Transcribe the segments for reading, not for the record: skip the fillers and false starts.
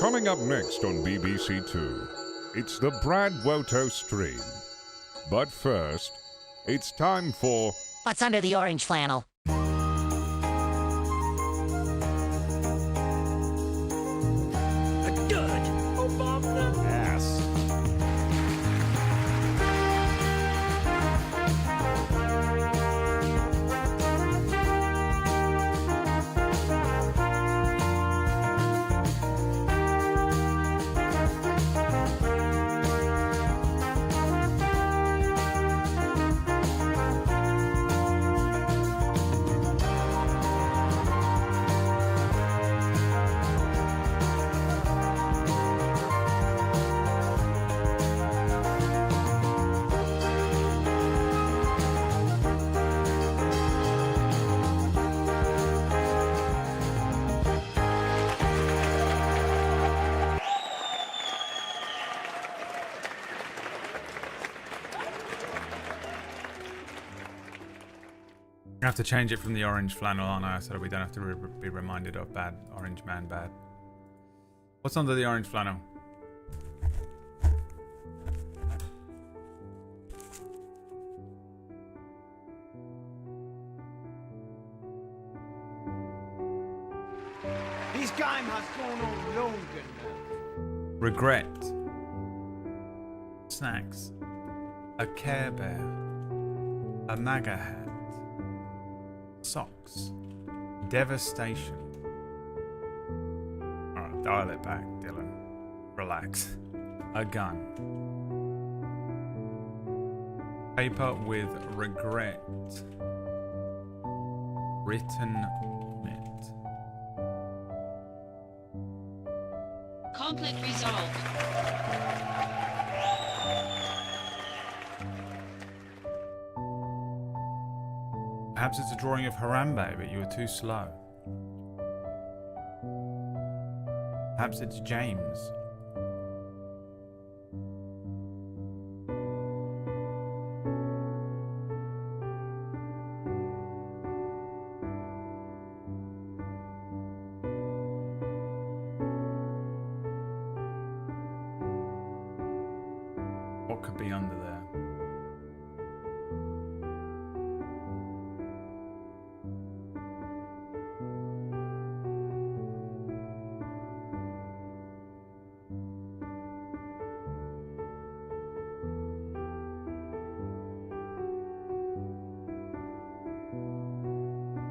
Coming up next on BBC Two, it's the BradWOTO stream. But first, it's time for... What's under the orange flannel? I have to change it from the orange flannel on us so that we don't have to be reminded of bad orange man bad. What's under the orange flannel? This game has gone on longer now. Regret. Snacks. A Care Bear. A MAGA hat. Socks. Devastation. Alright, dial it back, Dylan. Relax. A gun. Paper with regret written on it. Conflict resolved. Perhaps it's a drawing of Harambe, but you were too slow. Perhaps it's James. What could be under there?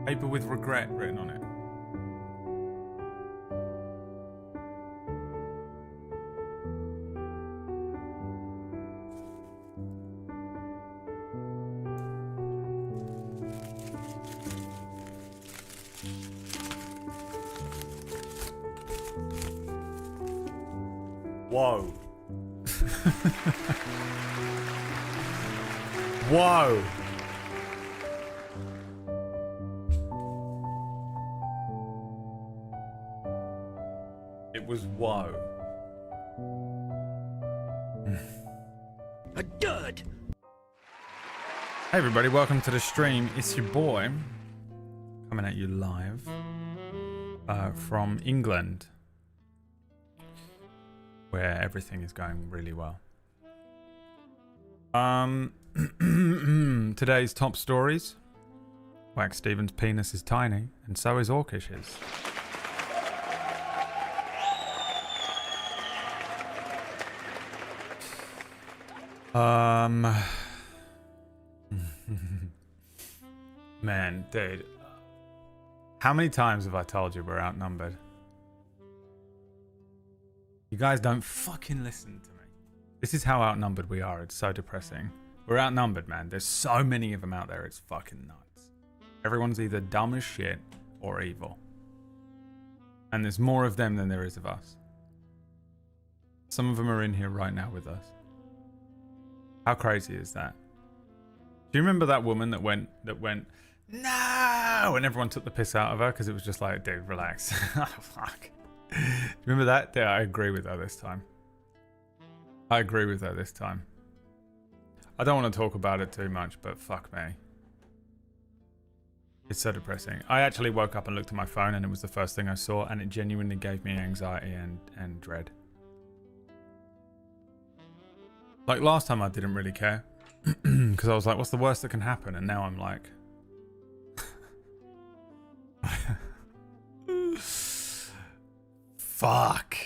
Paper with regret written on it. Whoa. Whoa. It was whoa. A dud! Hey everybody, welcome to the stream. It's your boy coming at you live from England, where everything is going really well. Today's top stories. Wax Stevens' penis is tiny, and so is Orkish's. Man, dude. How many times have I told you we're outnumbered? You guys don't fucking listen to me. This is how outnumbered we are. It's so depressing. We're outnumbered, man. There's so many of them out there. It's fucking nuts. Everyone's either dumb as shit or evil. And there's more of them than there is of us. Some of them are in here right now with us. How crazy is that? Do you remember that woman that went, no, and everyone took the piss out of her because it was just like, dude, relax. Oh, fuck. Do you remember that? Yeah, I agree with her this time. I don't want to talk about it too much, but fuck me. It's so depressing. I actually woke up and looked at my phone and it was the first thing I saw, and it genuinely gave me anxiety and dread. Like last time I didn't really care because I was like, what's the worst that can happen? And now I'm like, fuck.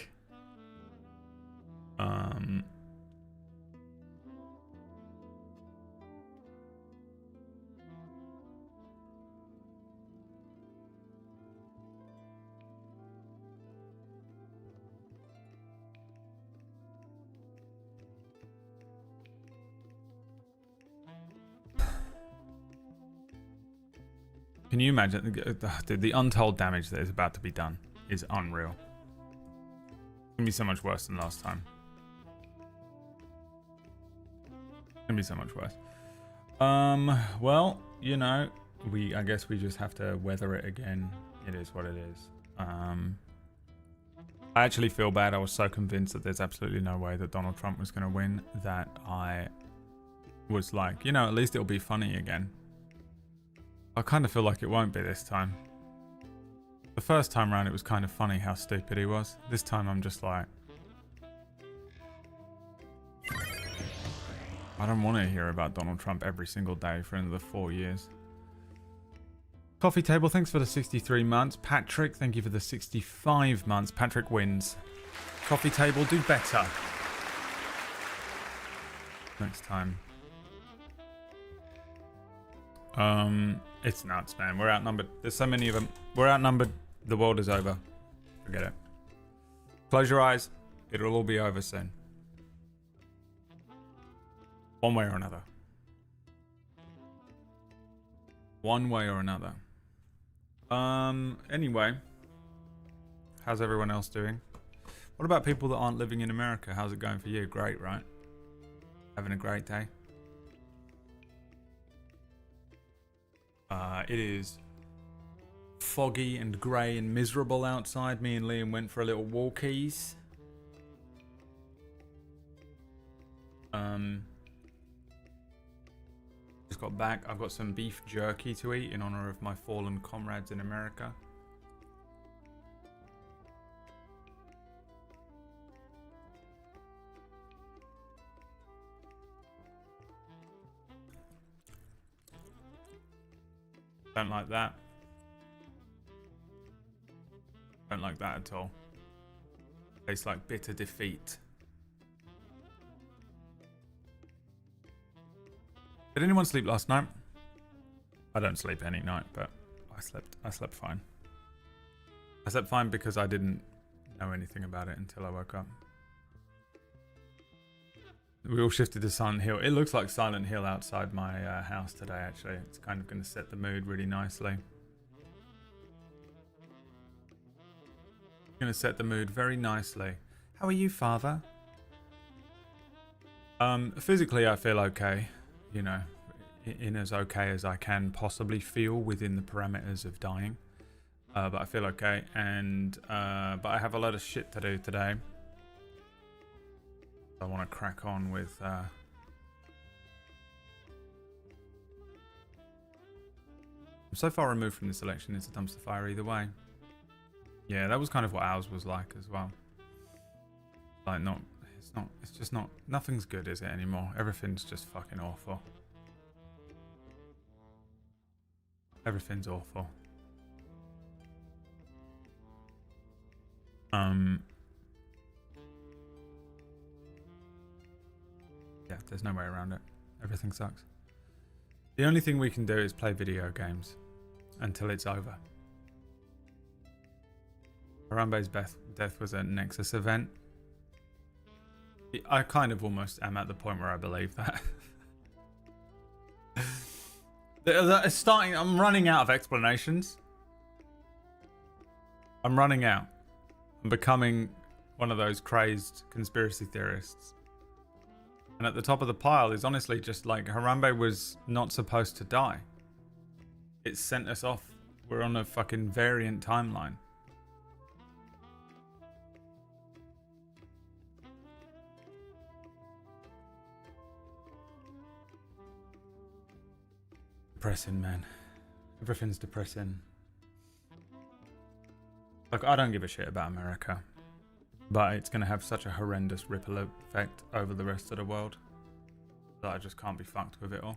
Can you imagine? Dude, the untold damage that is about to be done is unreal. It's gonna be so much worse than last time. It's gonna be so much worse. Well, you know, I guess we just have to weather it again. It is what it is. I actually feel bad. I was so convinced that there's absolutely no way that Donald Trump was gonna win that I was like, you know, at least it'll be funny again. I kind of feel like it won't be this time. The first time round, it was kind of funny how stupid he was. This time, I'm just like, I don't want to hear about Donald Trump every single day for another 4 years. Coffee Table, thanks for the 63 months. Patrick, thank you for the 65 months. Patrick wins. Coffee Table, do better next time. It's nuts, man. We're outnumbered. There's so many of them. We're outnumbered. The world is over. Forget it. Close your eyes. It'll all be over soon. One way or another. One way or another. Anyway. How's everyone else doing? What about people that aren't living in America? How's it going for you? Great, right? Having a great day? It is foggy and grey and miserable outside. Me and Liam went for a little walkies. Just got back. I've got some beef jerky to eat in honor of my fallen comrades in America. Don't like that. Don't like that at all. Tastes like bitter defeat. Did anyone sleep last night? I don't sleep any night, but I slept fine. I slept fine because I didn't know anything about it until I woke up. We all shifted to Silent Hill. It looks like Silent Hill outside my house today, actually. It's kind of going to set the mood really nicely. Going to set the mood very nicely. How are you, Father? Physically, I feel okay. You know, in as okay as I can possibly feel within the parameters of dying. But I feel okay. And but I have a lot of shit to do today. I want to crack on with I'm so far removed from this election, it's a dumpster fire either way. Yeah, that was kind of what ours was like as well. Like it's just not, nothing's good, is it, anymore? Everything's just fucking awful. Everything's awful. Yeah, there's no way around it. Everything sucks. The only thing we can do is play video games until it's over. Harambe's death was a Nexus event. I kind of almost am at the point where I believe that. I'm running out of explanations. I'm running out. I'm becoming one of those crazed conspiracy theorists. And at the top of the pile is honestly just like Harambe was not supposed to die. It sent us off. We're on a fucking variant timeline. Depressing, man. Everything's depressing. Like, I don't give a shit about America, but it's going to have such a horrendous ripple effect over the rest of the world that I just can't be fucked with it all.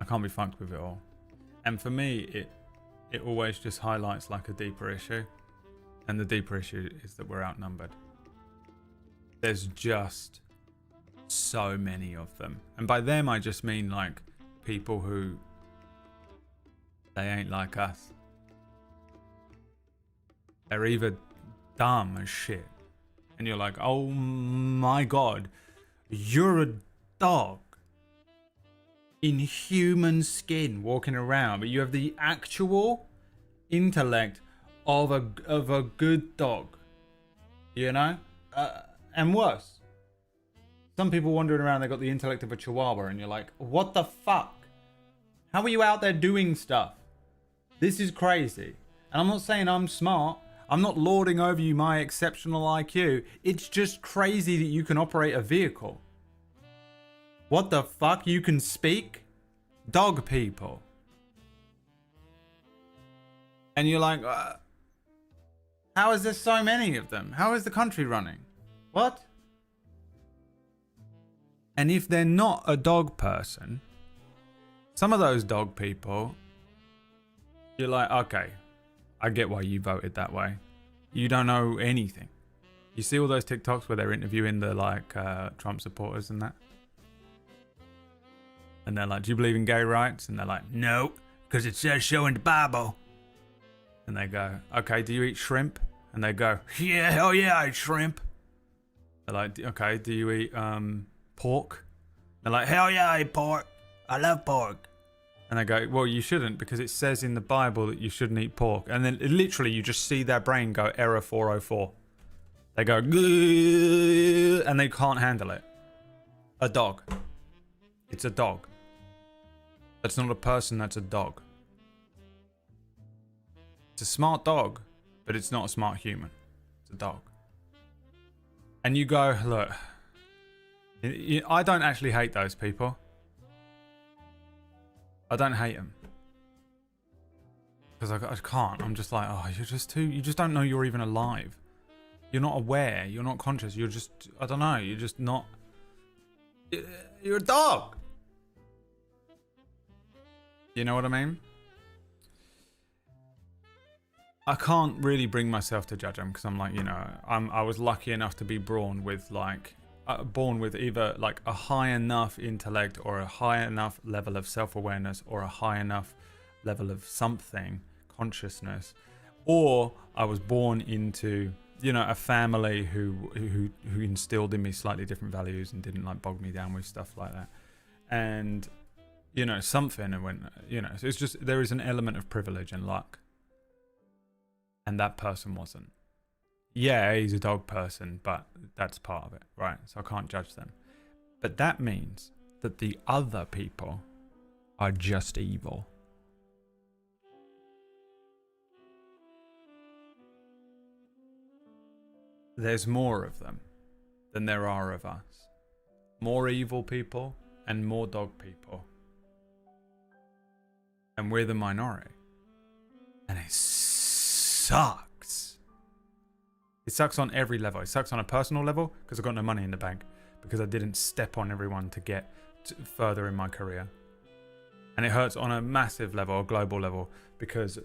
I can't be fucked with it all. And for me, it always just highlights like a deeper issue. And the deeper issue is that we're outnumbered. There's just so many of them. And by them, I just mean like people who, they ain't like us. They're either dumb as shit. And you're like, oh my God, you're a dog in human skin walking around, but you have the actual intellect of a good dog, you know? And worse, some people wandering around, they got the intellect of a chihuahua, and you're like, what the fuck? How are you out there doing stuff? This is crazy. And I'm not saying I'm smart. I'm not lording over you my exceptional IQ. It's just crazy that you can operate a vehicle. What the fuck? You can speak? Dog people. And you're like, how is there so many of them? How is the country running? What? And if they're not a dog person, some of those dog people, you're like, okay, I get why you voted that way. You don't know anything. You see all those TikToks where they're interviewing the like Trump supporters and that? And they're like, do you believe in gay rights? And they're like, no, because it says so in the Bible. And they go, okay, do you eat shrimp? And they go, yeah, hell yeah, I eat shrimp. They're like, okay, do you eat pork? They're like, hell yeah, I eat pork. I love pork. And they go, well, you shouldn't, because it says in the Bible that you shouldn't eat pork. And then literally you just see their brain go, error 404. They go, and they can't handle it. A dog. It's a dog. That's not a person, that's a dog. It's a smart dog, but it's not a smart human. It's a dog. And you go, look, I don't actually hate those people. I don't hate them. Because I can't. I'm just like, oh, you just don't know you're even alive. You're not aware. You're not conscious. You're just, I don't know. You're just not. You're a dog. You know what I mean? I can't really bring myself to judge them because I'm like, you know, I was lucky enough to be born with either like a high enough intellect or a high enough level of self-awareness or a high enough level of something, consciousness, or I was born into, you know, a family who instilled in me slightly different values and didn't like bog me down with stuff like that. And, you know, something, and when, you know, so it's just, there is an element of privilege and luck. And that person wasn't. Yeah, he's a dog person, but that's part of it, right? So I can't judge them. But that means that the other people are just evil. There's more of them than there are of us. More evil people and more dog people. And we're the minority. And it sucks. It sucks on every level. It sucks on a personal level because I've got no money in the bank because I didn't step on everyone to get further in my career. And it hurts on a massive level, a global level, because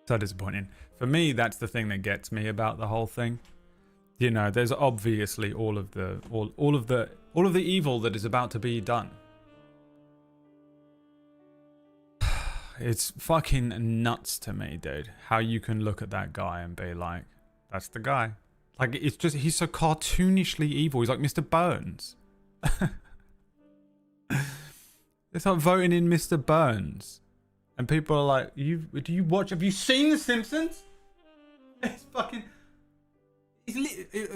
so disappointing. For me, that's the thing that gets me about the whole thing. You know, there's obviously all of the evil that is about to be done. It's fucking nuts to me, dude, how you can look at that guy and be like, that's the guy. Like, it's just, he's so cartoonishly evil. He's like Mr. Burns. It's like voting in Mr. Burns. And people are like, have you seen The Simpsons? It's fucking...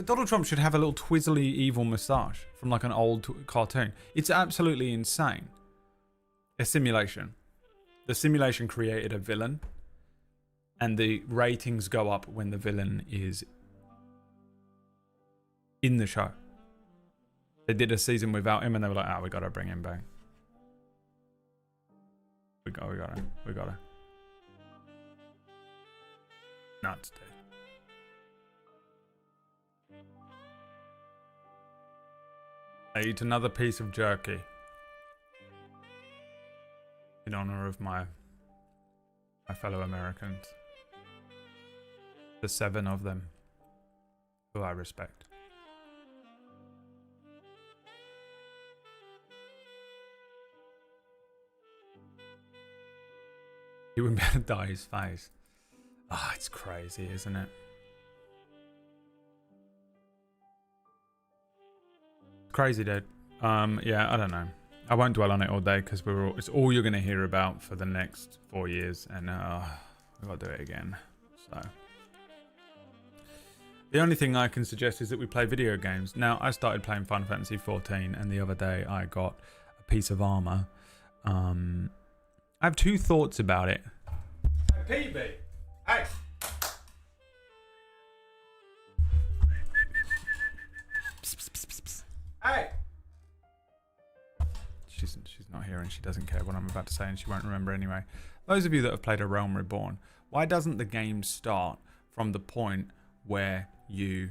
Donald Trump should have a little twizzly evil moustache from like an old cartoon. It's absolutely insane. A simulation. The simulation created a villain, and the ratings go up when the villain is in the show. They did a season without him and they were like, we gotta bring him back. We gotta. Nuts, dude. I eat another piece of jerky in honor of my fellow Americans. The 7 of them who I respect. He wouldn't be able to dye his face. Ah, it's crazy, isn't it? Crazy, dude. Yeah, I don't know. I won't dwell on it all day because it's all you're going to hear about for the next 4 years, and we've got to do it again. So the only thing I can suggest is that we play video games. Now, I started playing Final Fantasy 14, and the other day I got a piece of armor. I have 2 thoughts about it. Hey, PB! Hey! Hey! She's not here and she doesn't care what I'm about to say and she won't remember anyway. Those of you that have played A Realm Reborn, why doesn't the game start from the point where you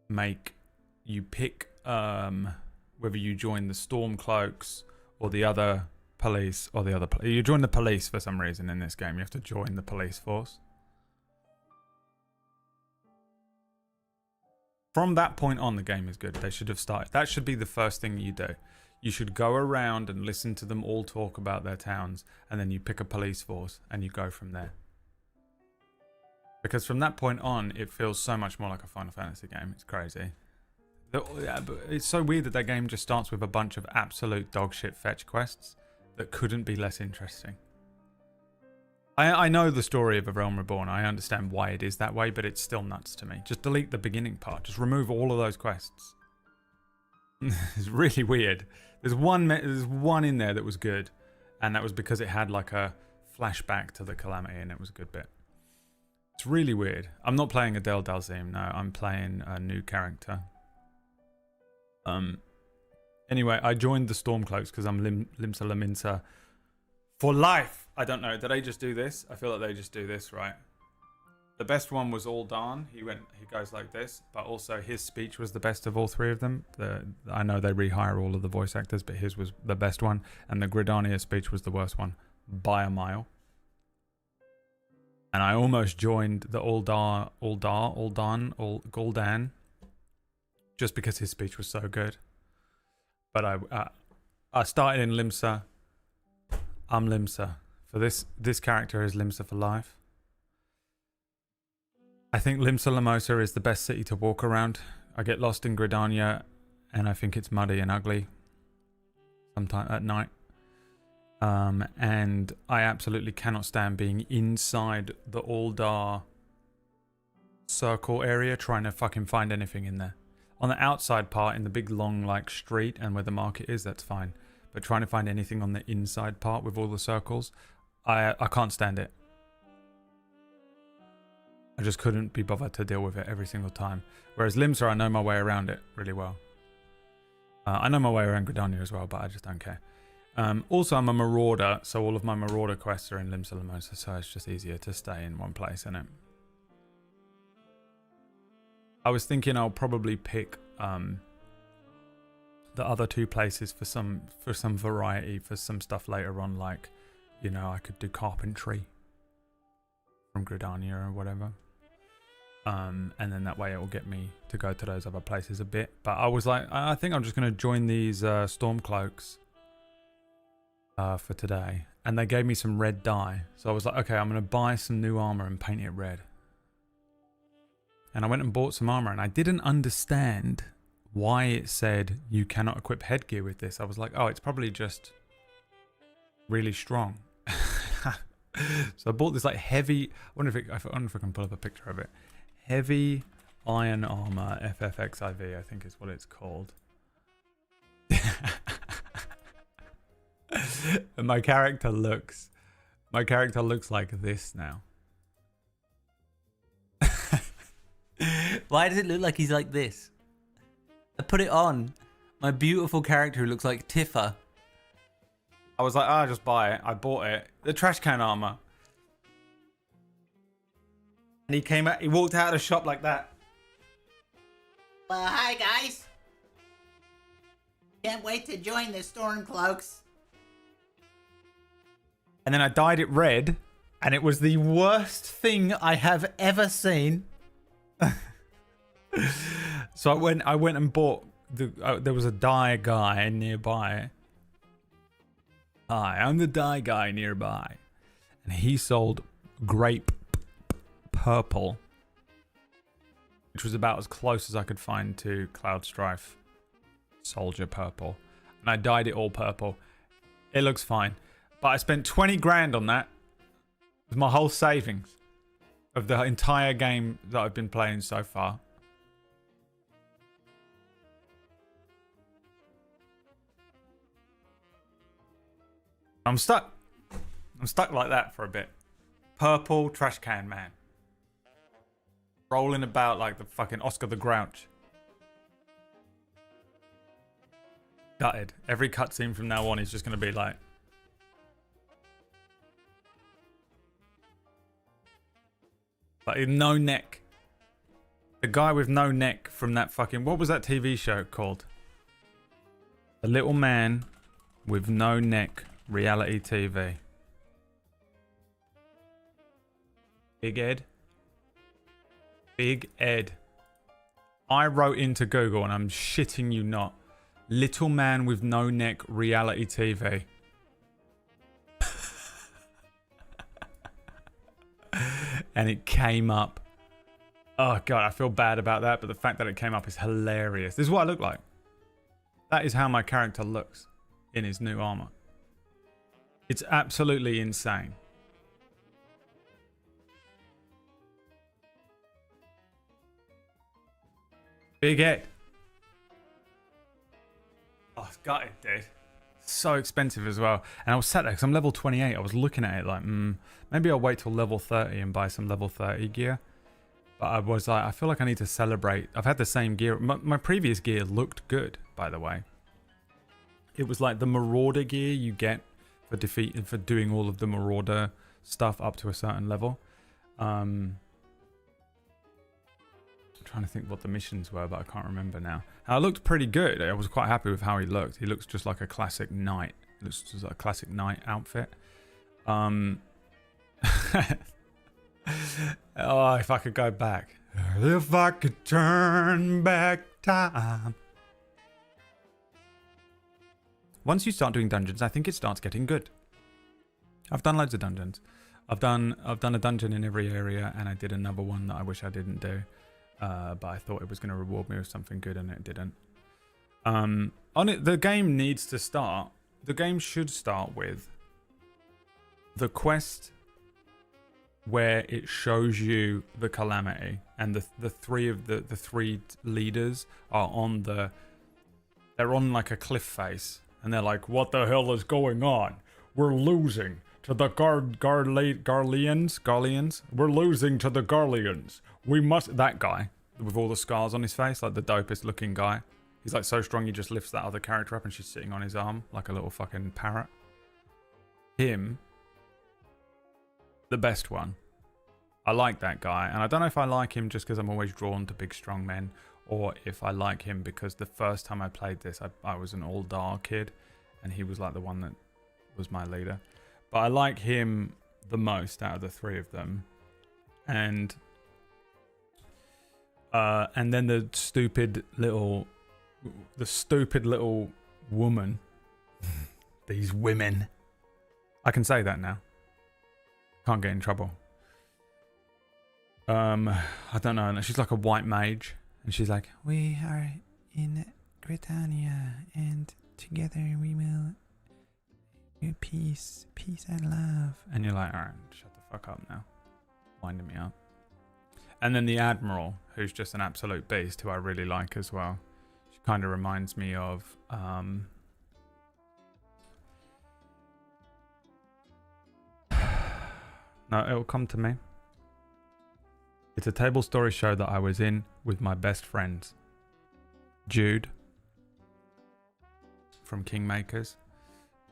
pick whether you join the Stormcloaks or the other police or you join the police for some reason in this game. You have to join the police force. From that point on, the game is good. They should have started. That should be the first thing you do. You should go around and listen to them all talk about their towns, and then you pick a police force and you go from there. Because from that point on, it feels so much more like a Final Fantasy game. It's crazy. It's so weird that game just starts with a bunch of absolute dogshit fetch quests that couldn't be less interesting. I know the story of A Realm Reborn. I understand why it is that way, but it's still nuts to me. Just delete the beginning part. Just remove all of those quests. It's really weird. There's one in there that was good, and that was because it had like a flashback to the Calamity, and it was a good bit. It's really weird. I'm not playing Adele Dazeem, no. I'm playing a new character. Anyway, I joined the Stormcloaks because I'm Limsa Laminsa for life. I don't know. Did they just do this? I feel like they just do this, right? The best one was Aldan. He goes like this, but also his speech was the best of all 3 of them. I know they rehire all of the voice actors, but his was the best one, and the Gridania speech was the worst one by a mile. And I almost joined the Gul'dan, just because his speech was so good. But I started in Limsa. I'm Limsa. For this character is Limsa for life. I think Limsa Lamosa is the best city to walk around. I get lost in Gridania, and I think it's muddy and ugly sometime at night. And I absolutely cannot stand being inside the Aldar circle area trying to fucking find anything in there. On the outside part, in the big long like street and where the market is, that's fine. But trying to find anything on the inside part with all the circles, I can't stand it. I just couldn't be bothered to deal with it every single time. Whereas Limsa, I know my way around it really well. I know my way around Gridania as well, but I just don't care. Also, I'm a marauder, so all of my marauder quests are in Limsa Lamosa, so it's just easier to stay in one place, isn't it? I was thinking I'll probably pick the other 2 places for some variety, for some stuff later on, like, you know, I could do carpentry from Gridania or whatever. And then that way it will get me to go to those other places a bit. But I was like, I think I'm just going to join these Stormcloaks for today. And they gave me some red dye. So I was like, okay, I'm going to buy some new armor and paint it red. And I went and bought some armor, and I didn't understand why it said you cannot equip headgear with this. I was like, oh, it's probably just really strong. So I bought this like heavy, I wonder if I can pull up a picture of it. Heavy iron armor FFXIV, I think is what it's called. And my character looks like this now. Why does it look like he's like this? I put it on. My beautiful character who looks like Tifa. I was like, I'll just buy it. I bought it. The trash can armor. And he came out, he walked out of the shop like that. Well, hi guys. Can't wait to join the Stormcloaks. And then I dyed it red, and it was the worst thing I have ever seen. So I went and bought there was a dye guy nearby. Hi, I'm the dye guy nearby, and he sold grape purple, which was about as close as I could find to Cloud Strife soldier purple, and I dyed it all purple. It looks fine, but I spent 20 grand on that with my whole savings of the entire game that I've been playing so far. I'm stuck like that for a bit. Purple trash can man, rolling about like the fucking Oscar the Grouch. Gutted. Every cutscene from now on is just going to be like... Like, no neck. The guy with no neck from that fucking... What was that TV show called? The Little Man with No Neck Reality TV. Big Ed. Big Ed. I wrote into Google, and I'm shitting you not, Little Man with No Neck Reality TV. And it came up. Oh god, I feel bad about that, but the fact that it came up is hilarious. This is what I look like. That is how my character looks in his new armor. It's absolutely insane. Big Ed. Oh, it's gutted, dude. So expensive as well. And I was sat there because I'm level 28. I was looking at it like, maybe I'll wait till level 30 and buy some level 30 gear. But I was like, I feel like I need to celebrate. I've had the same gear. My previous gear looked good, by the way. It was like the Marauder gear you get for doing all of the Marauder stuff up to a certain level. I'm trying to think what the missions were, but I can't remember now. I looked pretty good. I was quite happy with how he looked. He looks just like a classic knight. He looks just like a classic knight outfit. Oh, if I could go back. If I could turn back time. Once you start doing dungeons, I think it starts getting good. I've done loads of dungeons. I've done a dungeon in every area, and I did another one that I wish I didn't do. But I thought it was going to reward me with something good, and it didn't. The game needs to start. The game should start with the quest where it shows you the calamity, and the three leaders are on they're on like a cliff face, and they're like, "What the hell is going on? We're losing to the Garleans. We're losing to the Garleans. We must..." That guy with all the scars on his face, like the dopest looking guy. He's like so strong he just lifts that other character up and she's sitting on his arm like a little fucking parrot. Him. The best one. I like that guy. And I don't know if I like him just because I'm always drawn to big strong men, or if I like him because the first time I played this, I was an all-dar kid and he was like the one that was my leader. But I like him the most out of the three of them. And then the stupid little woman. These women. I can say that now. Can't get in trouble. I don't know. She's like a white mage, and she's like, "We are in Britannia, and together we will do peace and love." And you're like, "All right, shut the fuck up now," winding me up. And then the Admiral, who's just an absolute beast, who I really like as well. She kind of reminds me of no, it'll come to me. It's a table story show that I was in with my best friends. Jude from Kingmakers.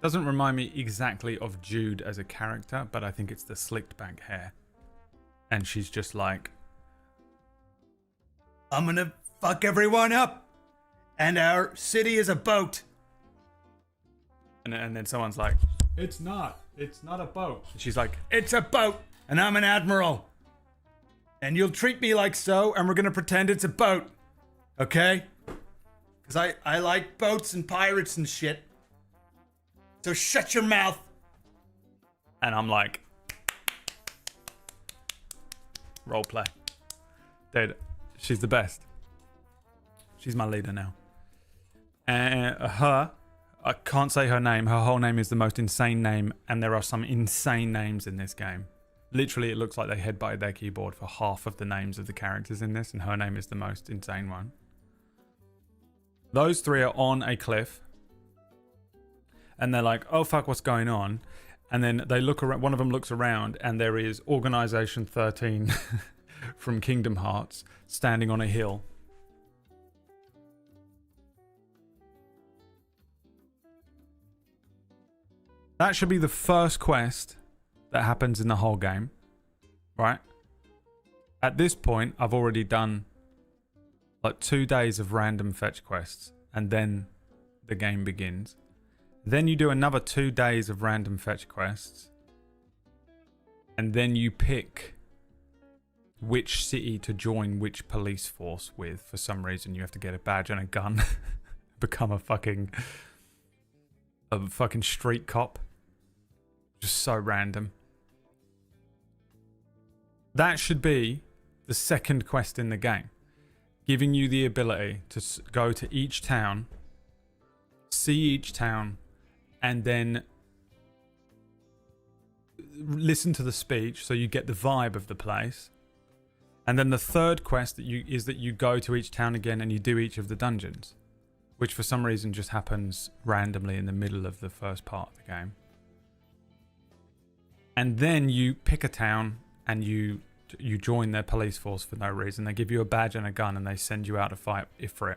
Doesn't remind me exactly of Jude as a character, but I think it's the slicked back hair. And she's just like, I'm gonna fuck everyone up, and our city is a boat. And then someone's like, it's not a boat. And she's like, it's a boat, and I'm an admiral. And you'll treat me like so, and we're gonna pretend it's a boat. Okay? Because I like boats and pirates and shit. So shut your mouth. And I'm like, roleplay. Dude, she's the best. She's my leader now. And I can't say her name. Her whole name is the most insane name, and there are some insane names in this game. Literally, it looks like they headbutted their keyboard for half of the names of the characters in this, and her name is the most insane one. Those three are on a cliff, and they're like, oh fuck, what's going on? And then they look around, one of them looks around, and there is Organization 13 from Kingdom Hearts standing on a hill. That should be the first quest that happens in the whole game, right? At this point, I've already done like 2 days of random fetch quests, and then the game begins. Then you do another 2 days of random fetch quests, and then you pick which city to join which police force with. For some reason, you have to get a badge and a gun, become a fucking street cop. Just so random. That should be the second quest in the game, giving you the ability to go to each town, see each town, and then listen to the speech so you get the vibe of the place. And then the third quest is that you go to each town again and you do each of the dungeons, which for some reason just happens randomly in the middle of the first part of the game. And then you pick a town and you join their police force for no reason. They give you a badge and a gun and they send you out to fight Ifrit.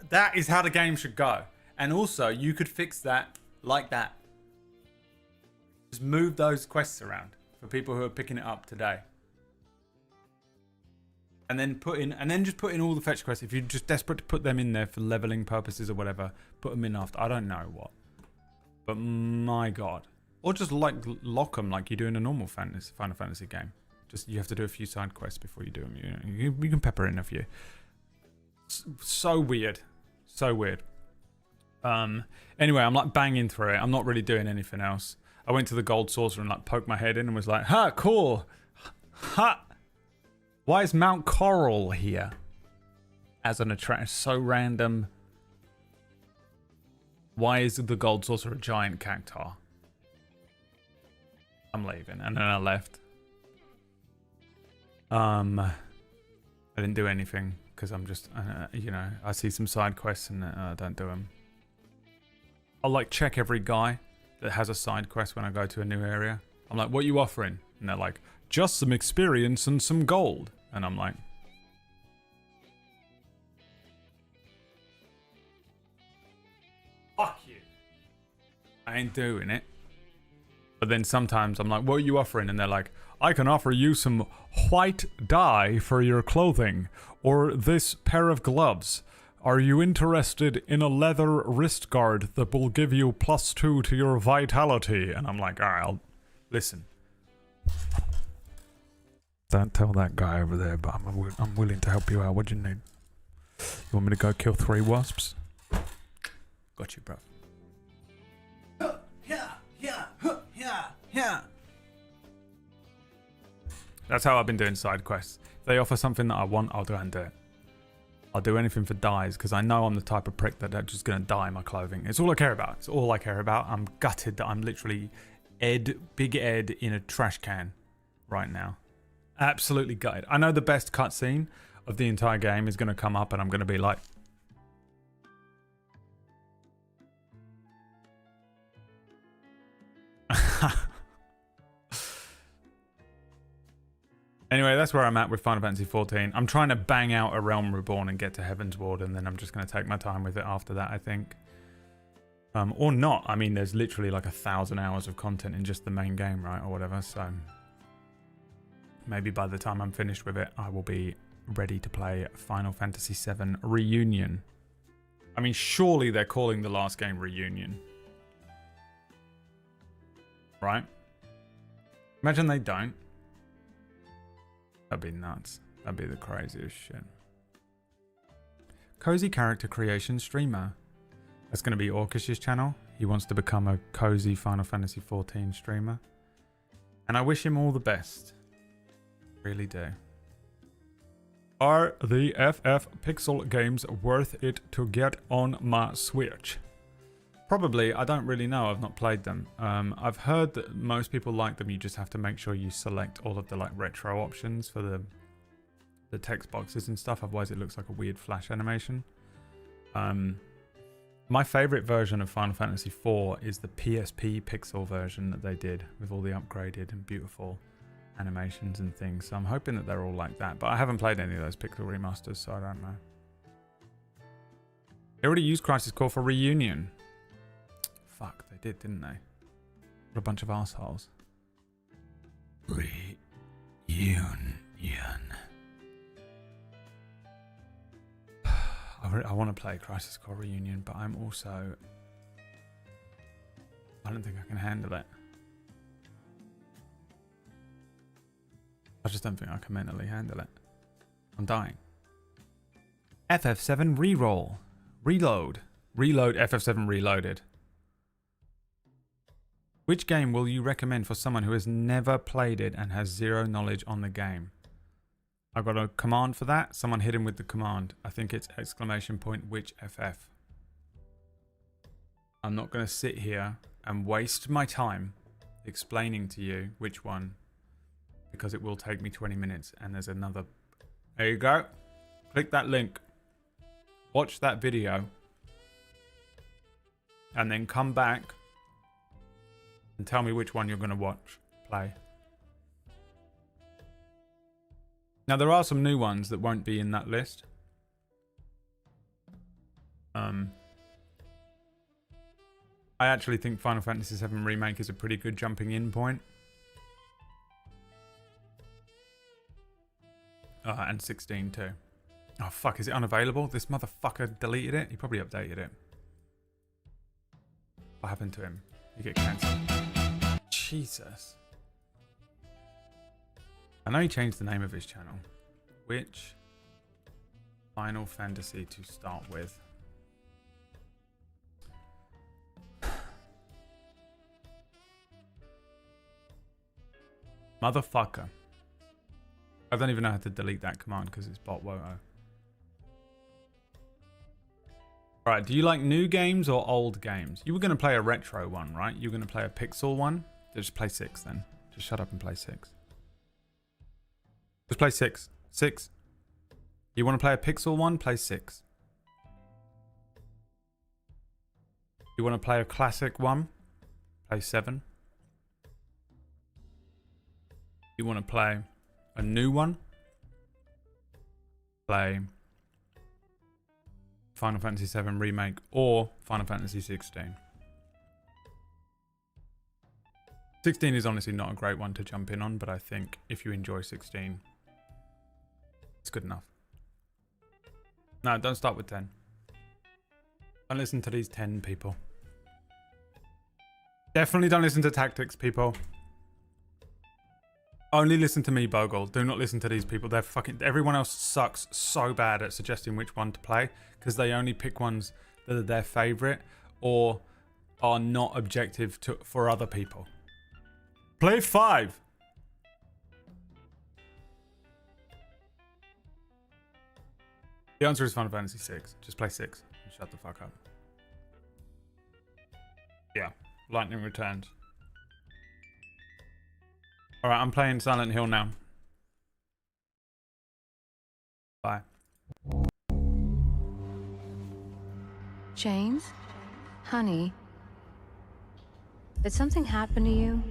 That is how the game should go. And also, you could fix that like that. Just move those quests around for people who are picking it up today. And then just put in all the fetch quests. If you're just desperate to put them in there for leveling purposes or whatever, put them in after. I don't know what. But my god. Or just like lock them like you do in a normal Final Fantasy game. Just you have to do a few side quests before you do them. You can pepper in a few. So weird. So weird. Anyway, I'm like banging through it. I'm not really doing anything else. I went to the Gold Saucer and like poked my head in and was like, ha, cool. Ha. Why is Mount Coral here? As an attraction, so random. Why is the Gold Saucer a giant cactuar? I'm leaving. And then I left. I didn't do anything because I'm just, I see some side quests and I don't do them. I'll like check every guy that has a side quest when I go to a new area. I'm like, what are you offering? And they're like, just some experience and some gold. And I'm like, fuck you. I ain't doing it. But then sometimes I'm like, what are you offering? And they're like, I can offer you some white dye for your clothing, or this pair of gloves. Are you interested in a leather wrist guard that will give you +2 to your vitality? And I'm like, all right, listen. Don't tell that guy over there, but I'm willing to help you out. What do you need? You want me to go kill 3 wasps? Got you, bro. Yeah. That's how I've been doing side quests. If they offer something that I want, I'll go and do it. I'll do anything for dyes because I know I'm the type of prick that are just going to dye my clothing. It's all I care about. It's all I care about. I'm gutted that I'm literally Big Ed in a trash can right now. Absolutely gutted. I know the best cutscene of the entire game is going to come up and I'm going to be like, Anyway, that's where I'm at with Final Fantasy XIV. I'm trying to bang out A Realm Reborn and get to Heaven's Ward, and then I'm just going to take my time with it after that, I think. Or not. I mean, there's literally like 1,000 hours of content in just the main game, right? Or whatever, so... maybe by the time I'm finished with it, I will be ready to play Final Fantasy VII Reunion. I mean, surely they're calling the last game Reunion. Right? Imagine they don't. That'd be nuts. That'd be the craziest shit. Cozy character creation streamer. That's going to be Orcush's channel. He wants to become a cozy Final Fantasy XIV streamer. And I wish him all the best. Really do. Are the FF Pixel games worth it to get on my Switch? Probably. I don't really know. I've not played them. I've heard that most people like them. You just have to make sure you select all of the like retro options for the text boxes and stuff. Otherwise, it looks like a weird flash animation. My favorite version of Final Fantasy IV is the PSP Pixel version that they did with all the upgraded and beautiful animations and things. So I'm hoping that they're all like that. But I haven't played any of those Pixel remasters, so I don't know. They already used Crisis Core for Reunion. Fuck, they did, didn't they? What a bunch of assholes. Reunion. I want to play Crisis Core Reunion, but I'm also... I don't think I can handle it. I just don't think I can mentally handle it. I'm dying. FF7 reroll. Reload. Reload FF7 Reloaded. Which game will you recommend for someone who has never played it and has zero knowledge on the game? I've got a command for that. Someone hit him with the command. I think it's ! Which FF. I'm not going to sit here and waste my time explaining to you which one, because it will take me 20 minutes and there's another. There you go. Click that link. Watch that video. And then come back and tell me which one you're going to play. Now, there are some new ones that won't be in that list. I actually think Final Fantasy VII Remake is a pretty good jumping in point. And 16 too. Oh, fuck, is it unavailable? This motherfucker deleted it? He probably updated it. What happened to him? He get cancelled. Jesus. I know he changed the name of his channel. Which Final Fantasy to start with? Motherfucker. I don't even know how to delete that command because it's BradWOTO. Alright, do you like new games or old games? You were going to play a retro one, right? You were going to play a pixel one? Just play 6 then. Just shut up and play 6. Just play 6. 6. You want to play a pixel one? Play 6. You want to play a classic one? Play 7. You want to play a new one? Play Final Fantasy VII Remake or Final Fantasy 16. 16 is honestly not a great one to jump in on, but I think if you enjoy 16, it's good enough. No, don't start with 10. Don't listen to these 10 people. Definitely don't listen to tactics, people. Only listen to me, Bogle. Do not listen to these people. They're fucking... Everyone else sucks so bad at suggesting which one to play because they only pick ones that are their favorite or are not objective for other people. Play 5. The answer is Final Fantasy 6. Just play 6 and shut the fuck up. Yeah. Lightning Returns. Alright, I'm playing Silent Hill now. Bye. James? Honey? Did something happen to you?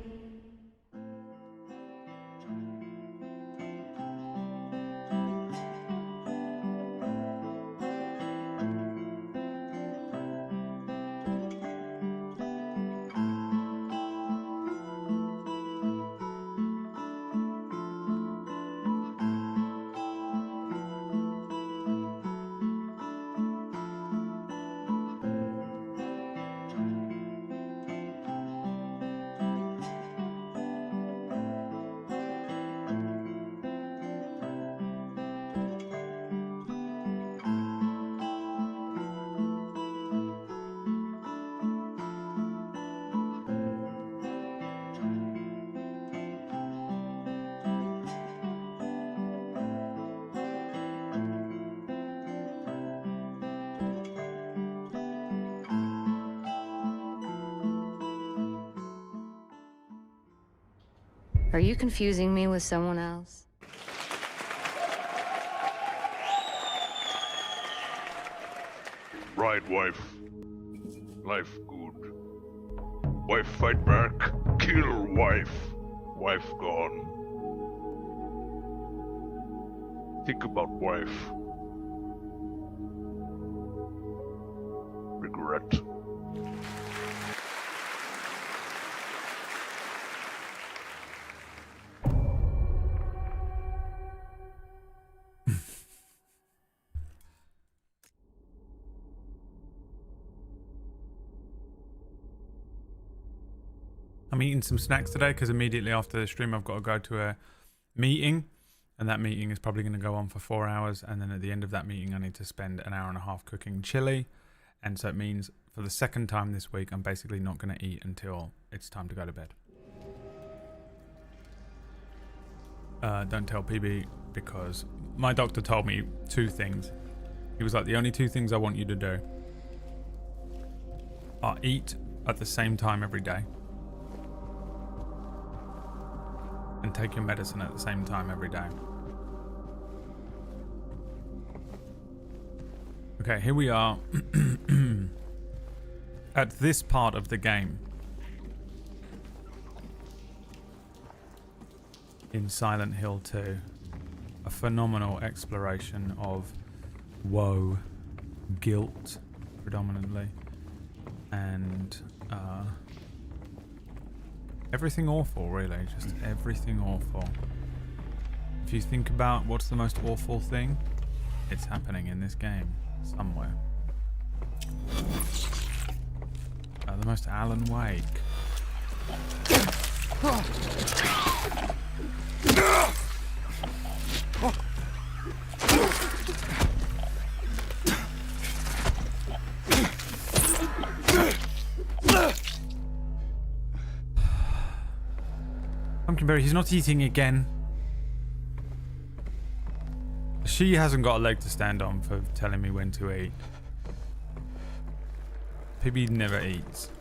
Are you confusing me with someone else? Right, wife. Life good. Wife fight back. Kill wife. Wife gone. Think about wife. Regret. I'm eating some snacks today because immediately after the stream I've got to go to a meeting, and that meeting is probably going to go on for 4 hours, and then at the end of that meeting I need to spend an hour and a half cooking chili, and so it means for the second time this week I'm basically not going to eat until it's time to go to bed. Don't tell PB because my doctor told me 2 things. He was like, the only 2 things I want you to do are eat at the same time every day and take your medicine at the same time every day. Okay, here we are at this part of the game in Silent Hill 2. A phenomenal exploration of woe, guilt predominantly, and everything awful, really. Just everything awful. If you think about what's the most awful thing, it's happening in this game somewhere. The most Alan Wake. Pumpkinberry, he's not eating again. She hasn't got a leg to stand on for telling me when to eat. PB never eats.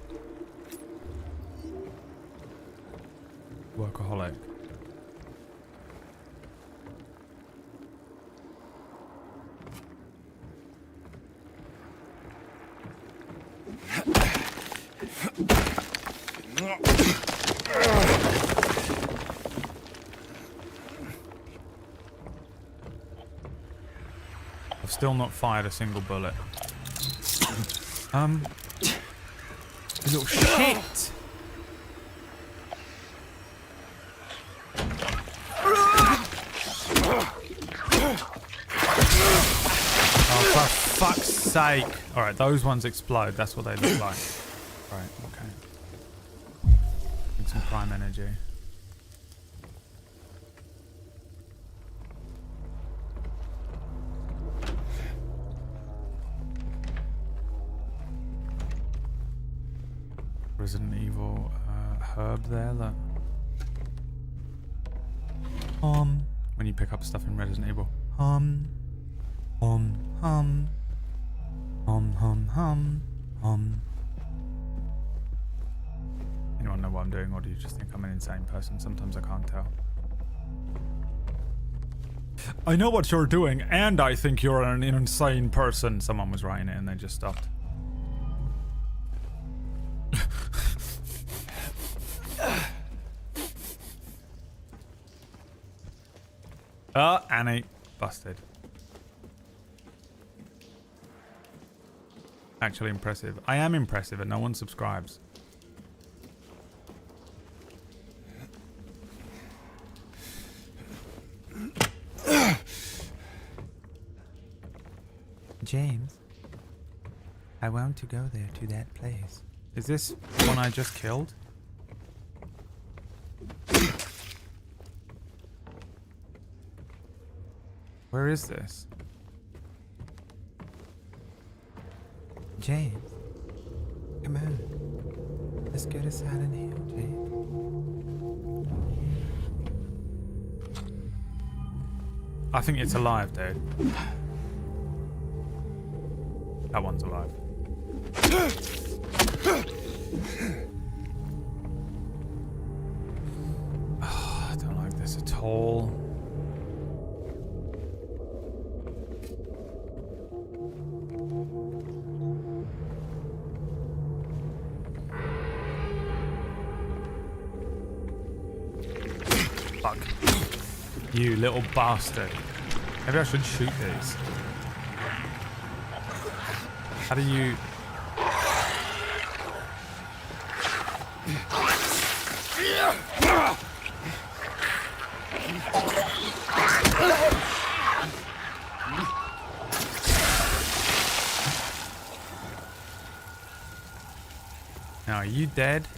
Workaholic. I've still not fired a single bullet. You little shit! Oh, for fuck's sake! Alright, those ones explode. That's what they look like. Right, okay. Need some prime energy. Resident Evil herb there, look. When you pick up stuff in Resident Evil. Anyone know what I'm doing, or do you just think I'm an insane person? Sometimes I can't tell. I know what you're doing, and I think you're an insane person. Someone was writing it and they just stopped. Annie. Busted. Actually impressive. I am impressive and no one subscribes. James, I want to go there, to that place. Is this the one I just killed? Where is this? James, come on. Let's go to Silent Hill, James. I think it's alive, dude. That one's alive. coal. Fuck. You little bastard. Maybe I should shoot these. How do you... Now, are you dead?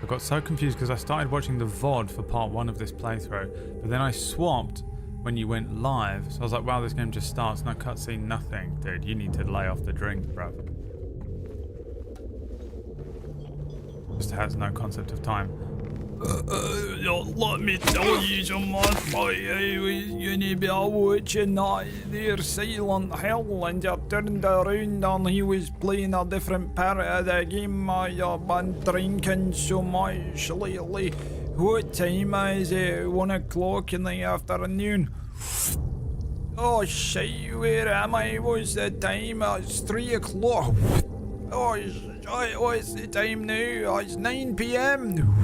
I got so confused because I started watching the VOD for part 1 of this playthrough, but then I swapped when you went live, so I was like, wow, this game just starts, no cutscene, nothing. Dude, you need to lay off the drink, bruv. Just has no concept of time. Let me tell you so much, boy. I was gonna be watching that there Silent Hill, and I turned around and he was playing a different part of the game. I've been drinking so much lately. What time is it? 1 o'clock in the afternoon. Oh shit, where am I? What's the time? It's 3 o'clock. Oh, what's the time now? It's 9 p.m.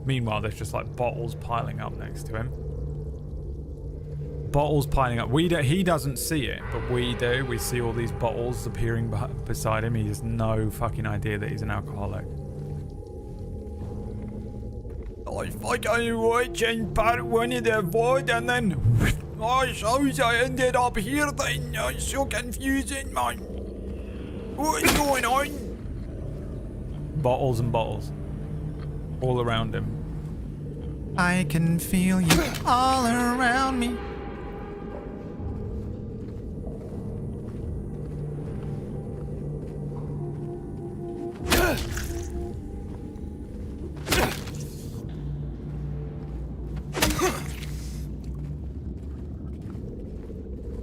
Meanwhile, there's just like bottles piling up next to him. Bottles piling up. He doesn't see it, but we do. We see all these bottles appearing beside him. He has no fucking idea that he's an alcoholic. I think I'm watching part 1 of the VOD and then... Oh, so I ended up here then. It's so confusing, man. What's going on? Bottles and bottles. All around him. I can feel you all around me.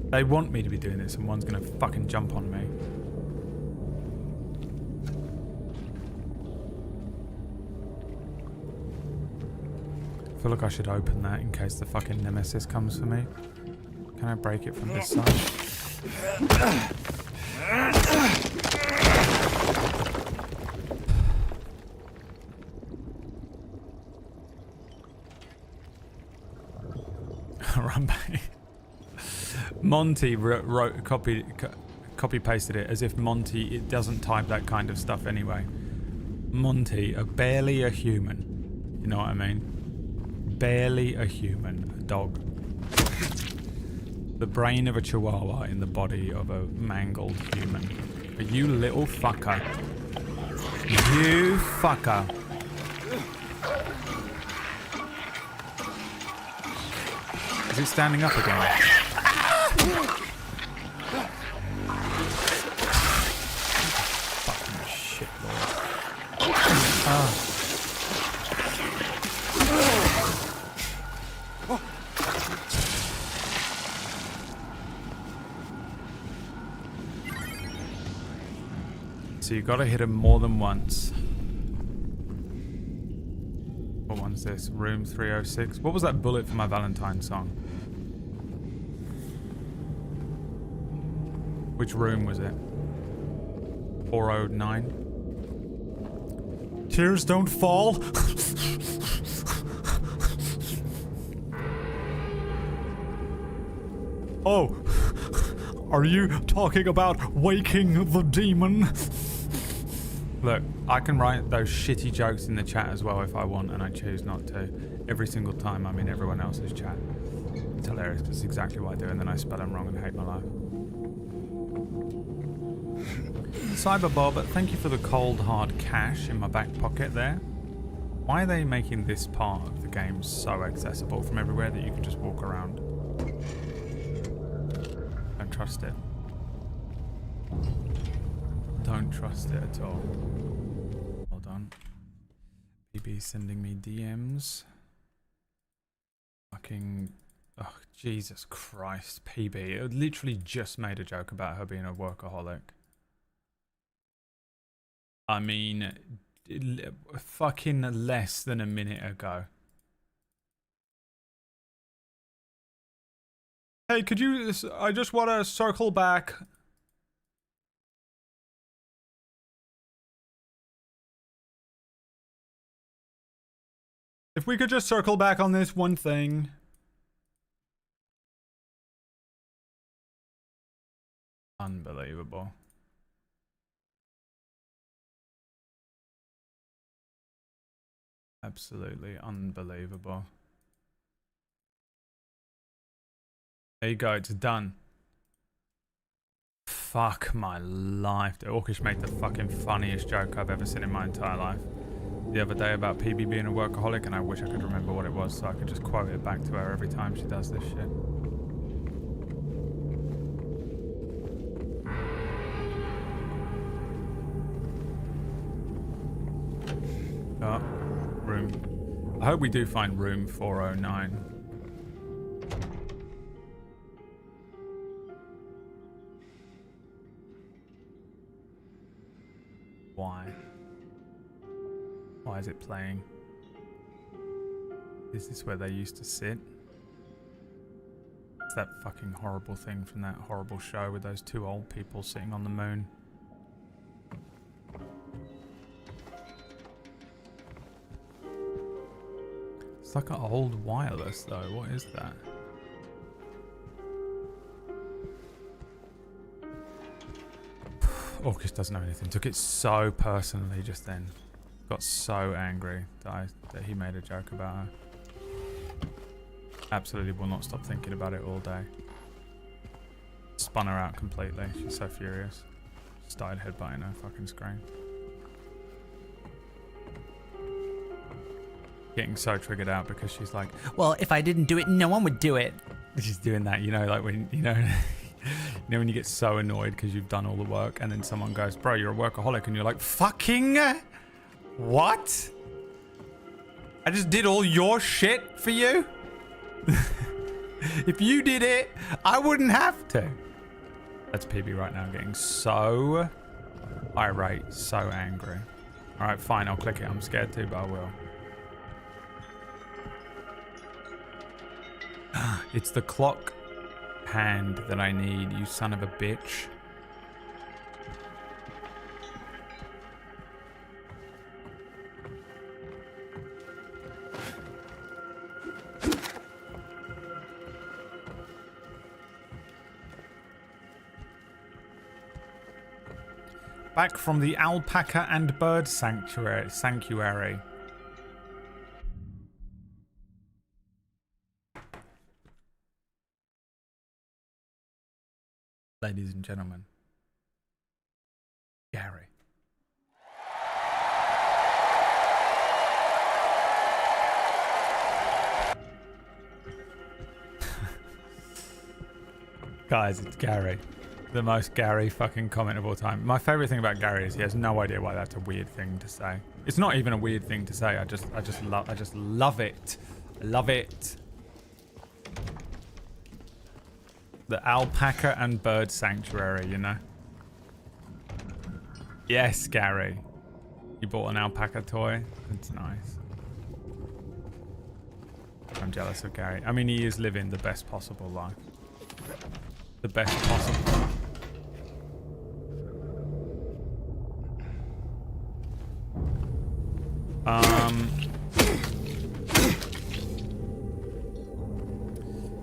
They want me to be doing this and one's gonna fucking jump on me. I feel like I should open that in case the fucking nemesis comes for me. Can I break it from this side? Harambe. Monty wrote, copy pasted it as if Monty doesn't type that kind of stuff anyway. Monty, barely a human. You know what I mean? Barely a human, a dog. The brain of a chihuahua in the body of a mangled human. But you little fucker. You fucker. Is it standing up again? Fucking shit, Lord. Ah. So you gotta hit him more than once. What one's this? Room 306. What was that bullet for my Valentine song? Which room was it? 409? Tears don't fall. Oh, are you talking about waking the demon? Look, I can write those shitty jokes in the chat as well if I want, and I choose not to. Every single time I'm in everyone else's chat. It's hilarious because it's exactly what I do, and then I spell them wrong and hate my life. Cyberbob, thank you for the cold hard cash in my back pocket there. Why are they making this part of the game so accessible from everywhere that you can just walk around? Don't trust it. Don't trust it at all. Hold on. PB sending me DMs. Fucking... Oh, Jesus Christ. PB. It literally just made a joke about her being a workaholic. I mean, fucking less than a minute ago. Hey, could you... I just want to circle back. If we could just circle back on this one thing. Unbelievable. Absolutely unbelievable. There you go, it's done. Fuck my life. Orcish made the fucking funniest joke I've ever seen in my entire life the other day about PB being a workaholic, and I wish I could remember what it was so I could just quote it back to her every time she does this shit. Oh, room. I hope we do find room 409. Why? Why is it playing? Is this where they used to sit? It's that fucking horrible thing from that horrible show with those two old people sitting on the moon. It's like an old wireless though. What is that? Orcish doesn't know anything. Took it so personally just then. Got so angry that he made a joke about her. Absolutely will not stop thinking about it all day. Spun her out completely. She's so furious. Started headbutting her fucking screen. Getting so triggered out because she's like, well, if I didn't do it, no one would do it. She's doing that, you know, like when, you know, when you get so annoyed because you've done all the work and then someone goes, bro, you're a workaholic, and you're like, fucking what? I just did all your shit for you? If you did it, I wouldn't have to. That's PB right now getting so irate, so angry. All right, fine, I'll click it. I'm scared too, but I will. It's the clock hand that I need, you son of a bitch. Back from the alpaca and bird sanctuary. Ladies and gentlemen, Gary. Guys, it's Gary. The most Gary fucking comment of all time. My favorite thing about Gary is he has no idea why that's a weird thing to say. It's not even a weird thing to say. I just love it. I love it. The alpaca and bird sanctuary, you know? Yes, Gary. You bought an alpaca toy? It's nice. I'm jealous of Gary. I mean, he is living the best possible life. The best possible.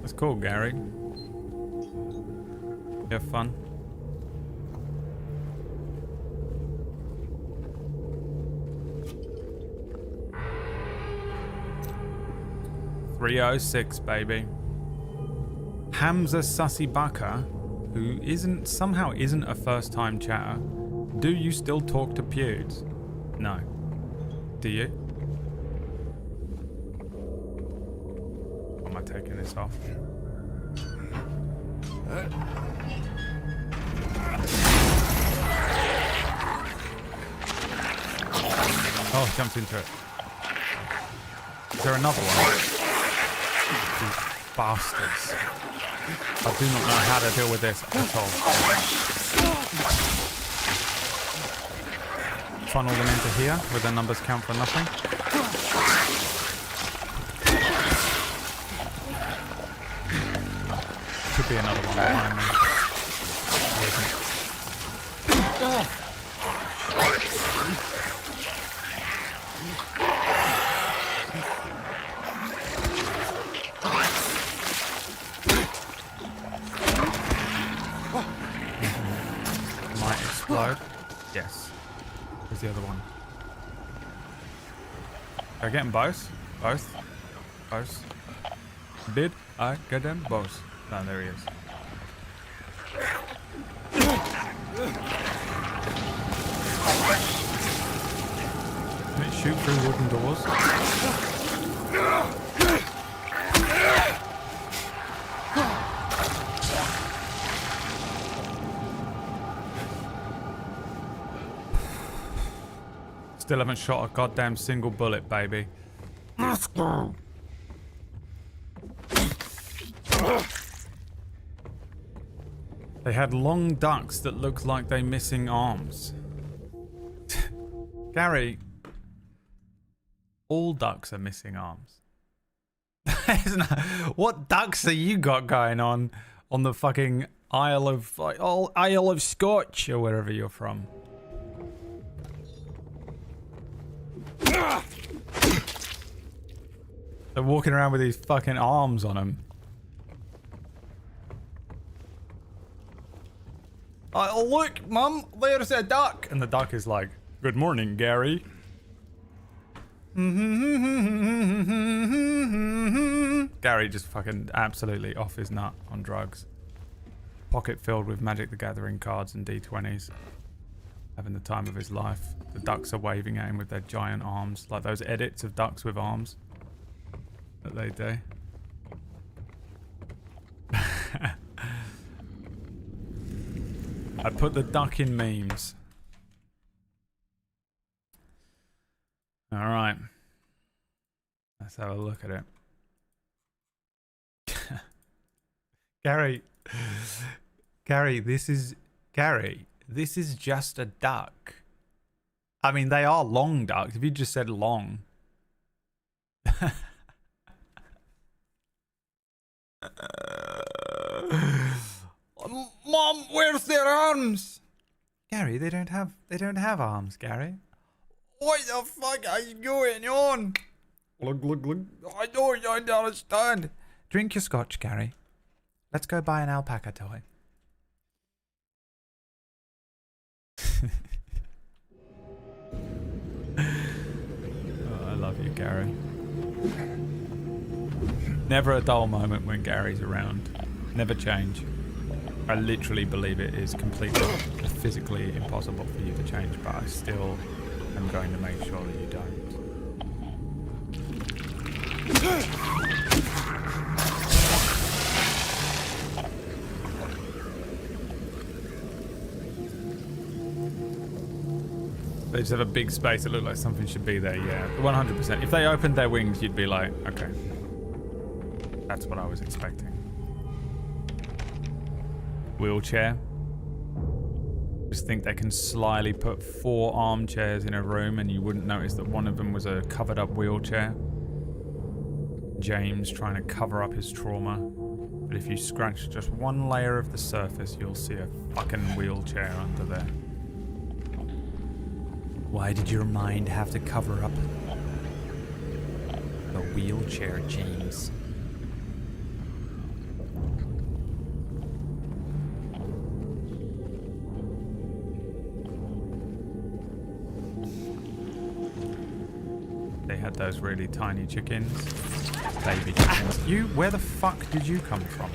That's cool, Gary. You have fun. .306, baby. Hamza Sussy-Baka, who somehow isn't a first-time chatter. Do you still talk to Pewds? No. Do you? Am I taking this off? Oh, jumps into it. Is there another one? These bastards. I do not know how to deal with this at all. funnel them into here where the numbers count for nothing. Could be another one behind me. Or isn't. Might explode. Yes. Where's the other one? Did I get them both? Both? Both? Did I get them both? No, there he is. Can it shoot through wooden doors? Still haven't shot a goddamn single bullet, baby. Let's go. They had long ducks that looked like they missing arms. Gary, all ducks are missing arms. What ducks have you got going on the fucking Isle of Scotch or wherever you're from? They're walking around with these fucking arms on them. Oh, look, Mum, there's a duck. And the duck is like, good morning, Gary. Gary just fucking absolutely off his nut on drugs. Pocket filled with Magic the Gathering cards and D20s. Having the time of his life. The ducks are waving at him with their giant arms. Like those edits of ducks with arms that they do. I put the duck in memes. Alright. Let's have a look at it. Gary, this is just a duck. I mean, they are long ducks. If you just said long. Mom, where's their arms? Gary, they don't have arms, Gary. What the fuck are you going on? Look. I don't understand. Drink your scotch, Gary. Let's go buy an alpaca toy. Oh, I love you, Gary. Never a dull moment when Gary's around. Never change. I literally believe it is completely physically impossible for you to change, but I still am going to make sure that you don't. They just have a big space that looked like something should be there, yeah. 100%. If they opened their wings, you'd be like, okay. That's what I was expecting. Wheelchair. Just think they can slyly put 4 armchairs in a room and you wouldn't notice that one of them was a covered up wheelchair. James trying to cover up his trauma. But if you scratch just one layer of the surface, you'll see a fucking wheelchair under there. Why did your mind have to cover up the wheelchair, James? They had those really tiny chickens. Baby chickens. Where the fuck did you come from?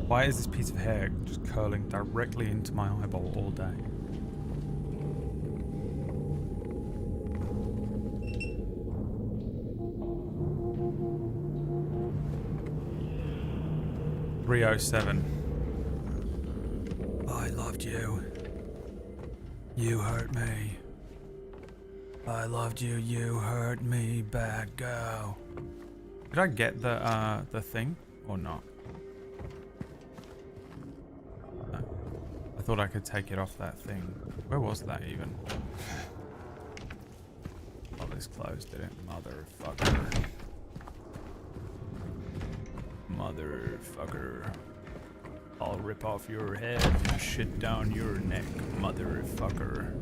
Why is this piece of hair just curling directly into my eyeball all day? 307. I loved you. You hurt me. I loved you. You hurt me. Bad girl. Did I get the thing or not? No. I thought I could take it off that thing. Where was that even? Oh, this closed, did it? Motherfucker. Motherfucker. I'll rip off your head and shit down your neck, motherfucker.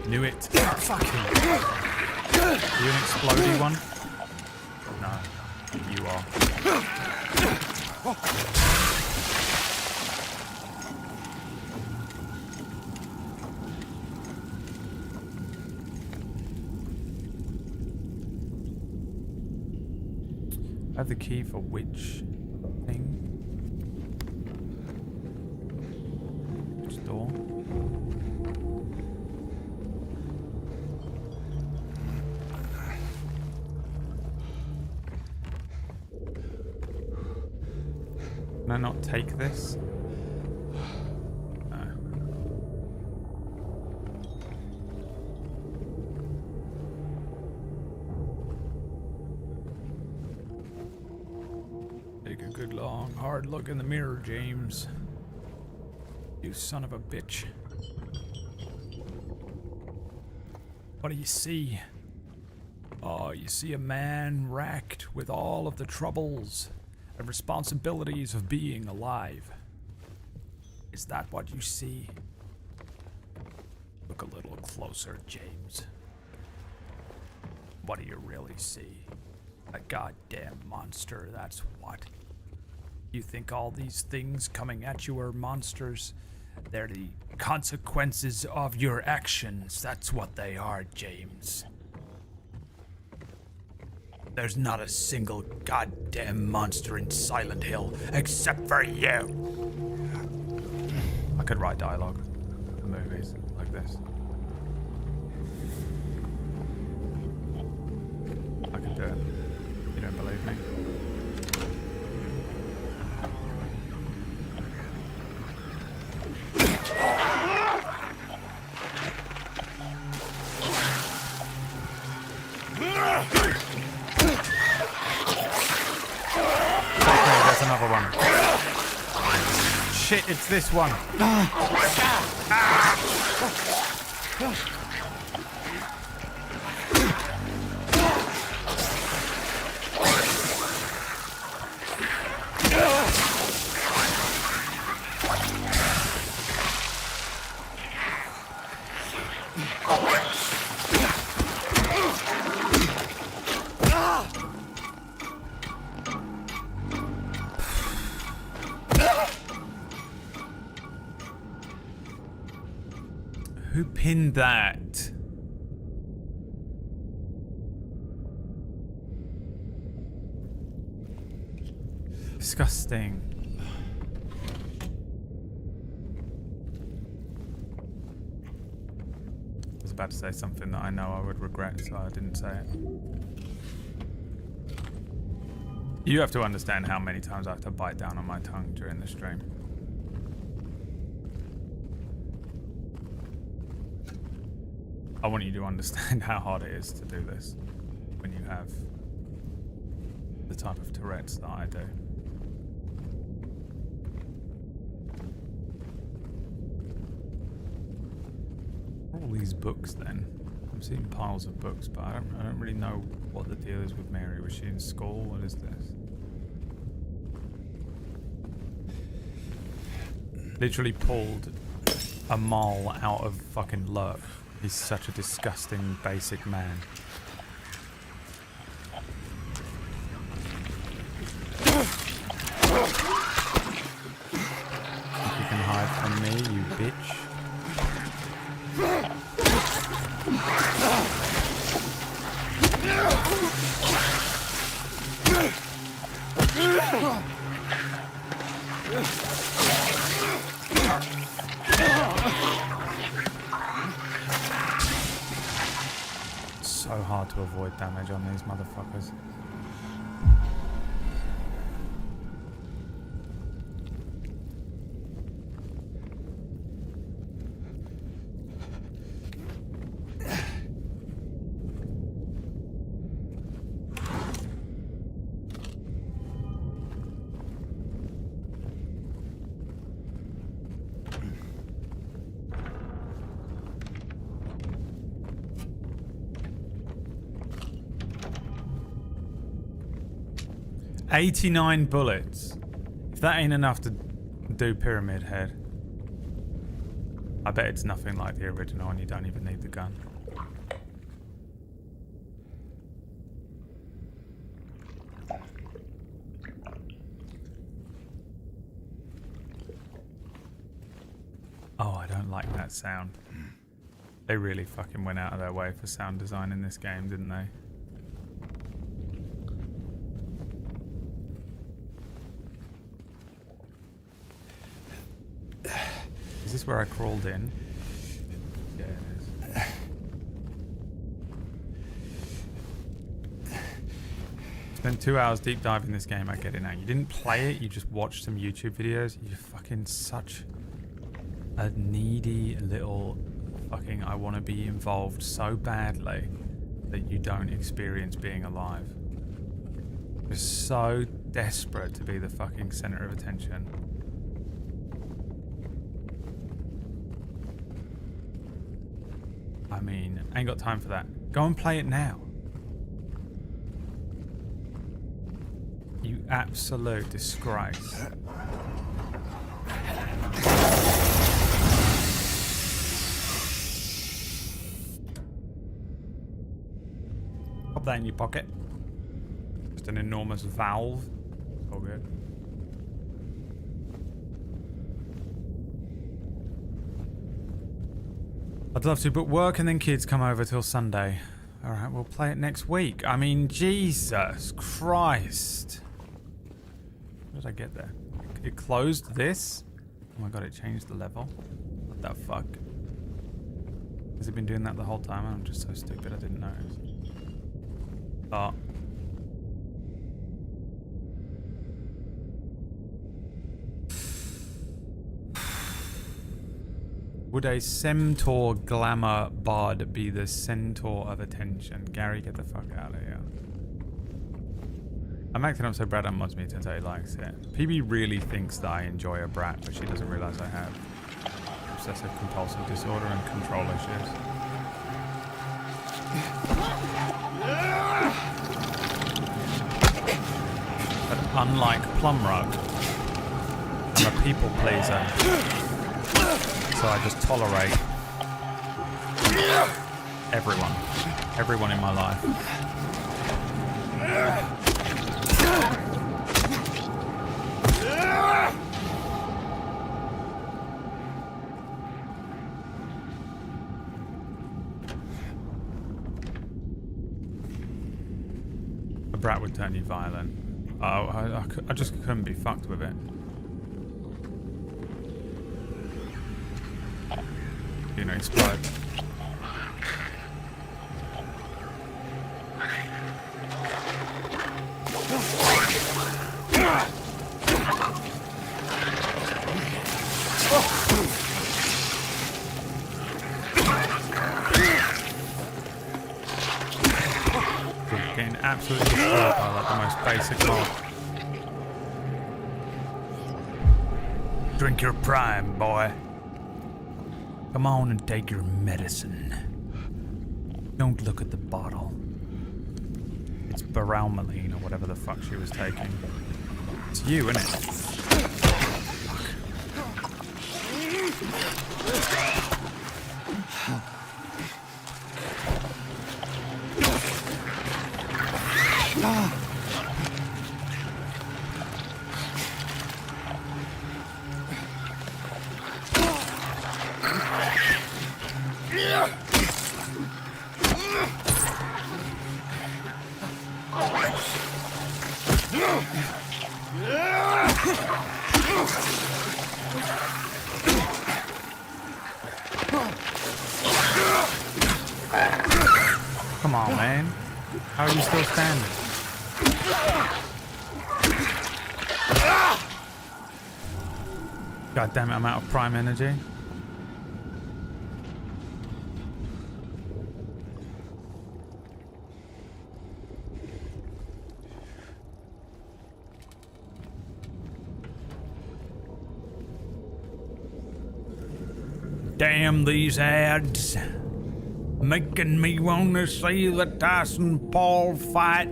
Knew it. Fucking. You an explodey one? No. You are. I have the key for which thing? Which door? Can I not take this? No. Take a good long hard look in the mirror, James. You son of a bitch. What do you see? Oh, you see a man racked with all of the troubles and responsibilities of being alive. Is that what you see? Look a little closer, James. What do you really see? A goddamn monster, that's what. You think all these things coming at you are monsters? They're the consequences of your actions. That's what they are, James. There's not a single goddamn monster in Silent Hill except for you. I could write dialogue for movies like this. I could do it. You don't believe me? Another one. Shit, it's this one. Who pinned that? Disgusting. I was about to say something that I know I would regret, so I didn't say it. You have to understand how many times I have to bite down on my tongue during the stream. I want you to understand how hard it is to do this when you have the type of Tourette's that I do. All these books then. I'm seeing piles of books, but I don't really know what the deal is with Mary. Was she in school? What is this? Literally pulled a mole out of fucking Lurk. He's such a disgusting, basic man. Think you can hide from me, you bitch? So to avoid damage on these motherfuckers. $89 bullets. If that ain't enough to do Pyramid Head, I bet it's nothing like the original and you don't even need the gun. Oh, I don't like that sound. They really fucking went out of their way for sound design in this game, didn't they? Is this where I crawled in? Yeah, it is. Spent 2 hours deep diving this game, I get it now. You didn't play it, you just watched some YouTube videos. You're fucking such a needy little fucking I want to be involved so badly that you don't experience being alive. You're so desperate to be the fucking center of attention. I mean, I ain't got time for that. Go and play it now. You absolute disgrace. Pop that in your pocket. Just an enormous valve. All good. I'd love to, but work and then kids come over till Sunday. Alright, we'll play it next week. I mean, Jesus Christ. How did I get there? It closed this? Oh my god, it changed the level. What the fuck? Has it been doing that the whole time? I'm just so stupid I didn't notice. Oh. Would a centaur glamour bard be the centaur of attention? Gary, get the fuck out of here. I'm acting up so Brad unmods me, turns out he likes it. PB really thinks that I enjoy a brat, but she doesn't realise I have obsessive compulsive disorder and control issues. But unlike Plumrug, I'm a people pleaser. So I just tolerate everyone in my life. A brat would turn you violent. Oh, I just couldn't be fucked with it. You know, explode. Getting absolutely destroyed by like the most basic mob. Drink your prime, boy. Come on and take your medicine. Don't look at the bottle. It's Baralmaline or whatever the fuck she was taking. It's you, isn't it? Come on, man. How are you still standing? God damn it, I'm out of prime energy. Damn these ads. Making me want to see the Tyson Paul fight.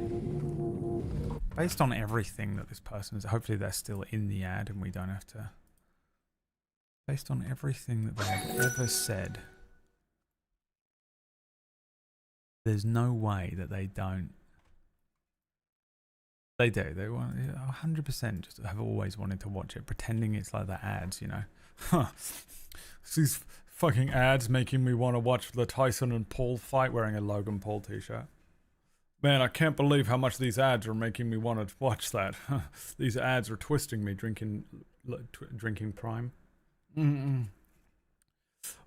Based on everything that this person is, hopefully they're still in the ad and we don't have to. Based on everything that they have ever said, there's no way that they don't. They do. They want 100% just have always wanted to watch it, pretending it's like the ads, you know. Huh. These fucking ads making me want to watch the Tyson and Paul fight wearing a Logan Paul t-shirt. Man, I can't believe how much these ads are making me want to watch that. These ads are twisting me drinking Prime.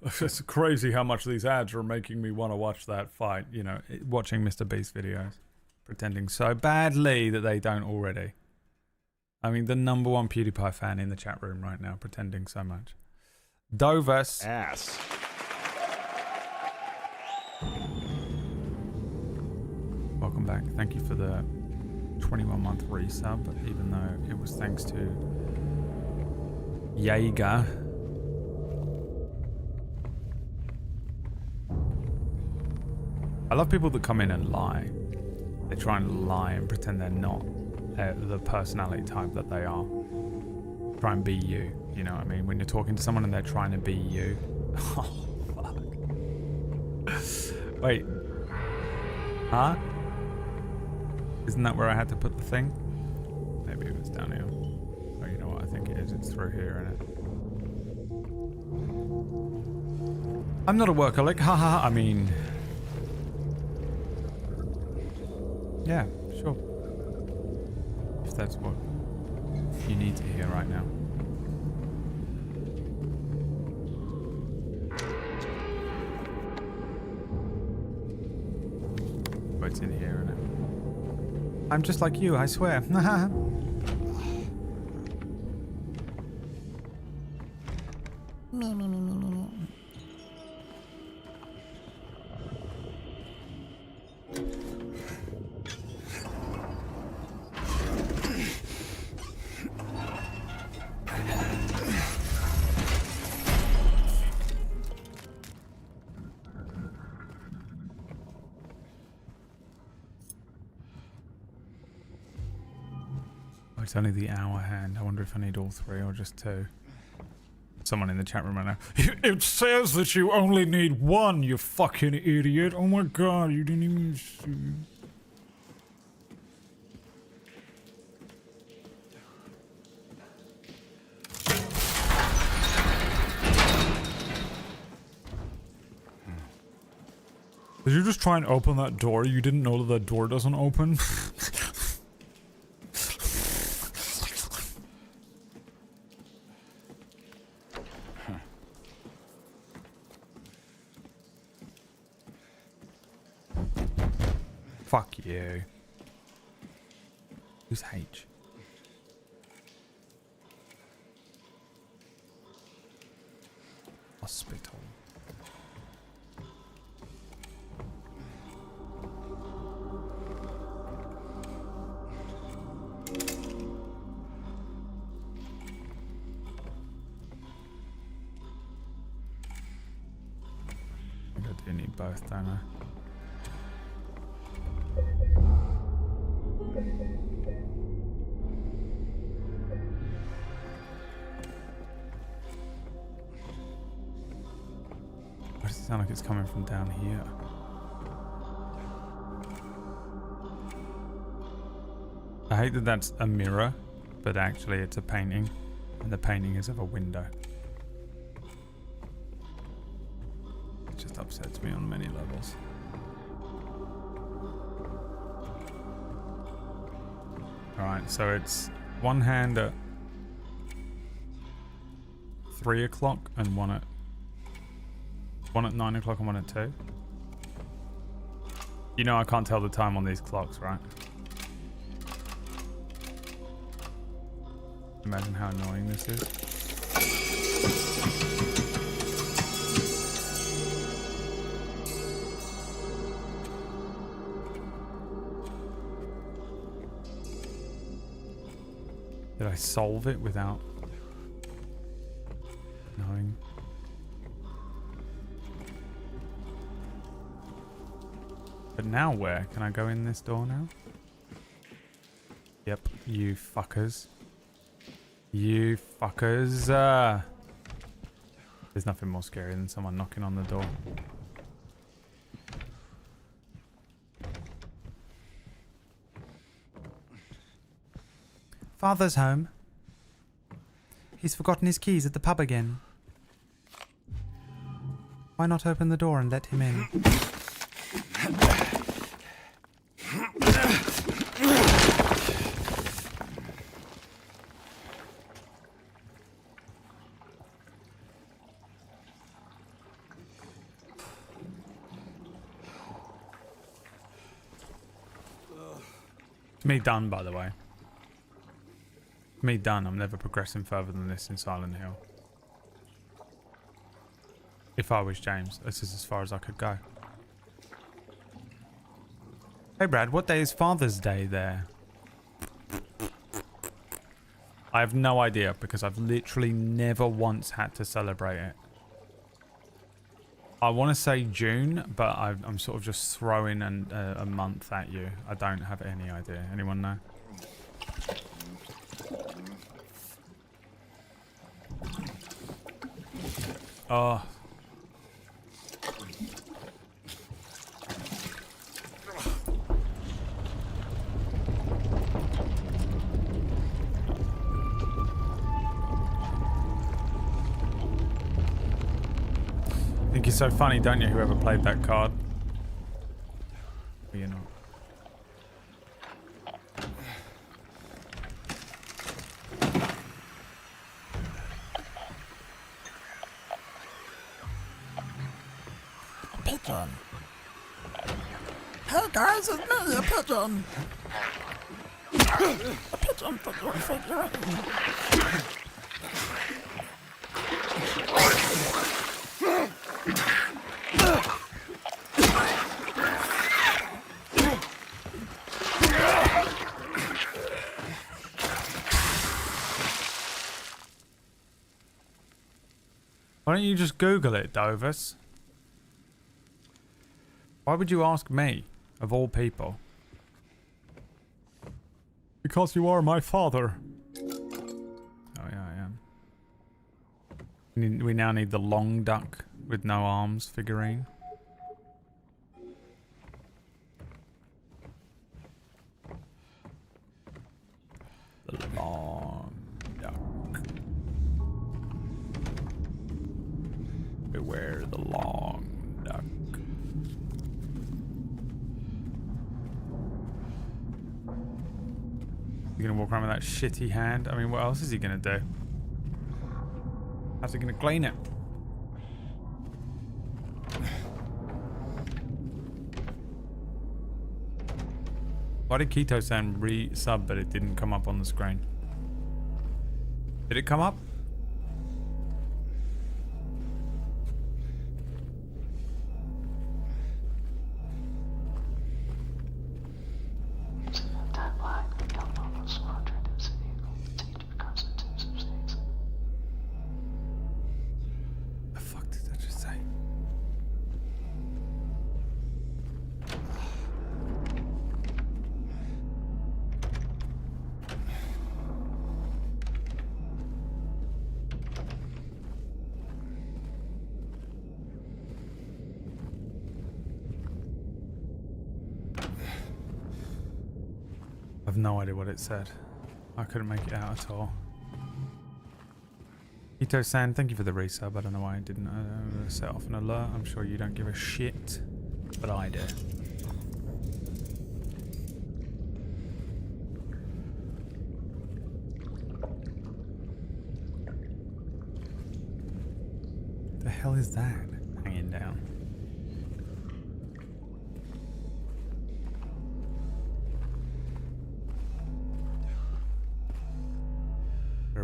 It's crazy how much these ads are making me want to watch that fight, you know, watching Mr. Beast videos. Pretending so badly that they don't already. I mean, the #1 PewDiePie fan in the chat room right now, pretending so much. Dovus. Ass. Welcome back. Thank you for the 21-month resub, even though it was thanks to Jaeger. I love people that come in and lie. They try and lie and pretend they're not the personality type that they are. Try and be you. You know what I mean? When you're talking to someone and they're trying to be you. Oh, fuck. Wait. Huh? Isn't that where I had to put the thing? Maybe it was down here. Oh, you know what? I think it is. It's through here, isn't it? I'm not a workaholic. Haha. I mean... yeah, sure. If that's what you need to hear right now. Oh, it's in here, isn't it? I'm just like you, I swear. Me, me, me, me, me, me. Oh, it's only the hour hand. I wonder if I need all 3 or just 2. Someone in the chat room right now. It says that you only need 1, you fucking idiot. Oh my god, you didn't even see. Did you just try and open that door? You didn't know that that door doesn't open? Fuck you. Who's H? Hospital. I think I do need both, don't I? Why does it sound like it's coming from down here? I hate that that's a mirror, but actually it's a painting, and the painting is of a window. It just upsets me on many levels. Alright, so it's one hand at 3 o'clock and one at 9 o'clock and one at 2. You know I can't tell the time on these clocks, right? Imagine how annoying this is. Did I solve it without knowing? But now where? Can I go in this door now? Yep, you fuckers. You fuckers. There's nothing more scary than someone knocking on the door. Father's home. He's forgotten his keys at the pub again. Why not open the door and let him in? Me done, by the way. Me done. I'm never progressing further than this in Silent Hill. If I was James, this is as far as I could go. Hey Brad, what day is Father's Day there? I have no idea because I've literally never once had to celebrate it. I want to say June, but I'm sort of just throwing a month at you. I don't have any idea. Anyone know? Oh. Think you're so funny, don't you, whoever played that card? Or you're not. A pigeon. Hey guys, it's me, a pigeon. A pigeon for your figurine. Why don't you just Google it, Dovus? Why would you ask me, of all people? Because you are my father. Oh yeah, I am. We now need the long duck with no arms figurine. The long duck. Beware the long duck. You gonna walk around with that shitty hand? I mean, what else is he gonna do? How's he gonna clean it? Why did Keto-san re-sub but it didn't come up on the screen? Did it come up? The fuck did that just say? I've no idea what it said. I couldn't make it out at all. Ito-san, thank you for the resub. I don't know why I didn't set off an alert. I'm sure you don't give a shit, but I do. The hell is that hanging down?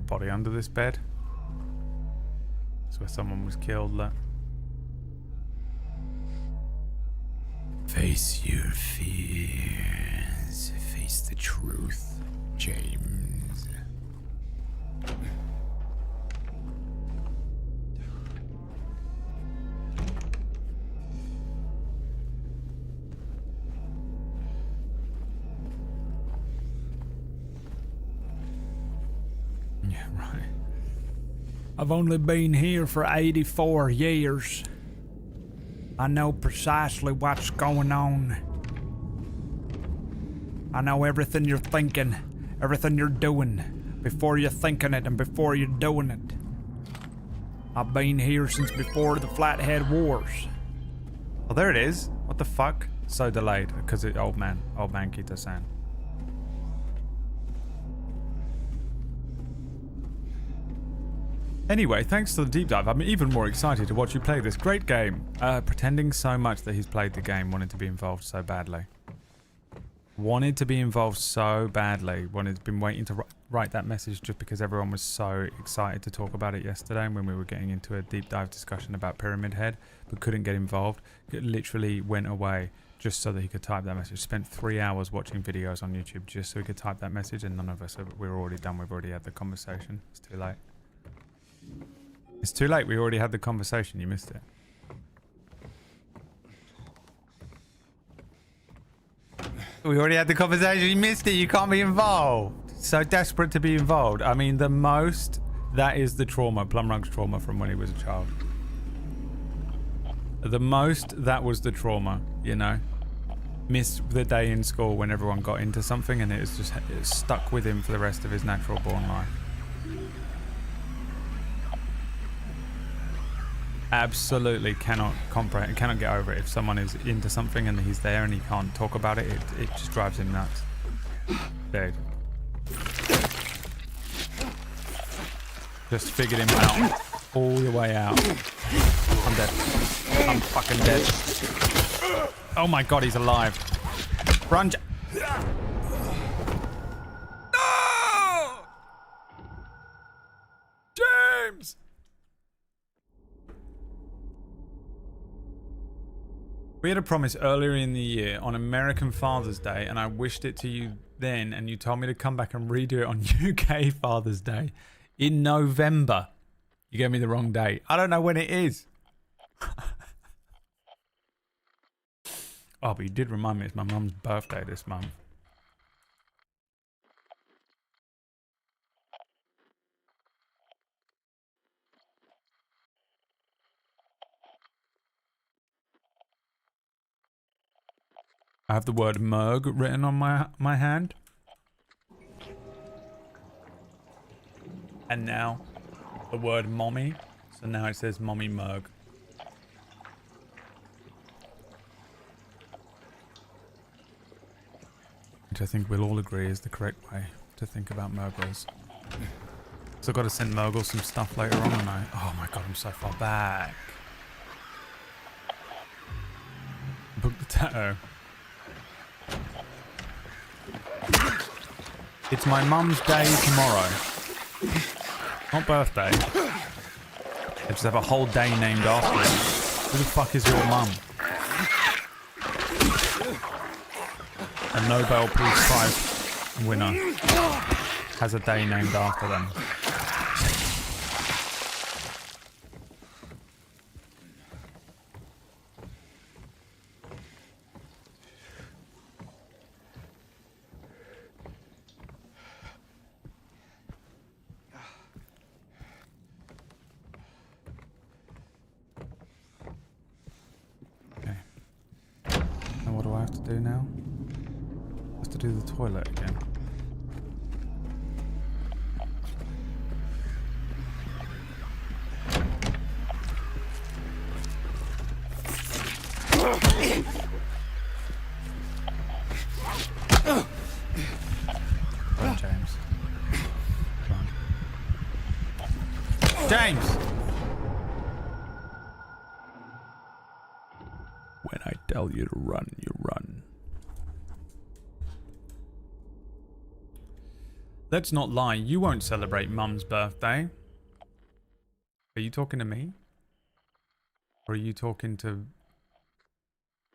body under this bed. That's where someone was killed. Look. Face your fears. Face the truth, James. Yeah, right. I've only been here for 84 years. I know precisely what's going on. I know everything you're thinking, everything you're doing, before you're thinking it and before you're doing it. I've been here since before the Flathead Wars. Oh, there it is. What the fuck? So delayed because it old man Kita-san. Anyway, thanks to the deep dive, I'm even more excited to watch you play this great game. Pretending so much that he's played the game, wanted to be involved so badly. Wanted to be involved so badly. Been waiting to write that message just because everyone was so excited to talk about it yesterday when we were getting into a deep dive discussion about Pyramid Head, but couldn't get involved. It literally went away just so that he could type that message. Spent 3 hours watching videos on YouTube just so he could type that message, and none of us, we were already done. We've already had the conversation. It's too late. It's too late. We already had the conversation. You missed it. We already had the conversation. You missed it. You can't be involved. So desperate to be involved. I mean, the most... That is the trauma. Plumrug's trauma from when he was a child. The most, that was the trauma, you know? Missed the day in school when everyone got into something and it stuck with him for the rest of his natural born life. Absolutely cannot comprehend, cannot get over it. If someone is into something and he's there and he can't talk about it, it just drives him nuts. Dude. Just figured him out. All the way out. I'm dead. I'm fucking dead. Oh my god, he's alive. Run. No! James! We had a promise earlier in the year on American Father's Day, and I wished it to you then, and you told me to come back and redo it on UK Father's Day in November. You gave me the wrong date. I don't know when it is. Oh, but you did remind me it's my mum's birthday this month. I have the word Merg written on my hand. And now the word Mommy. So now it says Mommy Merg. Which I think we'll all agree is the correct way to think about Mergles. So I've got to send Mergle some stuff later on and oh my god, I'm so far back. Book the tattoo. It's my mum's day tomorrow. Not birthday. They just have a whole day named after it. Who the fuck is your mum? A Nobel Peace Prize winner has a day named after them. Do now? Just to do the toilet again. Come on, James. Come on. James! When I tell you to run, you run. Let's not lie, you won't celebrate Mum's birthday. Are you talking to me? Or are you talking to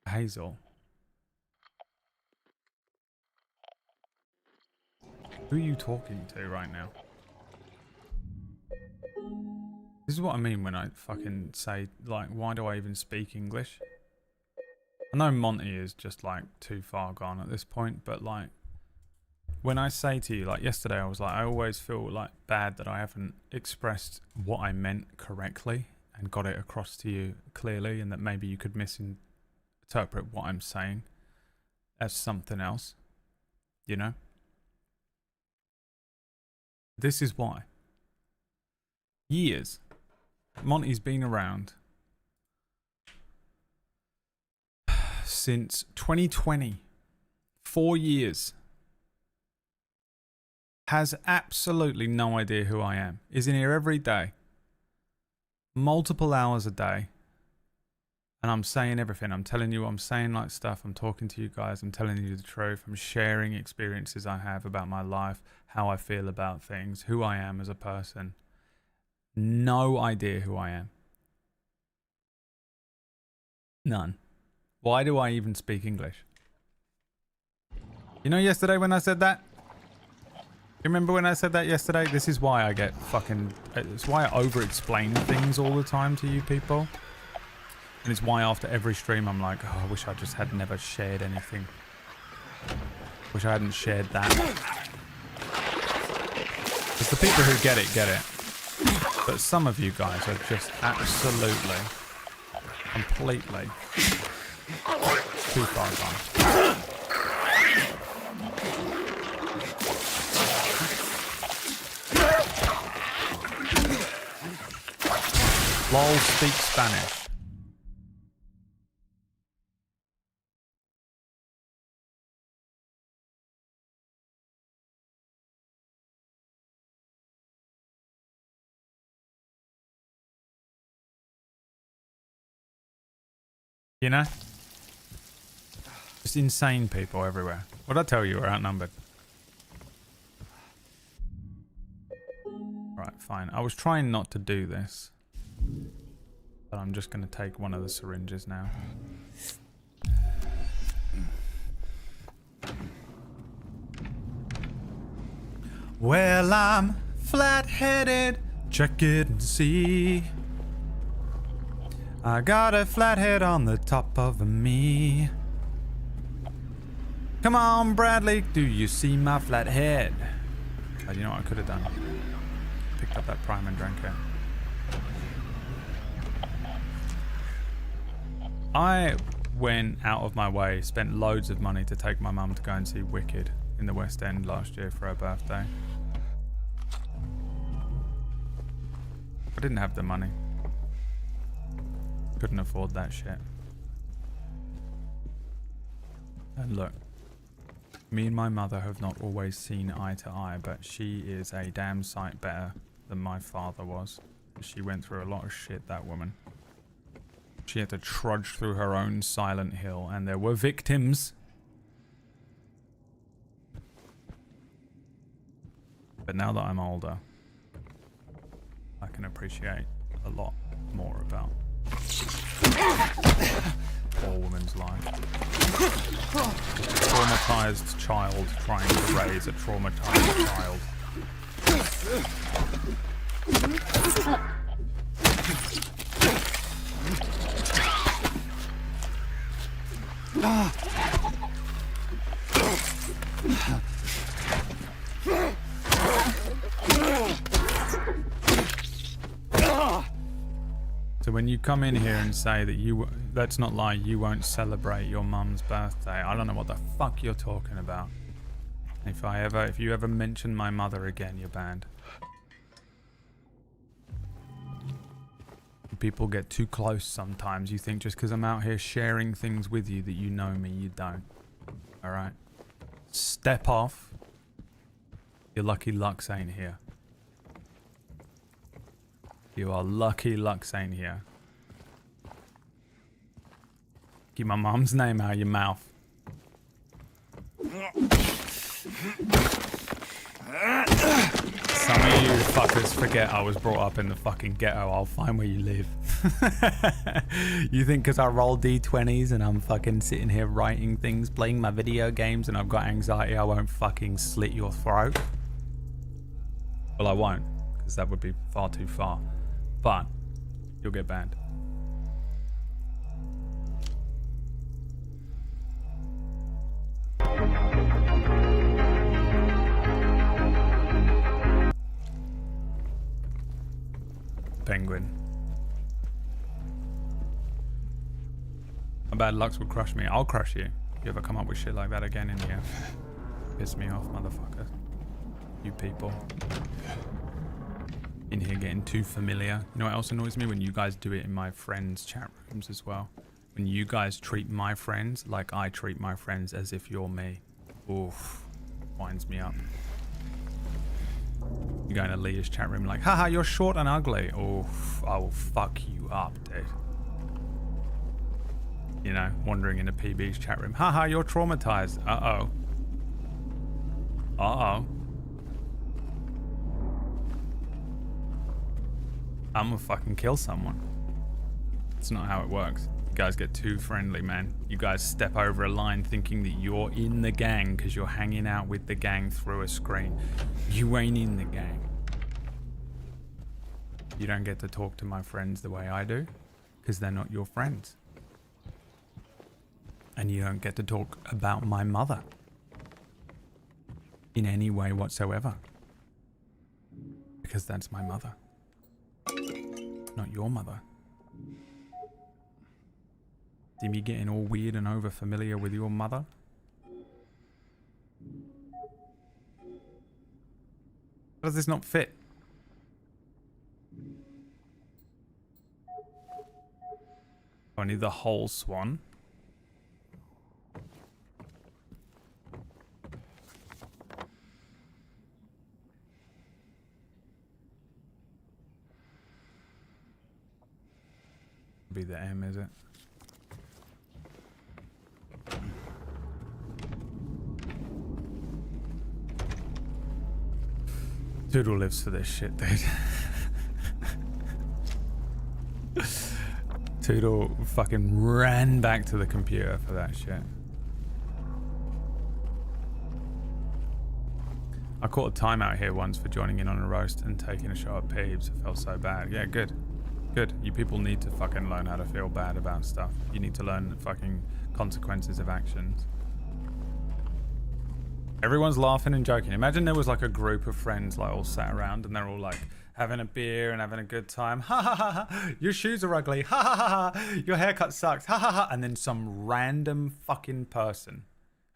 Hazel? Who are you talking to right now? This is what I mean when I fucking say, like, why do I even speak English? I know Monty is just, like, too far gone at this point, but, like, when I say to you, like, yesterday I was like, I always feel, like, bad that I haven't expressed what I meant correctly and got it across to you clearly, and that maybe you could misinterpret what I'm saying as something else, you know? This is why. Years. Monty's been around since 2020. 4 years. Has absolutely no idea who I am. Is in here every day. Multiple hours a day. And I'm saying everything. I'm telling you, I'm saying like stuff. I'm talking to you guys. I'm telling you the truth. I'm sharing experiences I have about my life, how I feel about things, who I am as a person. No idea who I am. None. Why do I even speak English? You know yesterday when I said that? You remember when I said that yesterday? This is why I get fucking... It's why I over-explain things all the time to you people. And it's why after every stream I'm like, oh, I wish I just had never shared anything. Wish I hadn't shared that. Because the people who get it, get it. But some of you guys are just absolutely, completely too far gone. LOL speaks Spanish. You know? Just insane people everywhere. What'd I tell you? We're outnumbered. Right, fine. I was trying not to do this. But I'm just going to take one of the syringes now. Well, I'm flat-headed. Check it and see. I got a flathead on the top of me. Come on, Bradley, do you see my flathead? Oh, you know what I could have done? Picked up that prime and drank it. I went out of my way, spent loads of money to take my mum to go and see Wicked in the West End last year for her birthday. I didn't have the money. Couldn't afford that shit. And look, me and my mother have not always seen eye to eye, but she is a damn sight better than my father was. She went through a lot of shit, that woman. She had to trudge through her own silent hill, and there were victims. But now that I'm older, I can appreciate a lot more about poor woman's life. Traumatized child trying to raise a traumatized child. So when you come in here and say that let's not lie, you won't celebrate your mum's birthday, I don't know what the fuck you're talking about. If you ever mention my mother again, you're banned. People get too close sometimes. You think just because I'm out here sharing things with you that you know me, you don't. Alright? Step off. Your lucky Lux ain't here. You are lucky Lux ain't here. Keep my mom's name out of your mouth. fuckers forget I was brought up in the fucking ghetto. I'll find where you live. You think because I roll D20s and I'm fucking sitting here writing things, playing my video games, and I've got anxiety, I won't fucking slit your throat? Well, I won't, because that would be far too far. But you'll get banned. Penguin. My bad lucks will crush me. I'll crush you. You ever come up with shit like that again in here? Piss me off, motherfucker. You people. In here getting too familiar. You know what else annoys me? When you guys do it in my friends' chat rooms as well. When you guys treat my friends like I treat my friends as if you're me. Oof. Winds me up. You go into Leah's chat room like, haha, you're short and ugly. Oof, I will fuck you up, dude. You know, wandering into PB's chat room. Haha, you're traumatized. Uh-oh. Uh-oh. I'm gonna fucking kill someone. It's not how it works. You guys get too friendly, man. You guys step over a line thinking that you're in the gang because you're hanging out with the gang through a screen. You ain't in the gang. You don't get to talk to my friends the way I do because they're not your friends. And you don't get to talk about my mother in any way whatsoever because that's my mother, not your mother. See me getting all weird and over familiar with your mother? How does this not fit? I need the whole swan. Be the M, is it? Toodle lives for this shit, dude. Toodle fucking ran back to the computer for that shit. I caught a timeout here once for joining in on a roast and taking a shot at Peebs. It felt so bad. Yeah, good. Good. You people need to fucking learn how to feel bad about stuff. You need to learn the fucking consequences of actions. Everyone's laughing and joking. Imagine there was like a group of friends like all sat around and they're all like having a beer and having a good time. Ha ha ha ha. Your shoes are ugly. Ha ha ha ha. Your haircut sucks. Ha ha ha. And then some random fucking person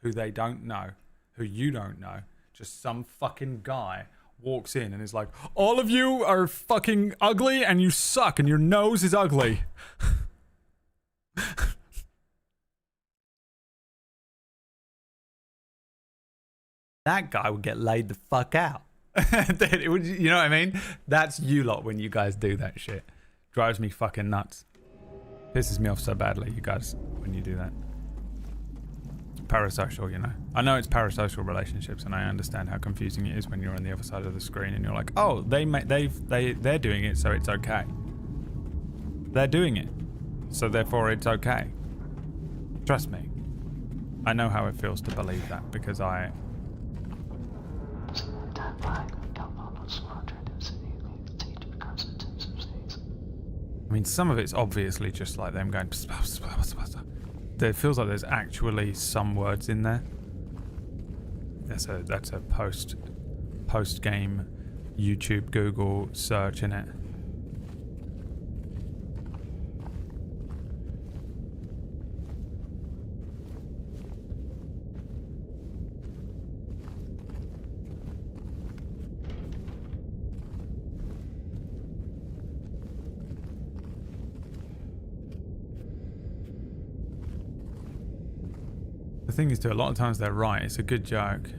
who they don't know, who you don't know, just some fucking guy walks in and is like, all of you are fucking ugly and you suck and your nose is ugly. That guy would get laid the fuck out. It would, you know what I mean? That's you lot when you guys do that shit. Drives me fucking nuts. Pisses me off so badly, you guys, when you do that. Parasocial, you know. I know it's parasocial relationships, and I understand how confusing it is when you're on the other side of the screen and you're like, oh, they're doing it, so it's okay. They're doing it, so therefore it's okay. Trust me. I know how it feels to believe that because I mean, some of it's obviously just like them going. It feels like there's actually some words in there. That's a post game YouTube Google search, innit? The thing is, too, a lot of times they're right. It's a good joke.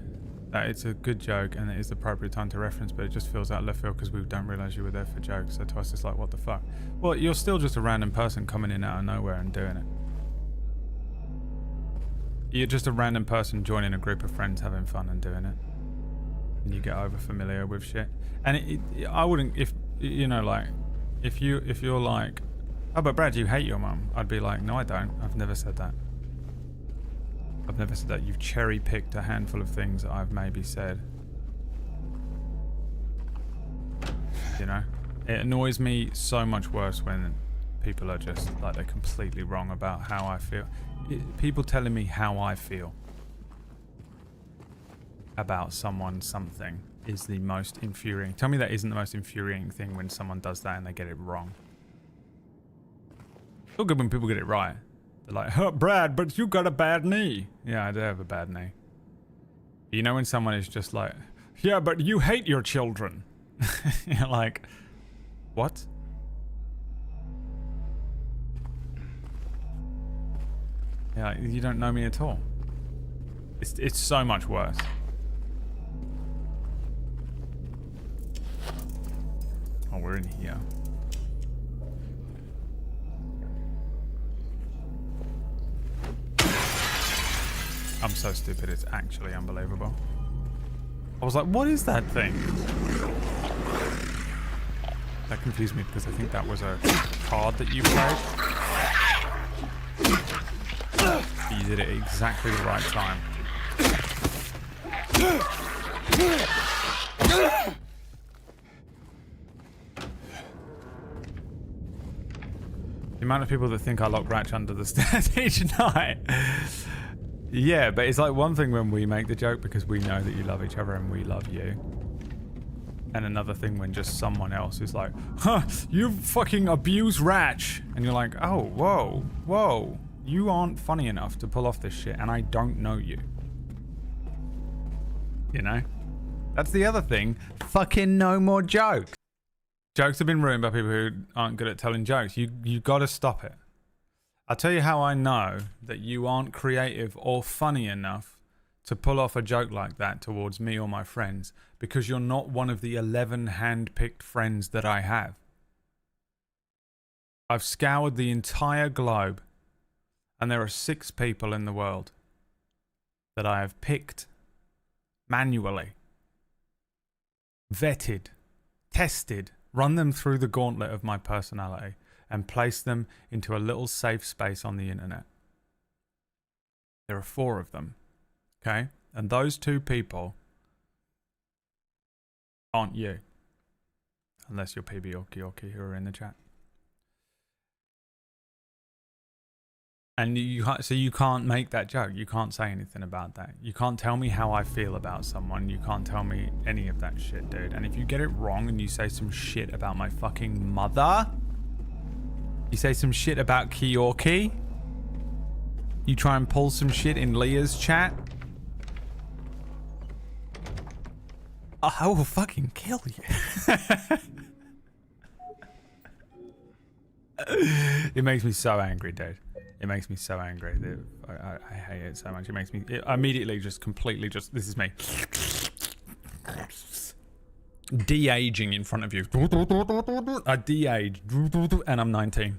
It's a good joke, and it is the appropriate time to reference, but it just feels out left field because we don't realise you were there for jokes. So to us, it's like, what the fuck? Well, you're still just a random person coming in out of nowhere and doing it. You're just a random person joining a group of friends having fun and doing it. and you get over familiar with shit. And I wouldn't, if you know, like, if you're like, oh, but Brad, you hate your mum, I'd be like, no, I don't. I've never said that. I've never said that. You've cherry picked a handful of things that I've maybe said. You know, it annoys me so much worse when people are just like, they're completely wrong about how I feel. People telling me how I feel about someone, something, is the most infuriating. Tell me that isn't the most infuriating thing when someone does that and they get it wrong. It's all good when people get it right. They're like, huh, Brad, but you got a bad knee. Yeah, I do have a bad knee. You know when someone is just like, yeah, but you hate your children. You're like, what? Yeah, you don't know me at all. It's so much worse. Oh, we're in here. I'm so stupid, it's actually unbelievable. I was like, what is that thing? That confused me because I think that was a card that you played. You did it exactly the right time. The amount of people that think I lock Ratch under the stairs each night. Yeah, but it's like one thing when we make the joke because we know that you love each other and we love you. And another thing when just someone else is like, huh, you fucking abuse Ratch. And you're like, oh, whoa, whoa. You aren't funny enough to pull off this shit and I don't know you. You know? That's the other thing. Fucking no more jokes. Jokes have been ruined by people who aren't good at telling jokes. You gotta stop it. I'll tell you how I know that you aren't creative or funny enough to pull off a joke like that towards me or my friends, because you're not one of the 11 hand-picked friends that I have. I've scoured the entire globe, and there are 6 people in the world that I have picked manually, vetted, tested, run them through the gauntlet of my personality, and place them into a little safe space on the internet. There are 4 of them, okay? And those 2 people aren't you. Unless you're PB or Kioki who are in the chat. And so you can't make that joke. You can't say anything about that. You can't tell me how I feel about someone. You can't tell me any of that shit, dude. And if you get it wrong and you say some shit about my fucking mother... You say some shit about Kioki. You try and pull some shit in Leah's chat. I will fucking kill you. It makes me so angry, dude. It makes me so angry. I hate it so much. It makes me immediately just completely just... This is me. De-aging in front of you. I de-aged and I'm 19.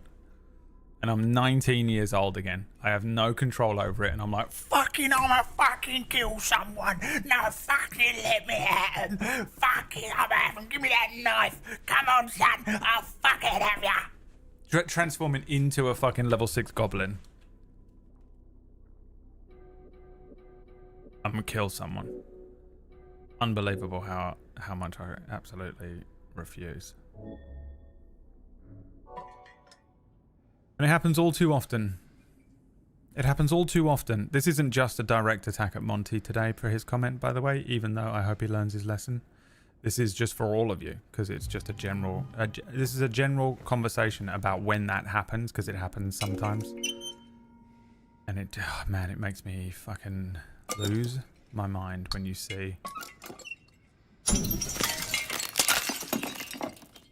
And I'm 19 years old again. I have no control over it and I'm like, fucking I'ma fucking kill someone. No, fucking let me at him. Fucking I'ma have him. Give me that knife. Come on, son. I'll fucking have ya. Transforming into a fucking level 6 goblin. I'm gonna kill someone. Unbelievable how much I absolutely refuse. And it happens all too often. It happens all too often. This isn't just a direct attack at Monty today for his comment, by the way, even though I hope he learns his lesson. This is just for all of you, because it's just a general... this is a general conversation about when that happens, because it happens sometimes. And it... Oh, man, it makes me fucking lose my mind when you see...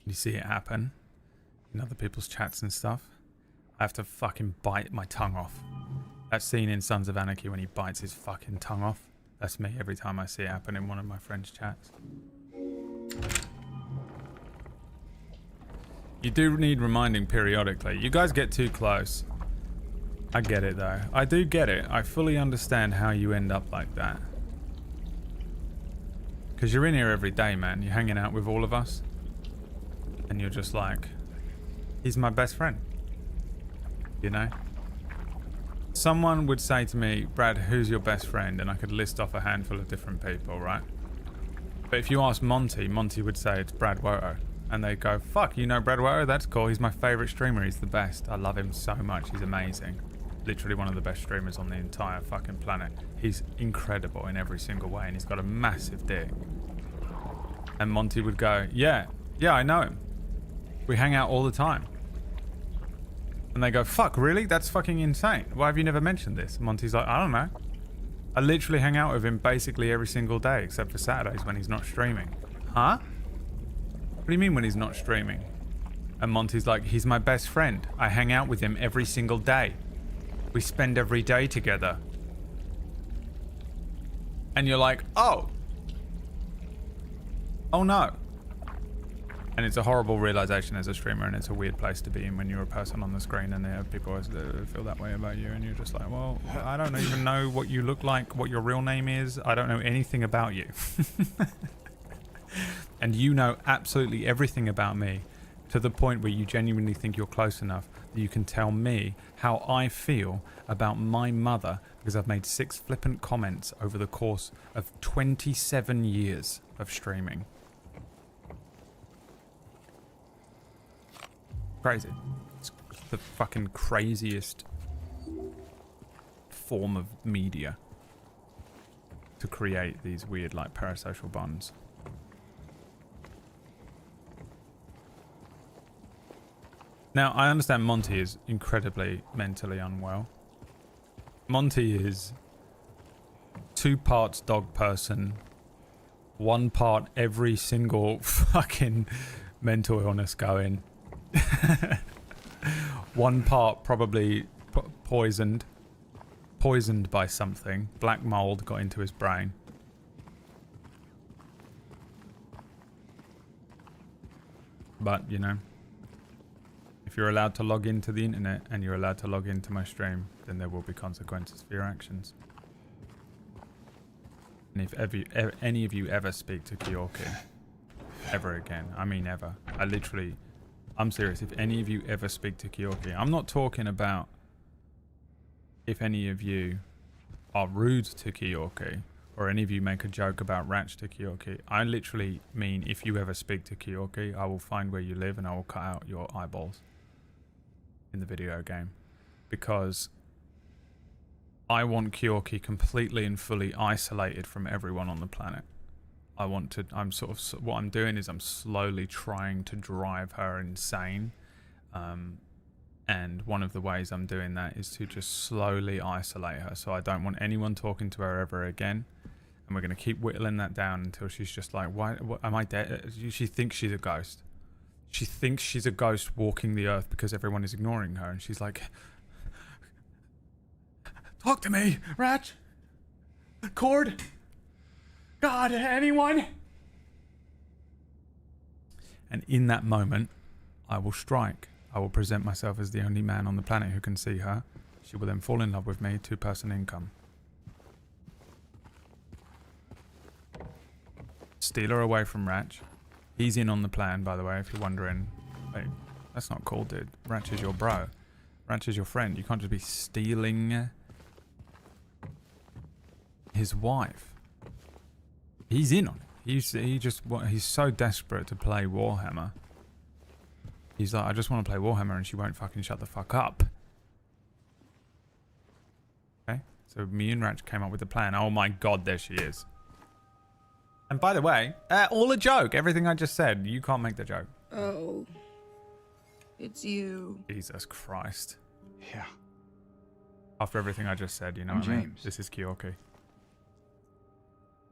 You see it happen in other people's chats and stuff. I have to fucking bite my tongue off. That scene in Sons of Anarchy when he bites his fucking tongue off. That's me every time I see it happen in one of my friends' chats. You do need reminding periodically. You guys get too close. I get it though. I do get it. I fully understand how you end up like that. Because you're in here every day, man. You're hanging out with all of us. And you're just like, he's my best friend. You know? Someone would say to me, Brad, who's your best friend? And I could list off a handful of different people, right? But if you ask Monty, Monty would say it's BradWOTO. And they go, fuck, you know BradWOTO? That's cool. He's my favorite streamer. He's the best. I love him so much. He's amazing. Literally one of the best streamers on the entire fucking planet. He's incredible in every single way. And he's got a massive dick. And Monty would go, yeah, I know him. We hang out all the time. And they go, fuck, really? That's fucking insane. Why have you never mentioned this? And Monty's like, I don't know. I literally hang out with him basically every single day, except for Saturdays when he's not streaming. Huh? What do you mean when he's not streaming? And Monty's like, he's my best friend. I hang out with him every single day. We spend every day together. And you're like, oh. Oh no. And it's a horrible realization as a streamer, and it's a weird place to be in when you're a person on the screen and there are people always feel that way about you, and you're just like, well, I don't even know what you look like, what your real name is. I don't know anything about you. And you know absolutely everything about me, to the point where you genuinely think you're close enough that you can tell me how I feel about my mother, because I've made 6 flippant comments over the course of 27 years of streaming. Crazy. It's the fucking craziest form of media to create these weird, like, parasocial bonds. Now, I understand Monty is incredibly mentally unwell. Monty is 2 parts dog person, 1 part every single fucking mental illness going. 1 part probably poisoned by something. Black mold got into his brain. But, you know, if you're allowed to log into the internet and you're allowed to log into my stream, then there will be consequences for your actions. And if any of you ever speak to Kyorki ever again, I mean ever, I'm serious, if any of you ever speak to Kyorki, I'm not talking about if any of you are rude to Kyorki or any of you make a joke about Ratch to Kyorki. I literally mean if you ever speak to Kyorki, I will find where you live and I will cut out your eyeballs in the video game. Because I want Kyorki completely and fully isolated from everyone on the planet. What I'm doing is I'm slowly trying to drive her insane. And one of the ways I'm doing that is to just slowly isolate her. So I don't want anyone talking to her ever again. And we're going to keep whittling that down until she's just like, what, am I dead? She thinks she's a ghost. She thinks she's a ghost walking the earth because everyone is ignoring her. And she's like, talk to me, Ratch. Cord. God, anyone? And in that moment, I will strike. I will present myself as the only man on the planet who can see her. She will then fall in love with me, 2-person income. Steal her away from Ratch. He's in on the plan, by the way, if you're wondering. Hey, that's not cool, dude. Ratch is your bro. Ratch is your friend. You can't just be stealing his wife. He's in on it. He's so desperate to play Warhammer. He's like, I just want to play Warhammer, and she won't fucking shut the fuck up. Okay, so me and Ratch came up with a plan. Oh my god, there she is. And by the way, all a joke. Everything I just said, you can't make the joke. Oh, it's you. Jesus Christ. Yeah. After everything I just said, you know I'm what I mean? James. This is Kyorki.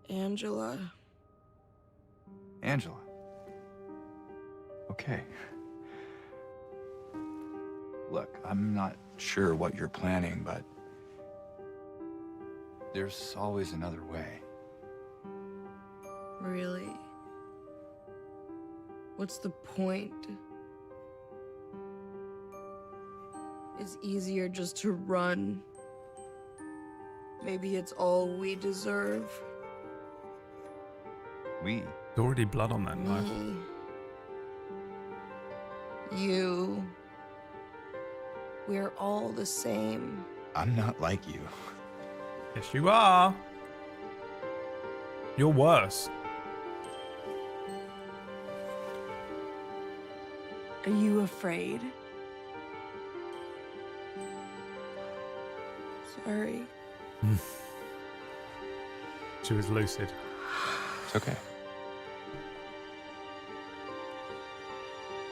Angela. Angela. Okay. Look, I'm not sure what you're planning, but there's always another way. Really? What's the point? It's easier just to run. Maybe it's all we deserve. We? There's already blood on that knife. Me. You. We're all the same. I'm not like you. Yes, you are. You're worse. Are you afraid? Sorry. She was lucid. It's okay.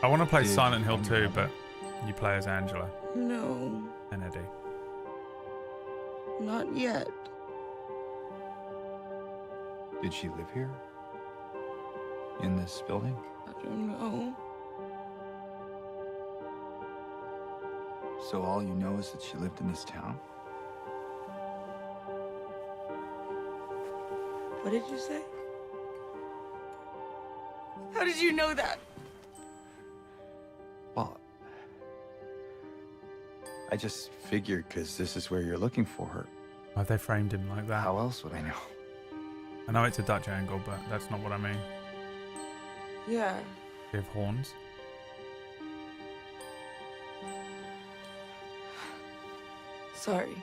I want to play Did Silent Hill you 2, remember? but you play as Angela No, and Eddie. not yet. Did she live here? In this building? I don't know. So all you know is that she lived in this town? What did you say? How did you know that? Well, I just figured because this is where you're looking for her. Why they framed him like that? How else would I know? I know it's a Dutch angle, but that's not what I mean. Yeah. They have horns. Sorry.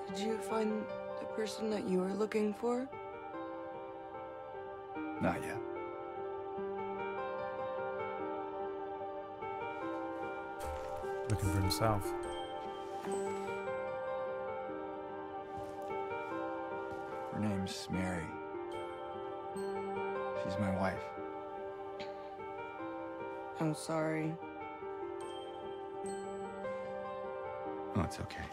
Did you find the person that you were looking for? Not yet. Looking for himself. Her name's Mary. She's my wife. I'm sorry. Oh, it's okay.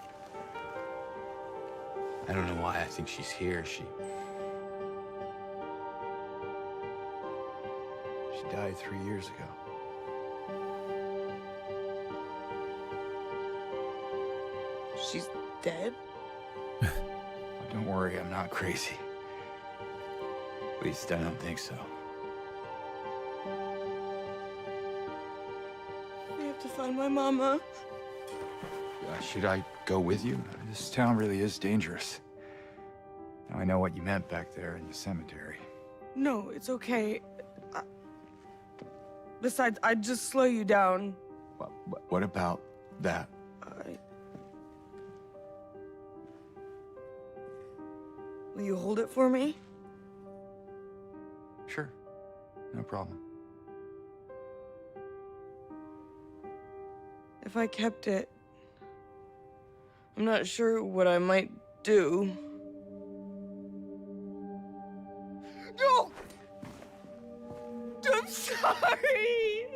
I don't know why I think she's here. She died 3 years ago. She's dead? Oh, don't worry, I'm not crazy. At least I don't think so. I have to find my mama. Should I go with you? This town really is dangerous. Now I know what you meant back there in the cemetery. No, it's okay. Besides, I'd just slow you down. What about that? Will you hold it for me? Sure, no problem. If I kept it, I'm not sure what I might do. No! I'm sorry!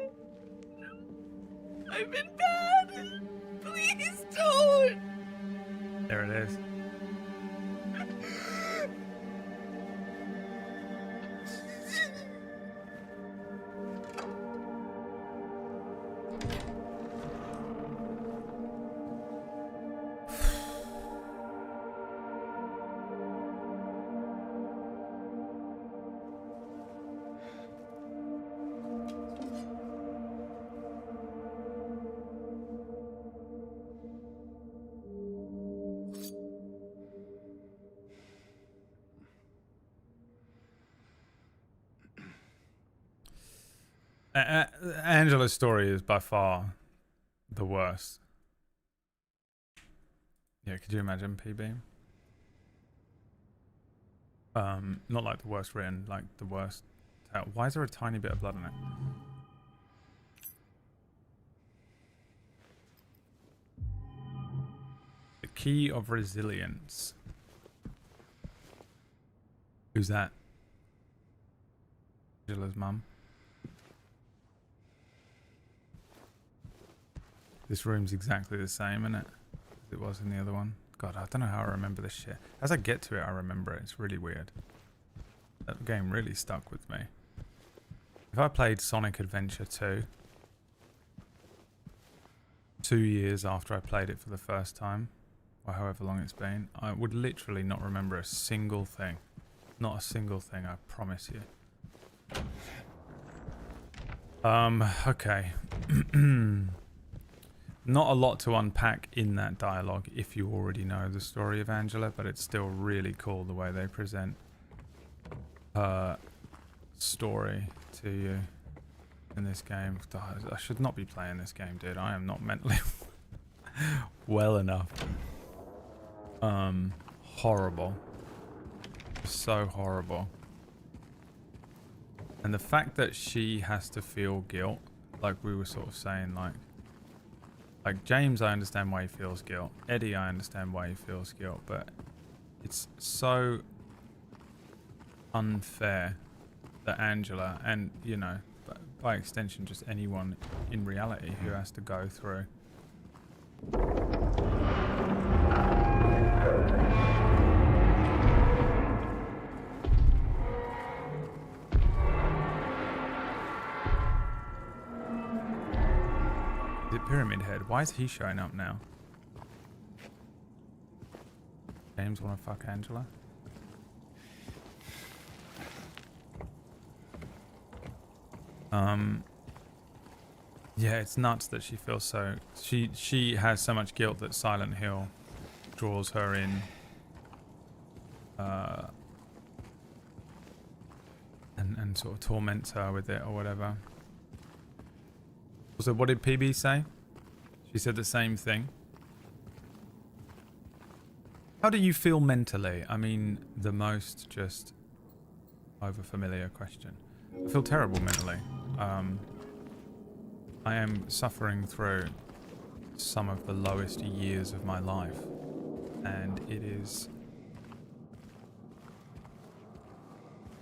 I've been bad! Please don't! There it is. Angela's story is by far the worst. Yeah, could you imagine, PB? Not like the worst written, like the worst. Why is there a tiny bit of blood in it? The key of resilience. Who's that? Angela's mum. This room's exactly the same, isn't it? As it was in the other one. God, I don't know how I remember this shit. As I get to it, I remember it. It's really weird. That game really stuck with me. If I played Sonic Adventure 2, 2 years after I played it for the first time, or however long it's been, I would literally not remember a single thing. Not a single thing, I promise you. Okay. Not a lot to unpack in that dialogue if you already know the story of Angela, but it's still really cool the way they present her story to you in this game. I should not be playing this game, dude. I am not mentally well enough. Horrible. So horrible. And the fact that she has to feel guilt, like we were sort of saying, like James, I understand why he feels guilt. Eddie, I understand why he feels guilt, but it's so unfair that Angela, and you know, by extension just anyone in reality who has to go through the Pyramid Head. Why is he showing up now? James wanna fuck Angela? Yeah, it's nuts that she feels so... She has so much guilt that Silent Hill draws her in. And sort of torments her with it or whatever. Also, what did PB say? She said the same thing. How do you feel mentally? I mean, the most just over-familiar question. I feel terrible mentally. I am suffering through some of the lowest years of my life, and it is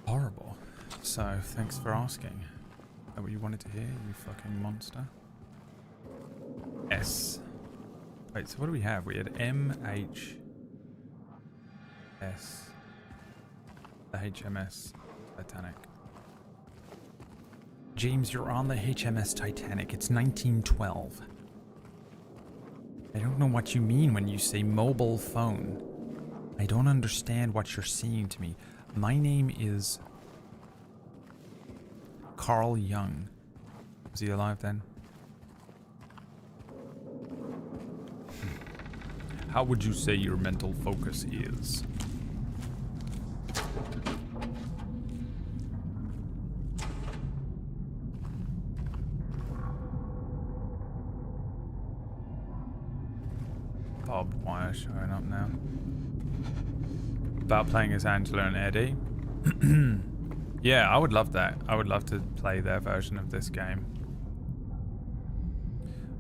horrible. So, thanks for asking. Is that what you wanted to hear, you fucking monster? S. Wait, so what do we have? We had M, H, S. The HMS Titanic. James, you're on the HMS Titanic. It's 1912. I don't know what you mean when you say mobile phone. I don't understand what you're saying to me. My name is Carl Jung. Was he alive then? How would you say your mental focus is? Bob Wire showing up now. About playing as Angela and Eddie. Yeah, I would love that. I would love to play their version of this game.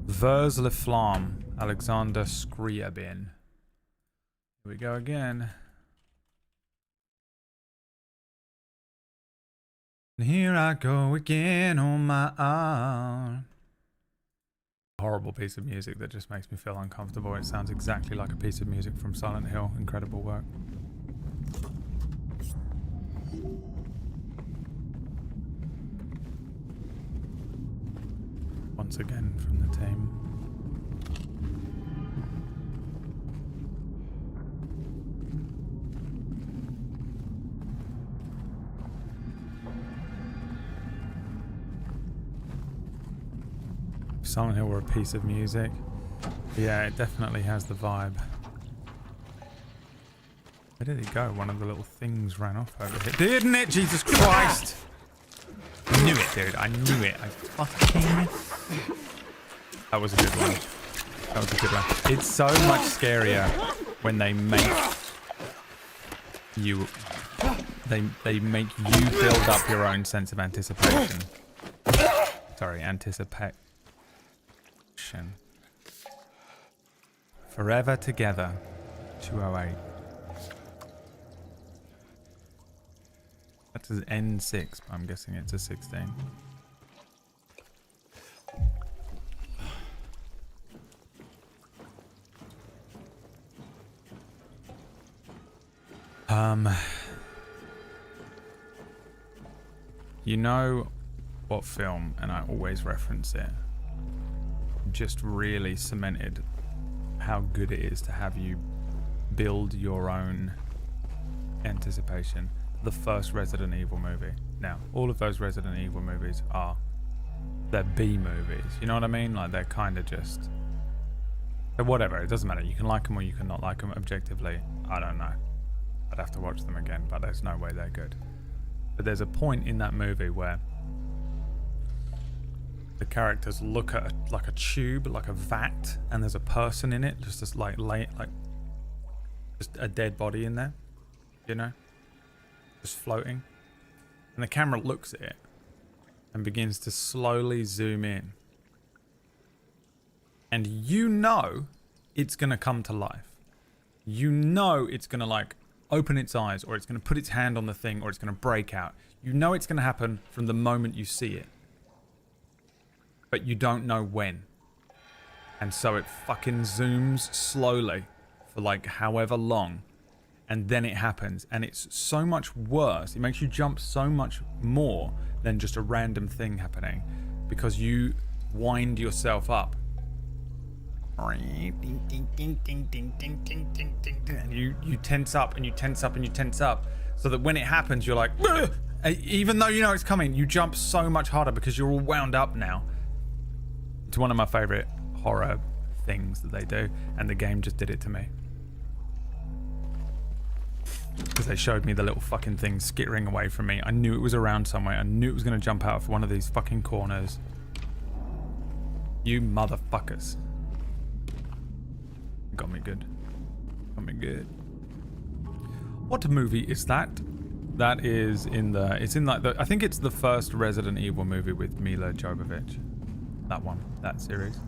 Vers le Flamme, Alexander Scriabin. Here we go again. And here I go again on my own. Horrible piece of music that just makes me feel uncomfortable. It sounds exactly like a piece of music from Silent Hill. Incredible work. Once again from the team. If Silent Hill were a piece of music, yeah, it definitely has the vibe. Where did it go? One of the little things ran off over here. Didn't it? Jesus Christ! I knew it, dude. I knew it. I fucking... That was a good one. That was a good one. It's so much scarier when they make you... They make you build up your own sense of anticipation. Sorry, anticipation. Forever Together. 208. That's an N6, but I'm guessing it's a 16. You know what film, and I always reference it, just really cemented how good it is to have you build your own anticipation. The first Resident Evil movie. Now, all of those Resident Evil movies they're B movies. You know what I mean? Like, they're kind of just So whatever, it doesn't matter. You can like them or you can not like them objectively. I don't know. I'd have to watch them again, but there's no way they're good. But there's a point in that movie where the characters look at like a tube, like a vat, and there's a person in it, just as like just a dead body in there, you know, just floating. And the camera looks at it and begins to slowly zoom in. And you know it's going to come to life. You know it's going to like open its eyes, or it's going to put its hand on the thing, or it's going to break out. You know it's going to happen from the moment you see it. But you don't know when. And so it fucking zooms slowly for like however long. And then it happens. And it's so much worse. It makes you jump so much more than just a random thing happening. Because you wind yourself up. And you tense up and you tense up and you tense up. So that when it happens, you're like, "Ugh!" Even though you know it's coming, you jump so much harder because you're all wound up now. It's one of my favorite horror things that they do, and the game just did it to me. Because they showed me the little fucking thing skittering away from me. I knew it was around somewhere. I knew it was going to jump out of one of these fucking corners. You motherfuckers. Got me good. Got me good. What movie is that? That is in the... It's in like the... I think it's the first Resident Evil movie with Mila Jovovich. That one. That series.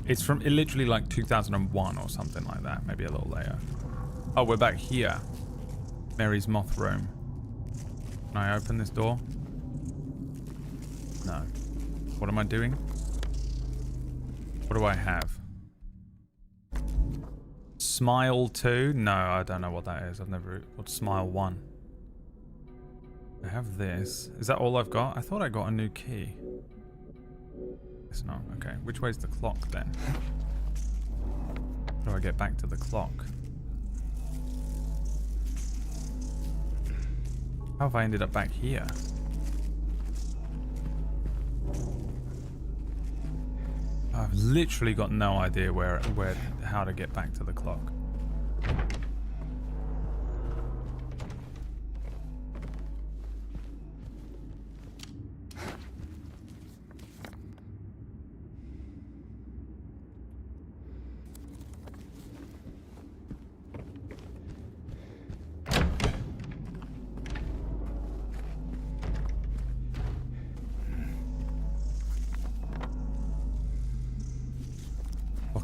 It's from literally like 2001 or something like that. Maybe a little later. Oh, we're back here. Mary's Moth room. Can I open this door? No. What am I doing? What do I have? Smile 2? No, I don't know what that is. I've never... What's Smile 1? I have this. Is that all I've got? I thought I got a new key. It's not. Okay. Which way's the clock then? How do I get back to the clock? How have I ended up back here? I've literally got no idea how to get back to the clock.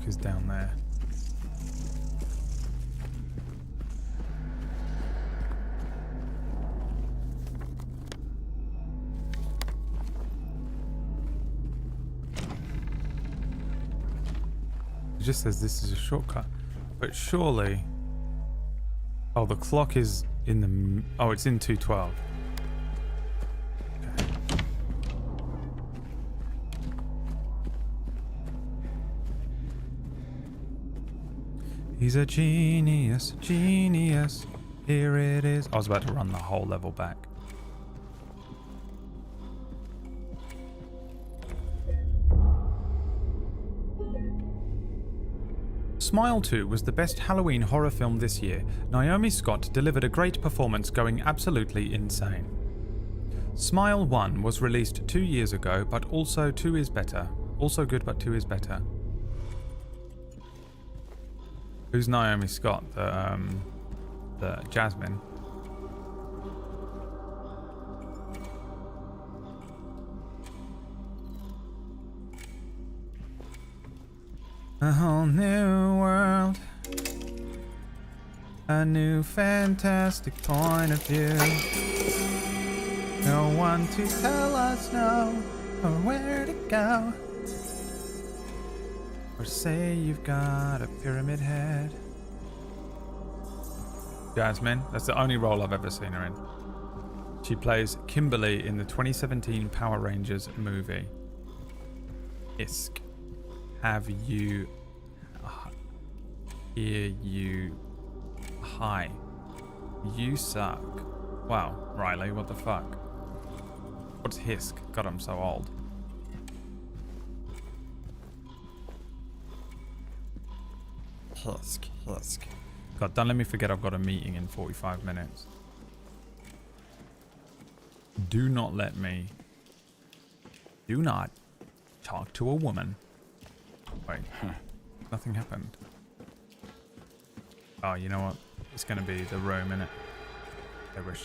Is down there. It just says this is a shortcut, but surely... Oh, the clock is in the... Oh, it's in 212. He's a genius, genius. Here it is. I was about to run the whole level back. Smile 2 was the best Halloween horror film this year. Naomi Scott delivered a great performance, going absolutely insane. Smile 1 was released 2 years ago, but also 2 is better. Also good, but 2 is better. Who's Naomi Scott? The Jasmine. A whole new world. A new fantastic point of view. No one to tell us no, or where to go. Or say you've got a pyramid head. Jasmine, that's the only role I've ever seen her in. She plays Kimberly in the 2017 Power Rangers movie. Isk. Have you... Hear you... Hi. You suck. Wow, Riley, what the fuck? What's Hisk? God, I'm so old. Husk, husk. God, don't let me forget I've got a meeting in 45 minutes. Do not let me. Do not talk to a woman. Wait, nothing happened. Oh, you know what? It's gonna be the room, innit? They were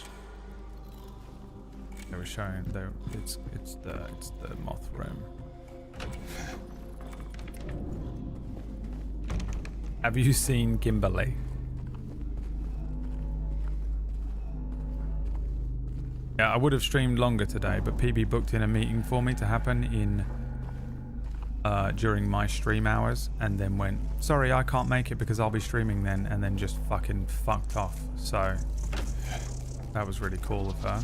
showing. It's the Moth room. Have you seen Kimberly? Yeah, I would have streamed longer today, but PB booked in a meeting for me to happen in during my stream hours, and then went, sorry, I can't make it because I'll be streaming then, and then just fucking fucked off. So that was really cool of her.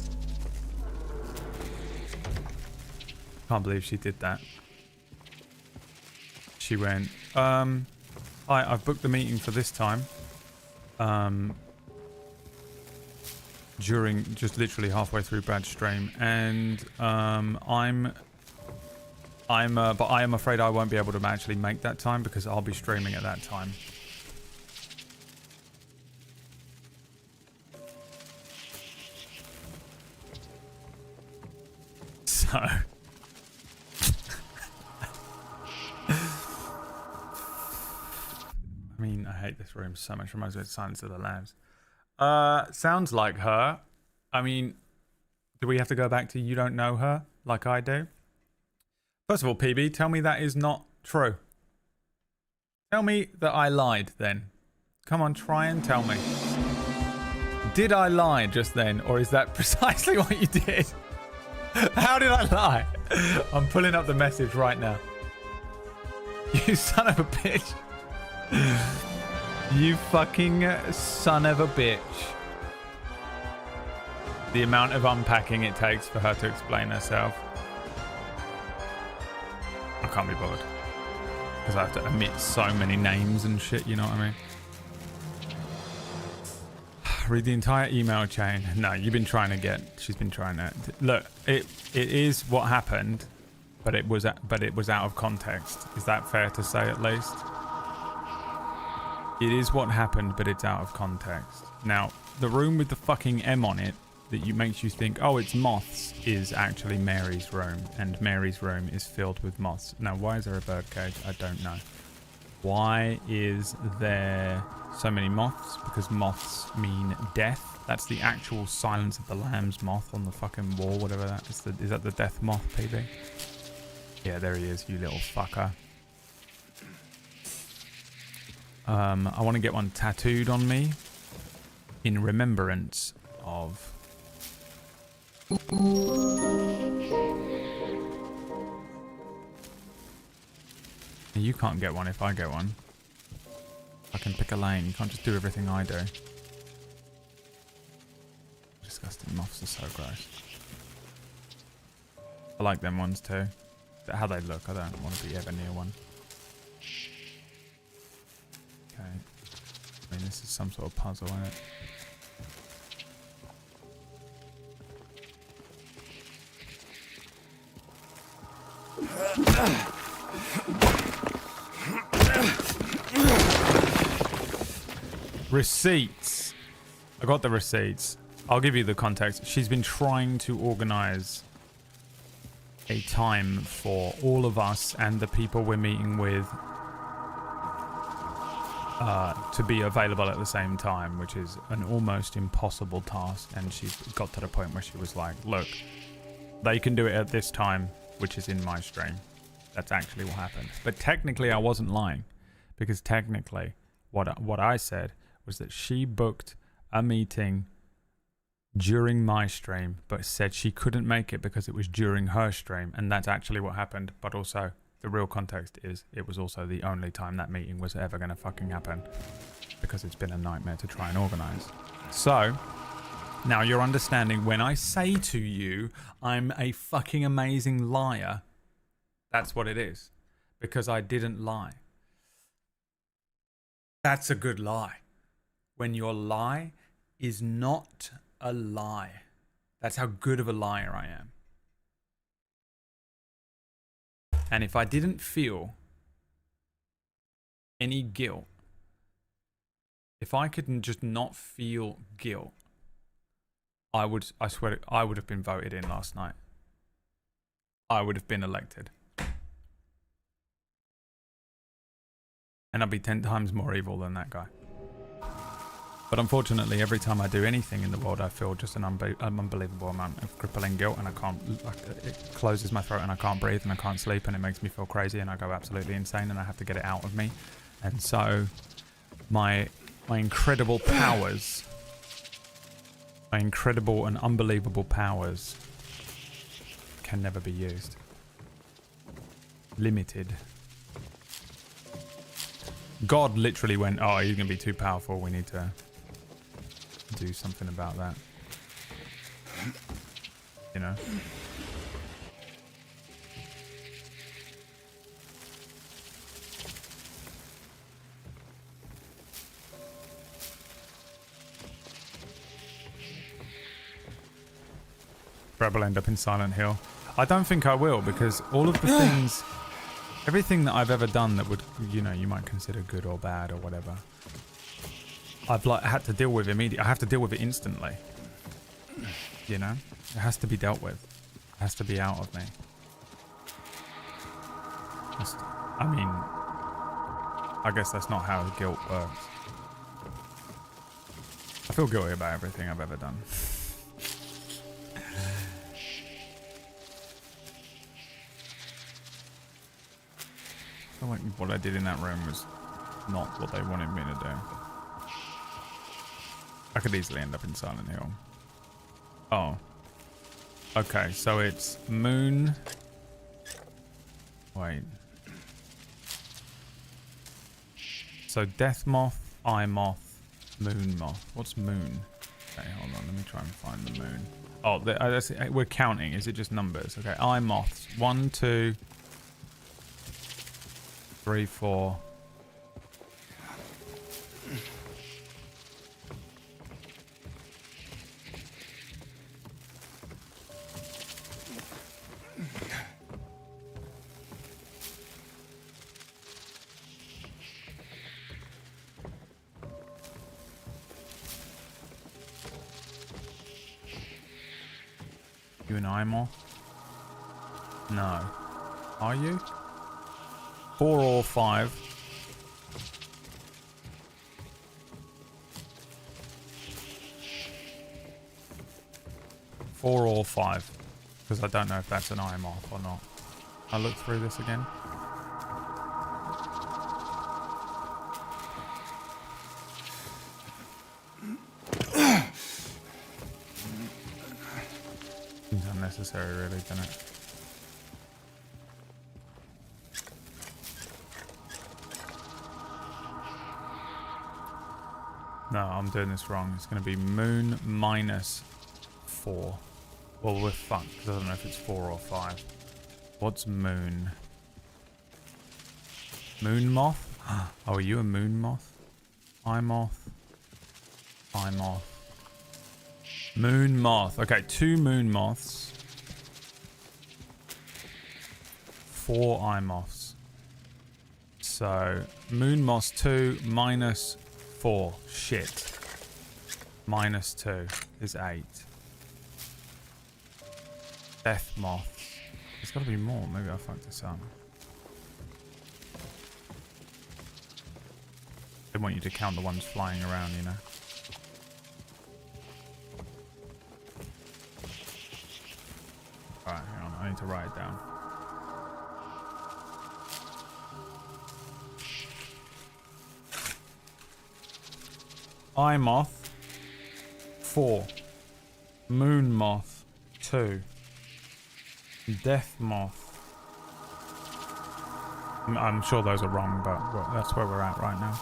Can't believe she did that. She went, I've booked the meeting for this time. During just literally halfway through Brad's stream, and but I am afraid I won't be able to actually make that time because I'll be streaming at that time. So I mean, I hate this room so much. Reminds me of Silence of the Lambs. Sounds like her. I mean, do we have to go back to you don't know her like I do? First of all, PB, tell me that is not true. Tell me that I lied then. Come on, try and tell me. Did I lie just then, or is that precisely what you did? How did I lie? I'm pulling up the message right now. You son of a bitch. You fucking son of a bitch. The amount of unpacking it takes for her to explain herself. I can't be bothered. Because I have to omit so many names and shit, you know what I mean? Read the entire email chain. No, you've been trying to get... She's been trying to... Look, it is what happened, but it was out of context. Is that fair to say at least? It is what happened, but it's out of context. Now, the room with the fucking M on it that makes you think, oh, it's moths, is actually Mary's room, and Mary's room is filled with moths. Now, why is there a birdcage? I don't know. Why is there so many moths? Because moths mean death. That's the actual Silence of the Lambs moth on the fucking wall, whatever that is. Is that the death moth, PB? Yeah, there he is, you little fucker. I want to get one tattooed on me in remembrance of... You can't get one if I get one. I can pick a lane. You can't just do everything I do. Disgusting moths are so gross. I like them ones too. But how they look, I don't want to be ever near one. Okay. I mean, this is some sort of puzzle, isn't it? Receipts. I got the receipts. I'll give you the context. She's been trying to organize a time for all of us and the people we're meeting with to be available at the same time, which is an almost impossible task. And she's got to the point where she was like, look, they can do it at this time, which is in my stream. That's actually what happened. But technically I wasn't lying, because technically what I said was that she booked a meeting during my stream, but said she couldn't make it because it was during her stream, and that's actually what happened. But also, the real context is it was also the only time that meeting was ever going to fucking happen, because it's been a nightmare to try and organize. So, now you're understanding when I say to you, I'm a fucking amazing liar, that's what it is, because I didn't lie. That's a good lie. When your lie is not a lie. That's how good of a liar I am. And if I didn't feel any guilt If I could just not feel guilt, I swear, I would have been voted in last night. I would have been elected. And I'd be 10 times more evil than that guy. But unfortunately, every time I do anything in the world, I feel just an unbelievable amount of crippling guilt, and I can't, it closes my throat and I can't breathe and I can't sleep, and it makes me feel crazy and I go absolutely insane and I have to get it out of me. And so my incredible powers, my incredible and unbelievable powers can never be used. Limited. God literally went, oh, he's going to be too powerful. We need to do something about that. You know? Brad will end up in Silent Hill. I don't think I will, because all of the things, everything that I've ever done that would, you know, you might consider good or bad or whatever, I've like had to deal with immediately. I have to deal with it instantly. You know? It has to be dealt with. It has to be out of me. I mean, I guess that's not how guilt works. I feel guilty about everything I've ever done. I feel like what I did in that room was not what they wanted me to do. I could easily end up in Silent Hill. Oh. Okay, so it's Moon. Wait. So Death Moth, Eye Moth, Moon Moth. What's Moon? Okay, hold on. Let me try and find the moon. Oh, we're counting. Is it just numbers? Okay, Eye Moths. 1, 2, 3, 4. You an eye moth? No. Are you? 4 or 5? 4 or 5. Because I don't know if that's an eye moth or not. I'll look through this again. Seems unnecessary, really, doesn't it? No, I'm doing this wrong. It's going to be moon minus 4. Well, we're fucked, because I don't know if it's 4 or 5. What's moon? Moon moth? Oh, are you a moon moth? Eye moth? Eye moth. Moon moth. Okay, 2 moon moths. 4 eye moths. So, moon moths 2 minus 4. Shit. Minus 2 is 8. Death moth. There's got to be more. Maybe I fucked this up. They want you to count the ones flying around, you know. Alright, hang on. I need to write it down. Eye moth 4. Moon moth 2. Death moth. I'm sure those are wrong, but that's where we're at right now.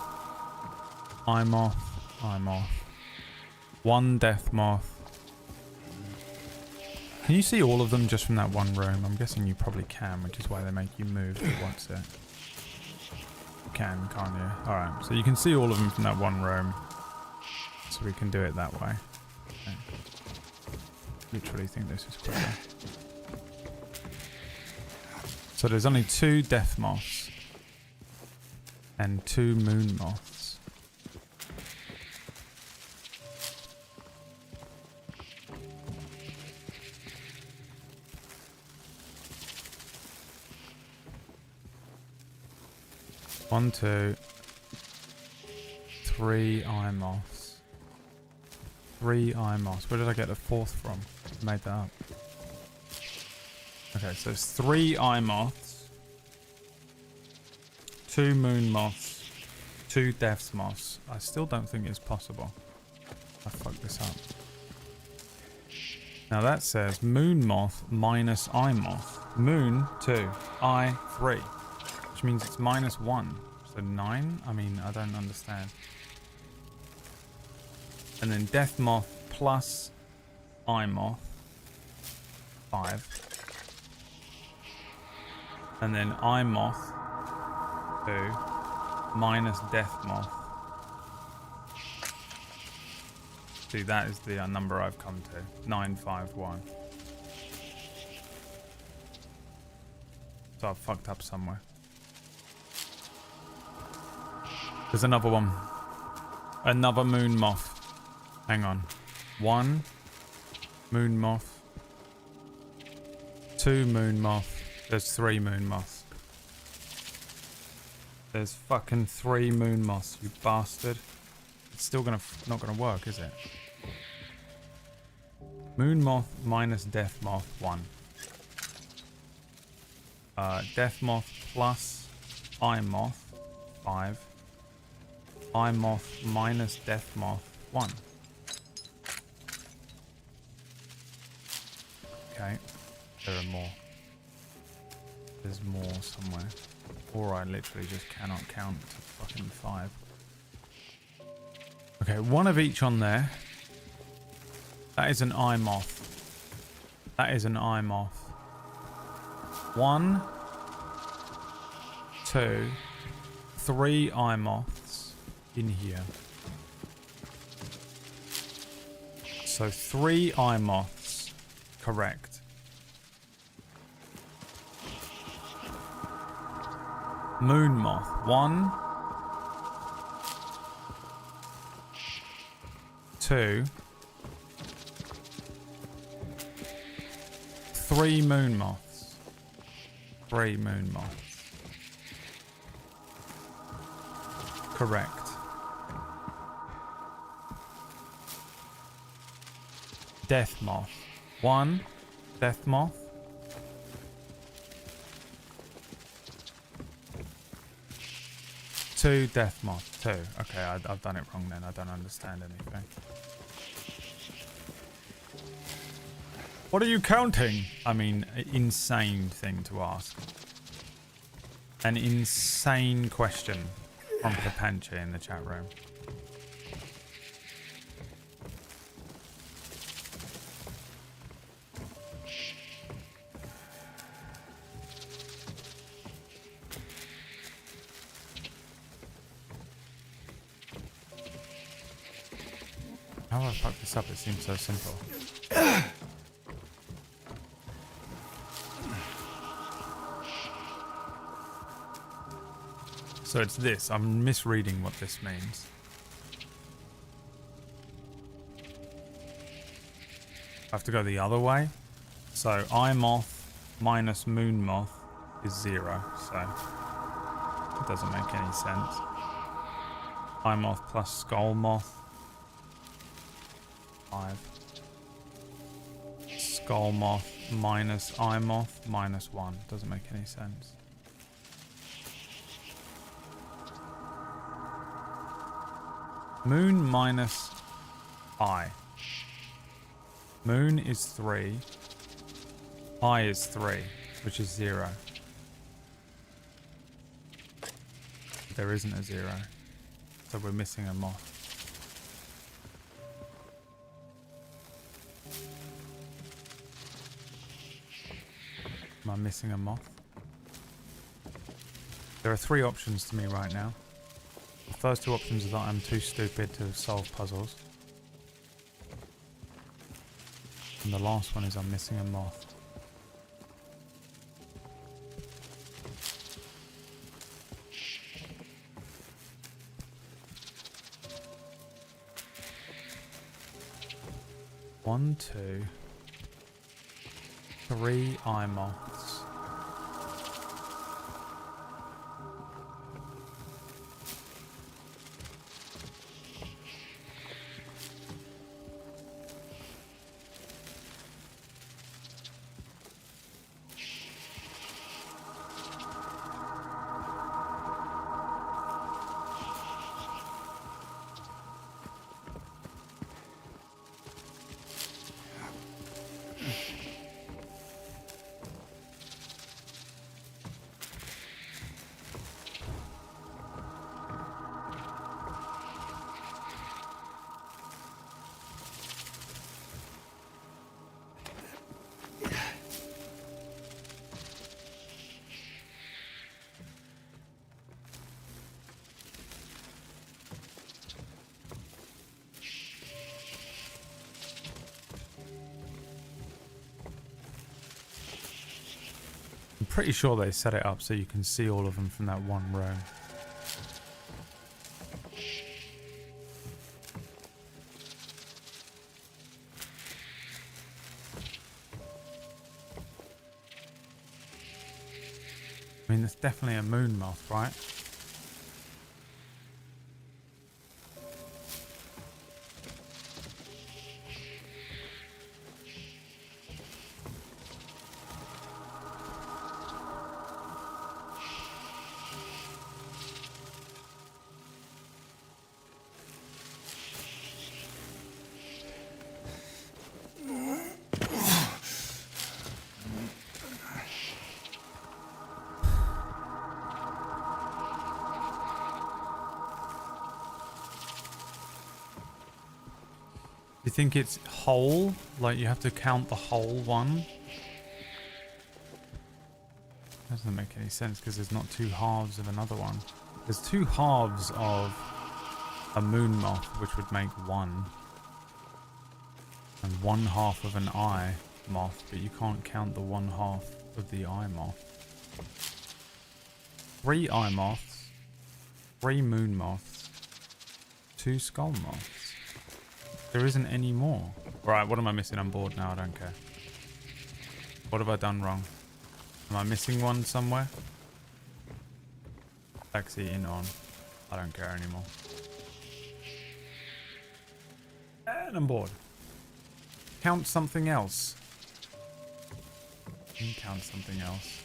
Eye moth. Eye moth. 1 death moth. Can you see all of them just from that one room? I'm guessing you probably can, which is why they make you move to watch it. You can, can't you? Alright, so you can see all of them from that one room. So we can do it that way. Okay. Literally think this is quicker. So there's only 2 death moths. And 2 moon moths. 1, 2, 3 eye moths. 3 eye moths. Where did I get the 4th from? I made that up. Okay, so it's 3 eye moths, 2 moon moths, 2 death moths. I still don't think it's possible. I fucked this up. Now that says moon moth minus eye moth. Moon 2, eye 3, which means it's -1. So 9? I mean, I don't understand. And then death moth plus eye moth 5. And then eye moth 2 minus death moth. See, that is the number I've come to. 951. So I've fucked up somewhere. There's another one. Another moon moth. Hang on. 1 moon moth. 2 moon moth. There's 3 moon moths. There's fucking 3 moon moths, you bastard. It's still not gonna work, is it? Moon moth minus death moth 1. Death moth plus eye moth 5. Eye moth minus death moth 1. Okay, there are more. There's more somewhere. Or I literally just cannot count to fucking 5. Okay, 1 of each on there. That is an eye moth. That is an eye moth. 1, 2, 3 eye moths in here. So 3 eye moths. Correct. Moon moth. 1, 2, 3 moon moths. 3 moon moths. Correct. Death moth. 1 death moth. 2 death moth. 2. Okay, I've done it wrong then. I don't understand anything. What are you counting? I mean, insane thing to ask. An insane question from Kapanche in the chat room. How do I fuck this up? It seems so simple. So it's this. I'm misreading what this means. I have to go the other way. So eye moth minus moon moth is 0. So it doesn't make any sense. Eye moth plus skull moth. 5. Skull moth minus eye moth minus 1. Doesn't make any sense. Moon minus eye. Moon is 3. Eye is 3, which is 0. There isn't a 0. So we're missing a moth. Am I missing a moth? There are 3 options to me right now. The first 2 options are that I'm too stupid to solve puzzles. And the last one is I'm missing a moth. One, 2, 3 eye moths. pretty sure they set it up so you can see all of them from that one row. I mean, it's definitely a moon moth, right? Do you think it's whole? Like you have to count the whole one? Doesn't make any sense because there's not two halves of another one. There's two halves of a moon moth, which would make one. And one half of an eye moth, but you can't count the one half of the eye moth. 3 eye moths, 3 moon moths, 2 skull moths. There isn't any more. Right, what am I missing? I'm bored now, I don't care. What have I done wrong? Am I missing one somewhere? Backseat on. I don't care anymore. And I'm bored. Count something else. Count something else.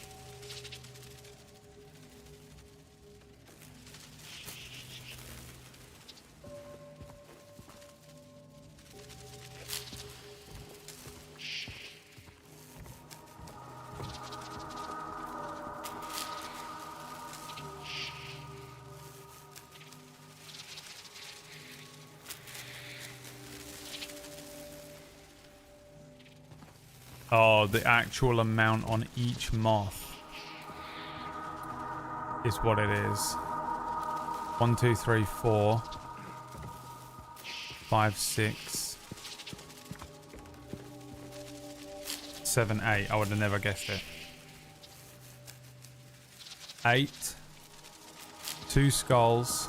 Oh, the actual amount on each moth is what it is. 1, 2, 3, 4, 5, 6, 7, 8. I would have never guessed it. 8, 2 skulls,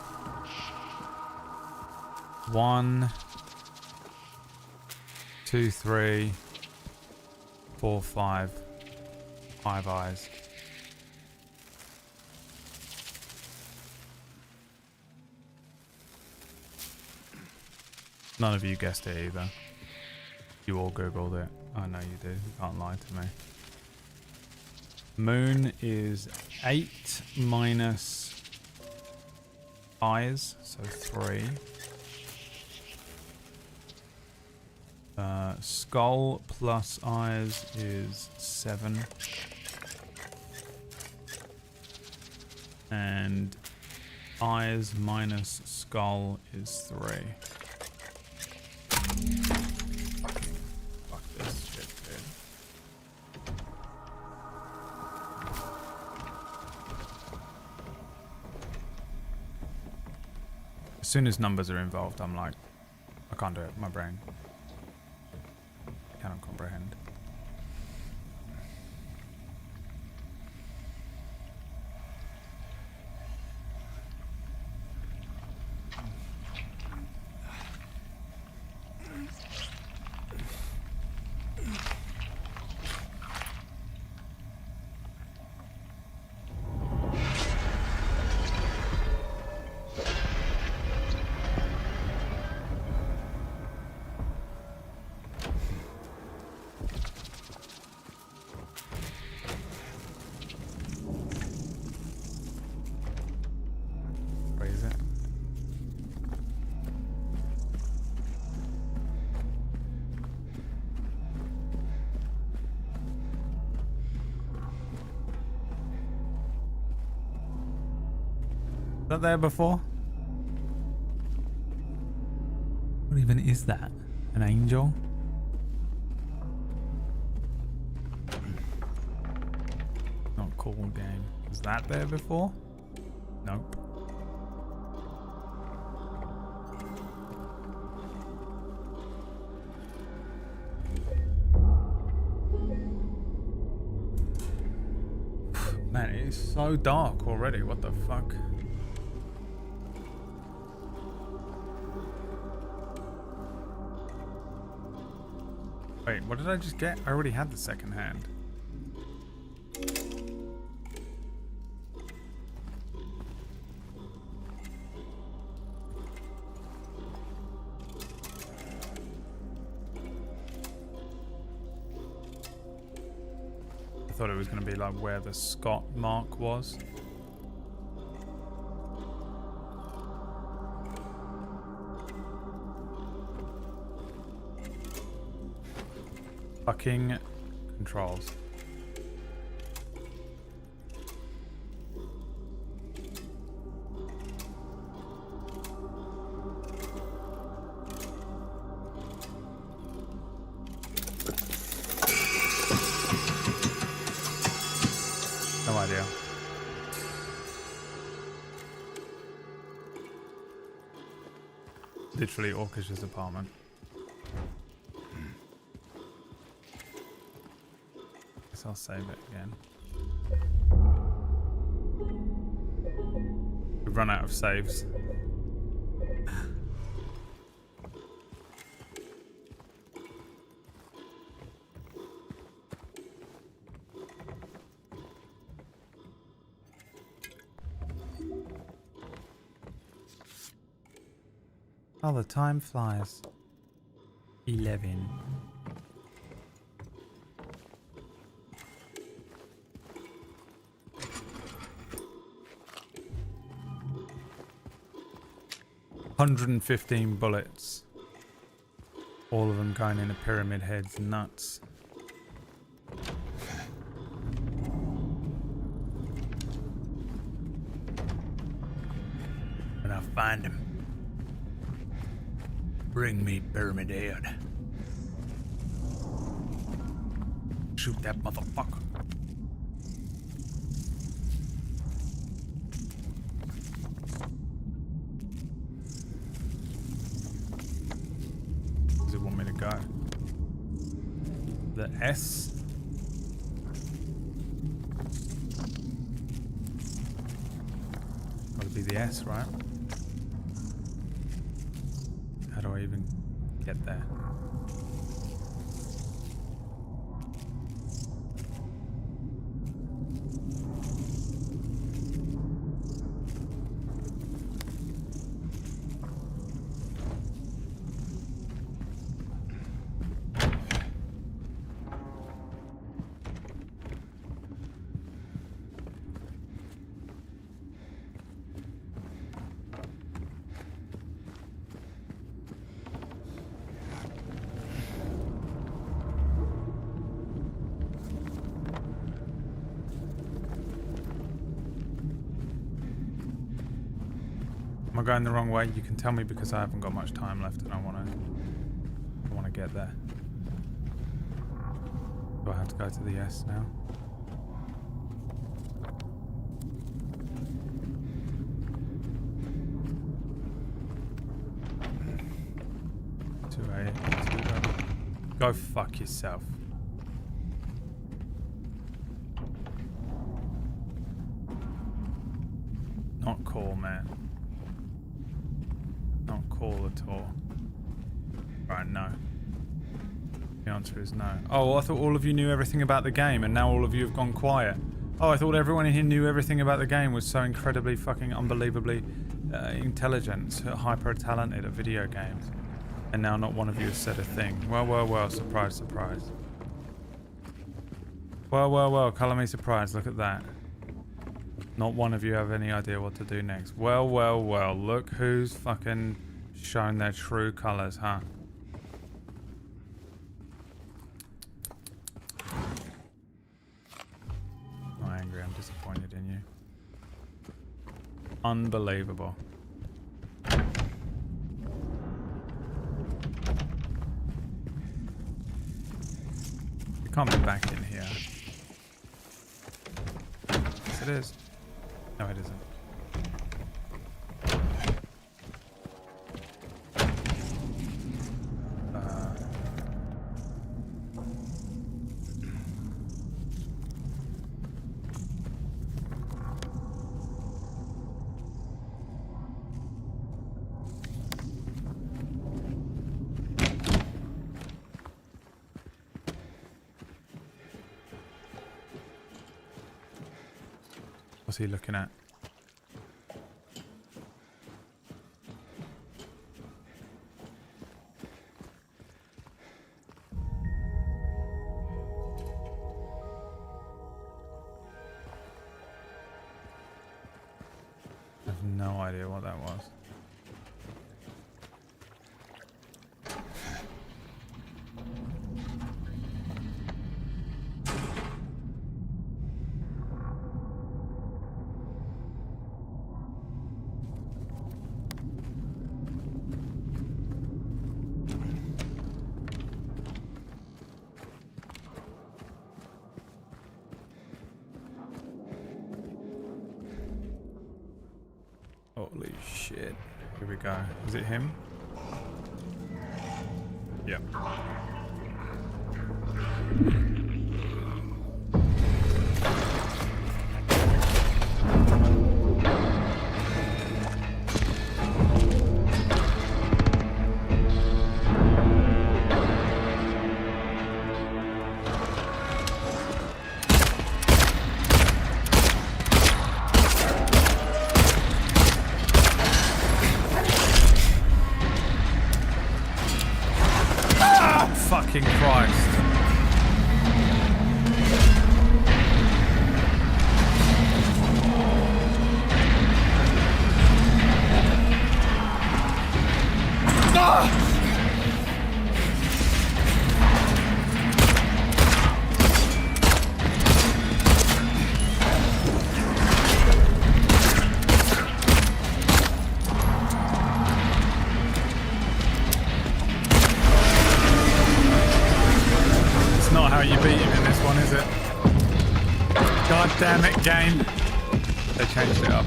1, 2, 3, 4, 5 eyes. None of you guessed it either. You all googled it. I know you did. You can't lie to me. Moon is 8 minus eyes, so 3. Skull plus eyes is 7. And eyes minus skull is 3. Fuck this shit, dude. As soon as numbers are involved, I'm like, I can't do it. My brain cannot comprehend. Was that there before? What even is that? An angel? Not cool game. Was that there before? Nope. It's so dark already. What the fuck? Wait, what did I just get? I already had the second hand. I thought it was going to be like where the Scott mark was. Fucking controls. No idea. Literally Orkish's apartment. Guess I'll save it again. We've run out of saves. Oh, the time flies. 11. $115 bullets. All of them going into pyramid heads. Nuts. When I find him, bring me pyramid head. Shoot that motherfucker. Does it want me to go? The S? Gotta be the S, right? How do I even get there? Am I going the wrong way? You can tell me because I haven't got much time left and I want to get there. Do I have to go to the S now? Go fuck yourself. Not cool, man. Not cool at all. Right, no. The answer is no. Oh, well, I thought all of you knew everything about the game and now all of you have gone quiet. Oh, I thought everyone in here knew everything about the game, was so incredibly fucking unbelievably intelligent, hyper talented at video games. And now not one of you has said a thing. Well, well, well, surprise, surprise. Well, well, well, colour me surprised, look at that. Not one of you have any idea what to do next. Well, well, well, look who's fucking shown their true colours, huh? I'm angry, I'm disappointed in you. Unbelievable. You can't be back in here. Yes, it is. No, it isn't. What's he looking at? I have no idea what that was. Holy shit. Here we go. Is it him? Yep. Fucking Christ. How you beat him in this one, is it? God damn it, game. They changed it up.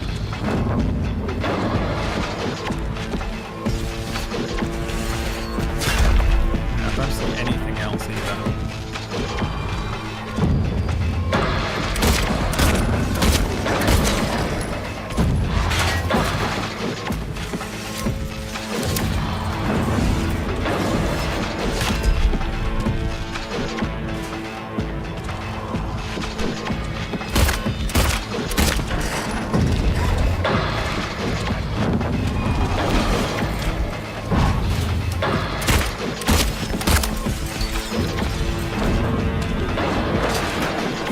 I don't see anything else either.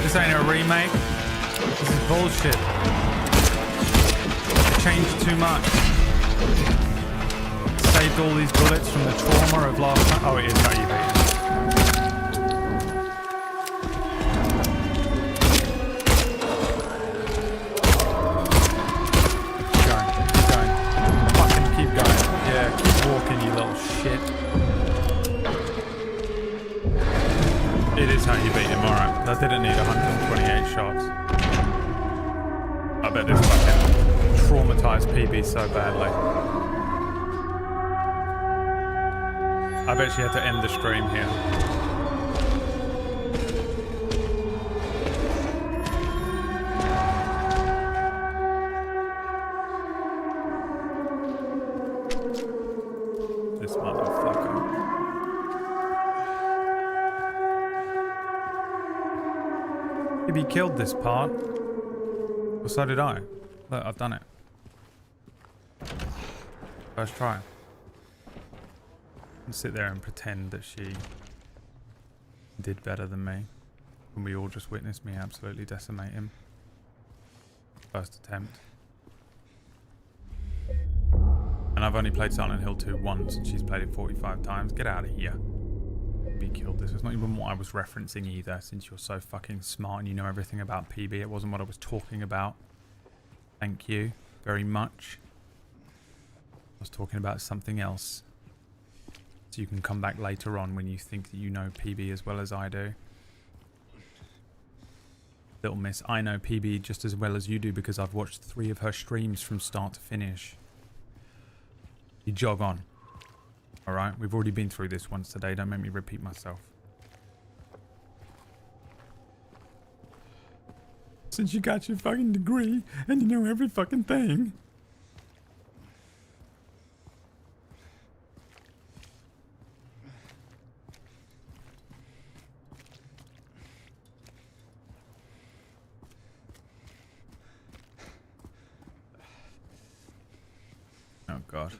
This ain't a remake. This is bullshit. They changed too much. Saved all these bullets from the trauma of last time. Oh, it is how you beat it. Keep going. Keep going. Fucking keep going. Yeah, keep walking, you little shit. It is how you beat him, alright. That didn't need 128 shots. I bet this fucking traumatized PB so badly. I bet she had to end the stream here. This motherfucker. He killed this part. Well, so did I. Look, I've done it. First try. And sit there and pretend that she did better than me. When we all just witnessed me absolutely decimate him. First attempt. And I've only played Silent Hill 2 once and she's played it 45 times. Get out of here. PB killed this. It's not even what I was referencing either, since you're so fucking smart and you know everything about PB. It wasn't what I was talking about. Thank you very much. I was talking about something else. So you can come back later on when you think that you know PB as well as I do. Little miss, I know PB just as well as you do because I've watched 3 of her streams from start to finish. You jog on. Alright, we've already been through this once today. Don't make me repeat myself. Since you got your fucking degree and you know every fucking thing. Oh, God.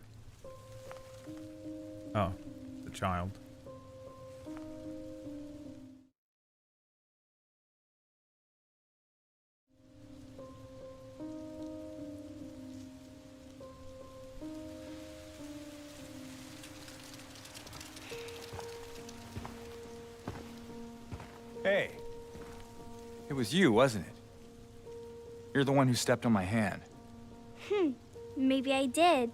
Oh, the child. Hey. It was you, wasn't it? You're the one who stepped on my hand. Maybe I did.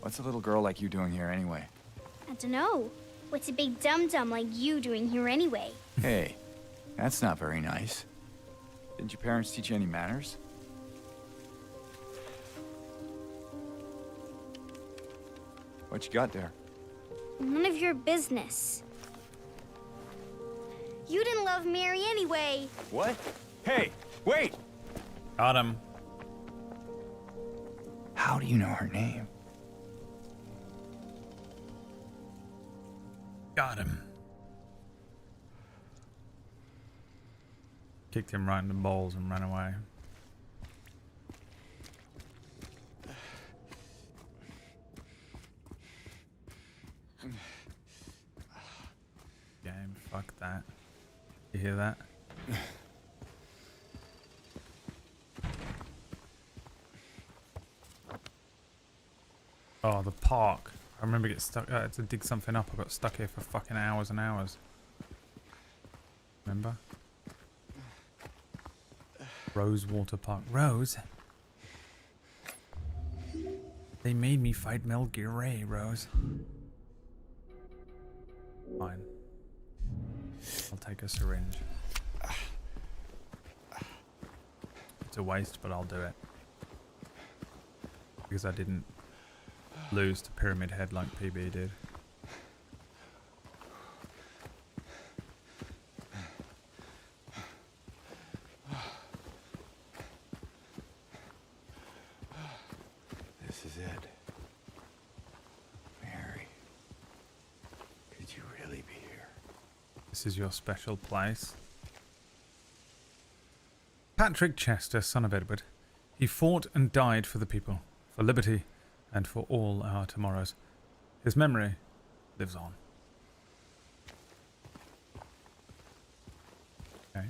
What's a little girl like you doing here anyway? I don't know. What's a big dum-dum like you doing here anyway? Hey, that's not very nice. Didn't your parents teach you any manners? What you got there? None of your business. You didn't love Mary anyway. What? Hey, wait! Got him. How do you know her name? Got him. Kicked him right in the balls and ran away. Game, fuck that. You hear that? Oh, the park. I remember getting stuck. I had to dig something up. I got stuck here for fucking hours and hours. Remember? Rosewater Park. Rose? They made me fight Mel Ray, Rose. Fine. I'll take a syringe. It's a waste, but I'll do it. Because I didn't lose to Pyramid Head like PB did. This is it. Mary. Could you really be here? This is your special place. Patrick Chester, son of Edward. He fought and died for the people, for liberty, and for all our tomorrows. His memory lives on. Okay.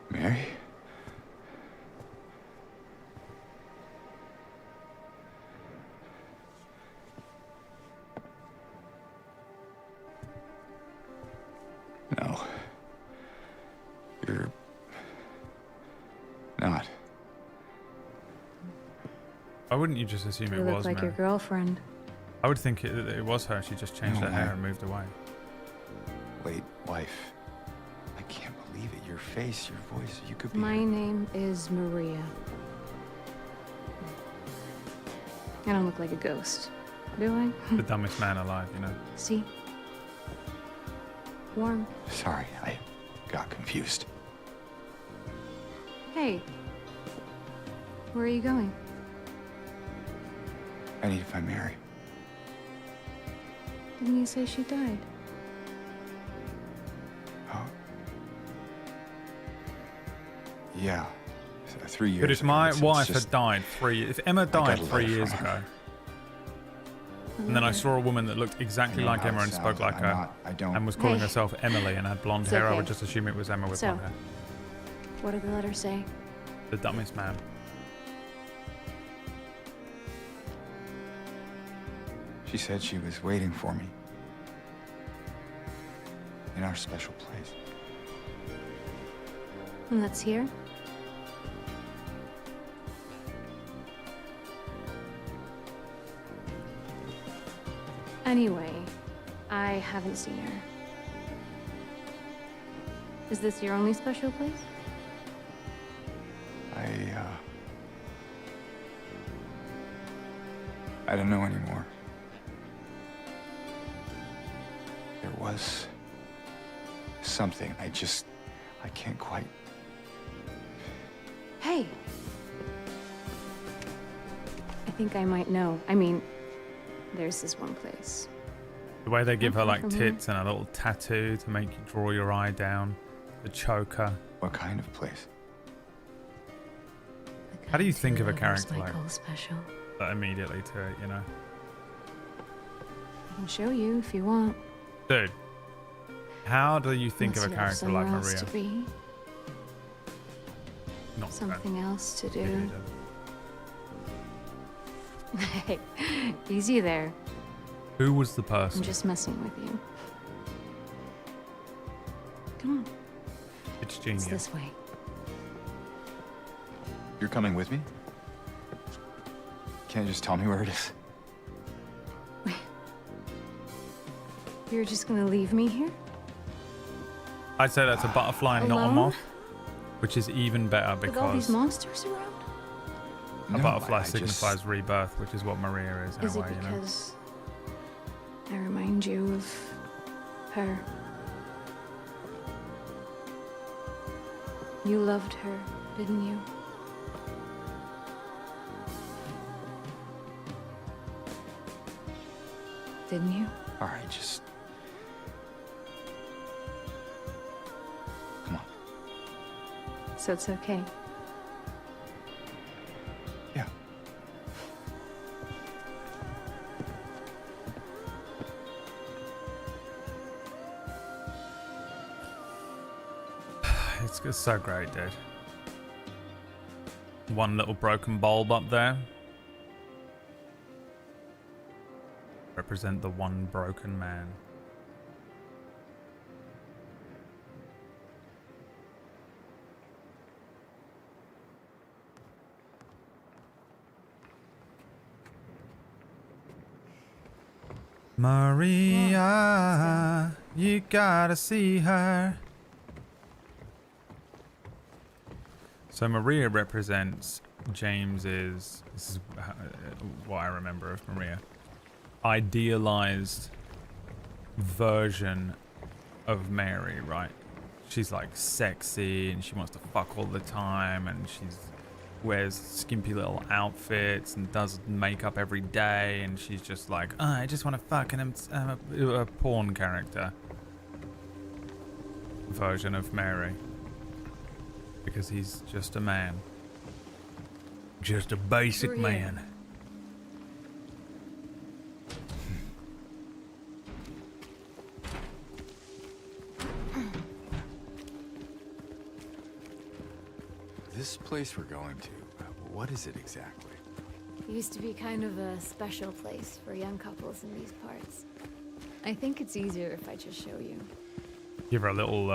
Mary? No. You're not. Why wouldn't you just assume You it look was like Mary? your girlfriend. I would think it was her. She just changed No, her hair I- and moved away. Late wife. I can't believe it. Your face, your voice. You could be. My name is Maria. I don't look like a ghost, do I? The dumbest man alive, you know. See? Warm. Sorry, I got confused. Hey. Where are you going? I need to find Mary. Didn't you say she died? Oh. Yeah. 3 years But if ago. my It's wife just- had died if Emma got died a 3 letter years from her. ago, and then I saw a woman that looked exactly You know like how Emma it and spoke sounds, like I'm her, not- I don't. and was calling Hey. herself Emily and had blonde It's hair, I okay. would just assume it was Emma with So- blonde hair. What did the letter say? The dumbest man. She said she was waiting for me. In our special place. And that's here? Anyway, I haven't seen her. Is this your only special place? I don't know anymore. There was something. I can't quite. Hey! I think I might know. I mean, there's this one place. The way they give her like From here. tits and a little tattoo to make you draw your eye down. The choker. What kind of place? How do you think of a character might like call special. that immediately to it, you know? I can show you if you want. Dude, how do you think Unless of a you have character like somewhere else Maria? to be, Not something else to bad. do. Hey, easy there. Who was the I'm person? just messing with you. Come on, It's genius. it's this way. You're coming with me? Can't you just tell me where it is? You're just gonna leave me here? I'd say that's a butterfly, not a Alone? moth, which is even better With all these because monsters around? a No, butterfly I just- signifies rebirth, which is what Maria is in Is a it way, you know? because I remind you of her? You loved her, didn't you? Didn't you? All right, just. Come on. So it's okay. Yeah. It's just so great, dude. One little broken bulb up there. Represent the one broken man. Maria, you gotta see her. So Maria represents James's, this is what I remember of Maria, idealized version of Mary, right? She's like sexy and she wants to fuck all the time and she's wears skimpy little outfits and does makeup every day and she's just like, oh, I just want to fuck, and I'm a porn character version of Mary. Because he's just a man. Just a basic Maria. man. This place we're going to, what is it exactly? It used to be kind of a special place for young couples in these parts. I think it's easier if I just show you. Give her a little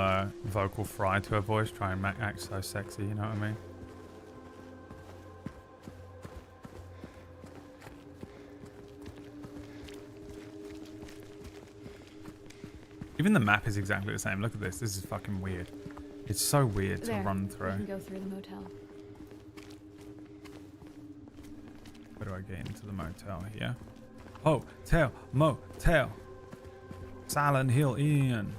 vocal fry to her voice, try and act so sexy, you know what I mean? Even the map is exactly the same. Look at this. This is fucking weird. It's so weird to run We through. can go through the motel. Where do I get into the motel here? Hotel, motel. Silent Hill Inn.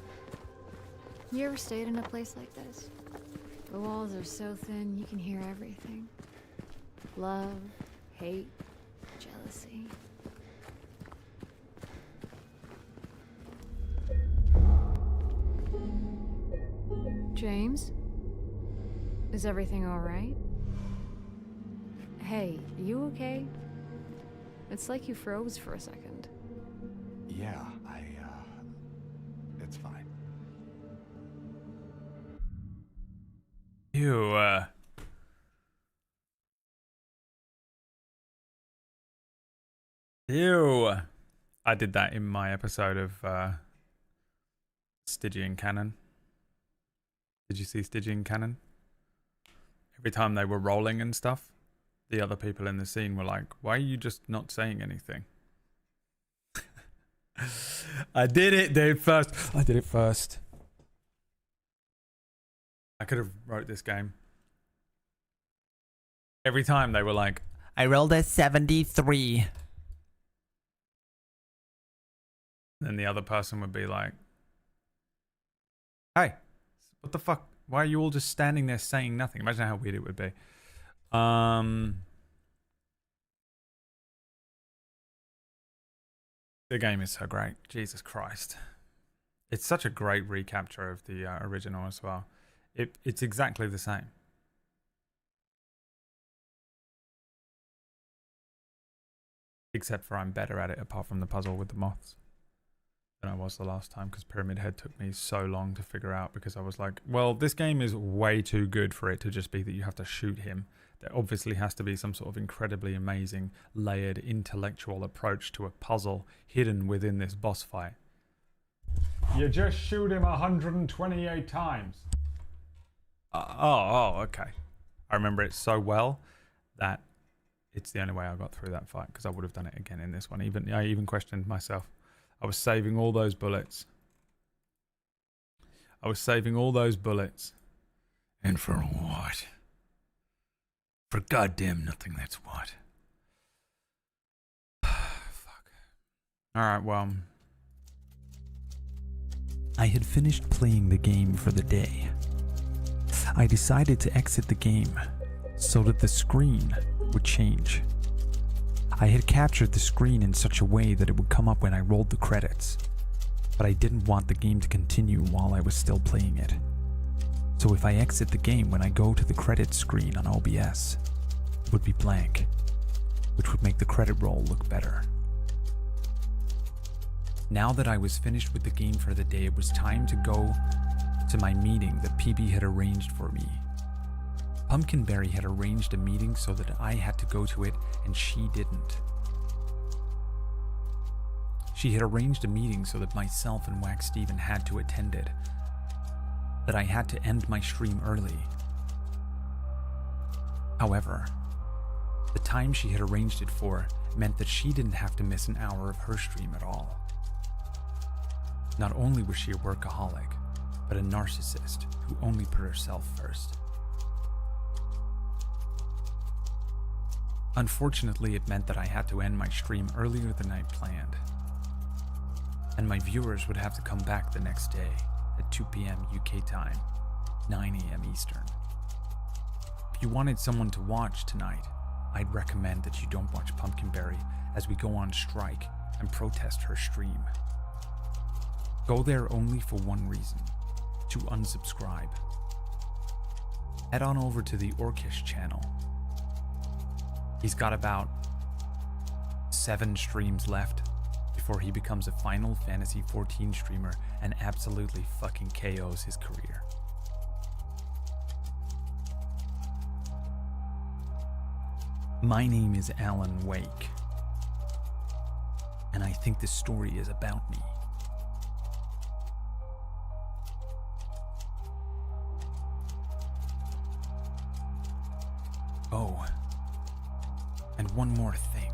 You ever stayed in a place like this? The walls are so thin, you can hear everything. Love, hate, jealousy. James? Is everything all right? Hey, you okay? It's like you froze for a second. Yeah, it's fine. Ew, Ew. I did that in my episode of Stygian Canon. Did you see Stygian Canon? Every time they were rolling and stuff, the other people in the scene were like, why are you just not saying anything? I did it, dude, first. I did it first. I could have wrote this game. Every time they were like, I rolled a 73. Then the other person would be like, hey, what the fuck? Why are you all just standing there saying nothing? Imagine how weird it would be. The game is so great. Jesus Christ. It's such a great recapture of the original as well. It's exactly the same. Except for I'm better at it apart from the puzzle with the moths than I was the last time, because Pyramid Head took me so long to figure out, because I was like, well, this game is way too good for it to just be that you have to shoot him. There obviously has to be some sort of incredibly amazing, layered, intellectual approach to a puzzle hidden within this boss fight. You just shoot him 128 times. Okay. I remember it so well that it's the only way I got through that fight, because I would have done it again in this one. I even questioned myself. I was saving all those bullets. And for what? For goddamn nothing, that's what. Fuck. Alright, well. I had finished playing the game for the day. I decided to exit the game so that the screen would change. I had captured the screen in such a way that it would come up when I rolled the credits, but I didn't want the game to continue while I was still playing it. So if I exit the game when I go to the credits screen on OBS, it would be blank, which would make the credit roll look better. Now that I was finished with the game for the day, it was time to go to my meeting that PB had arranged for me. Pumpkinberry had arranged a meeting so that I had to go to it and she didn't. She had arranged a meeting so that myself and Wax Steven had to attend it. That I had to end my stream early. However, the time she had arranged it for meant that she didn't have to miss an hour of her stream at all. Not only was she a workaholic, but a narcissist who only put herself first. Unfortunately, it meant that I had to end my stream earlier than I planned, and my viewers would have to come back the next day at 2 p.m. UK time, 9 a.m. Eastern. If you wanted someone to watch tonight, I'd recommend that you don't watch Pumpkinberry as we go on strike and protest her stream. Go there only for one reason, to unsubscribe. Head on over to the Orcish channel. He's got about 7 streams left before he becomes a Final Fantasy XIV streamer and absolutely fucking KOs his career. My name is Alan Wake, and I think this story is about me. Oh, and one more thing.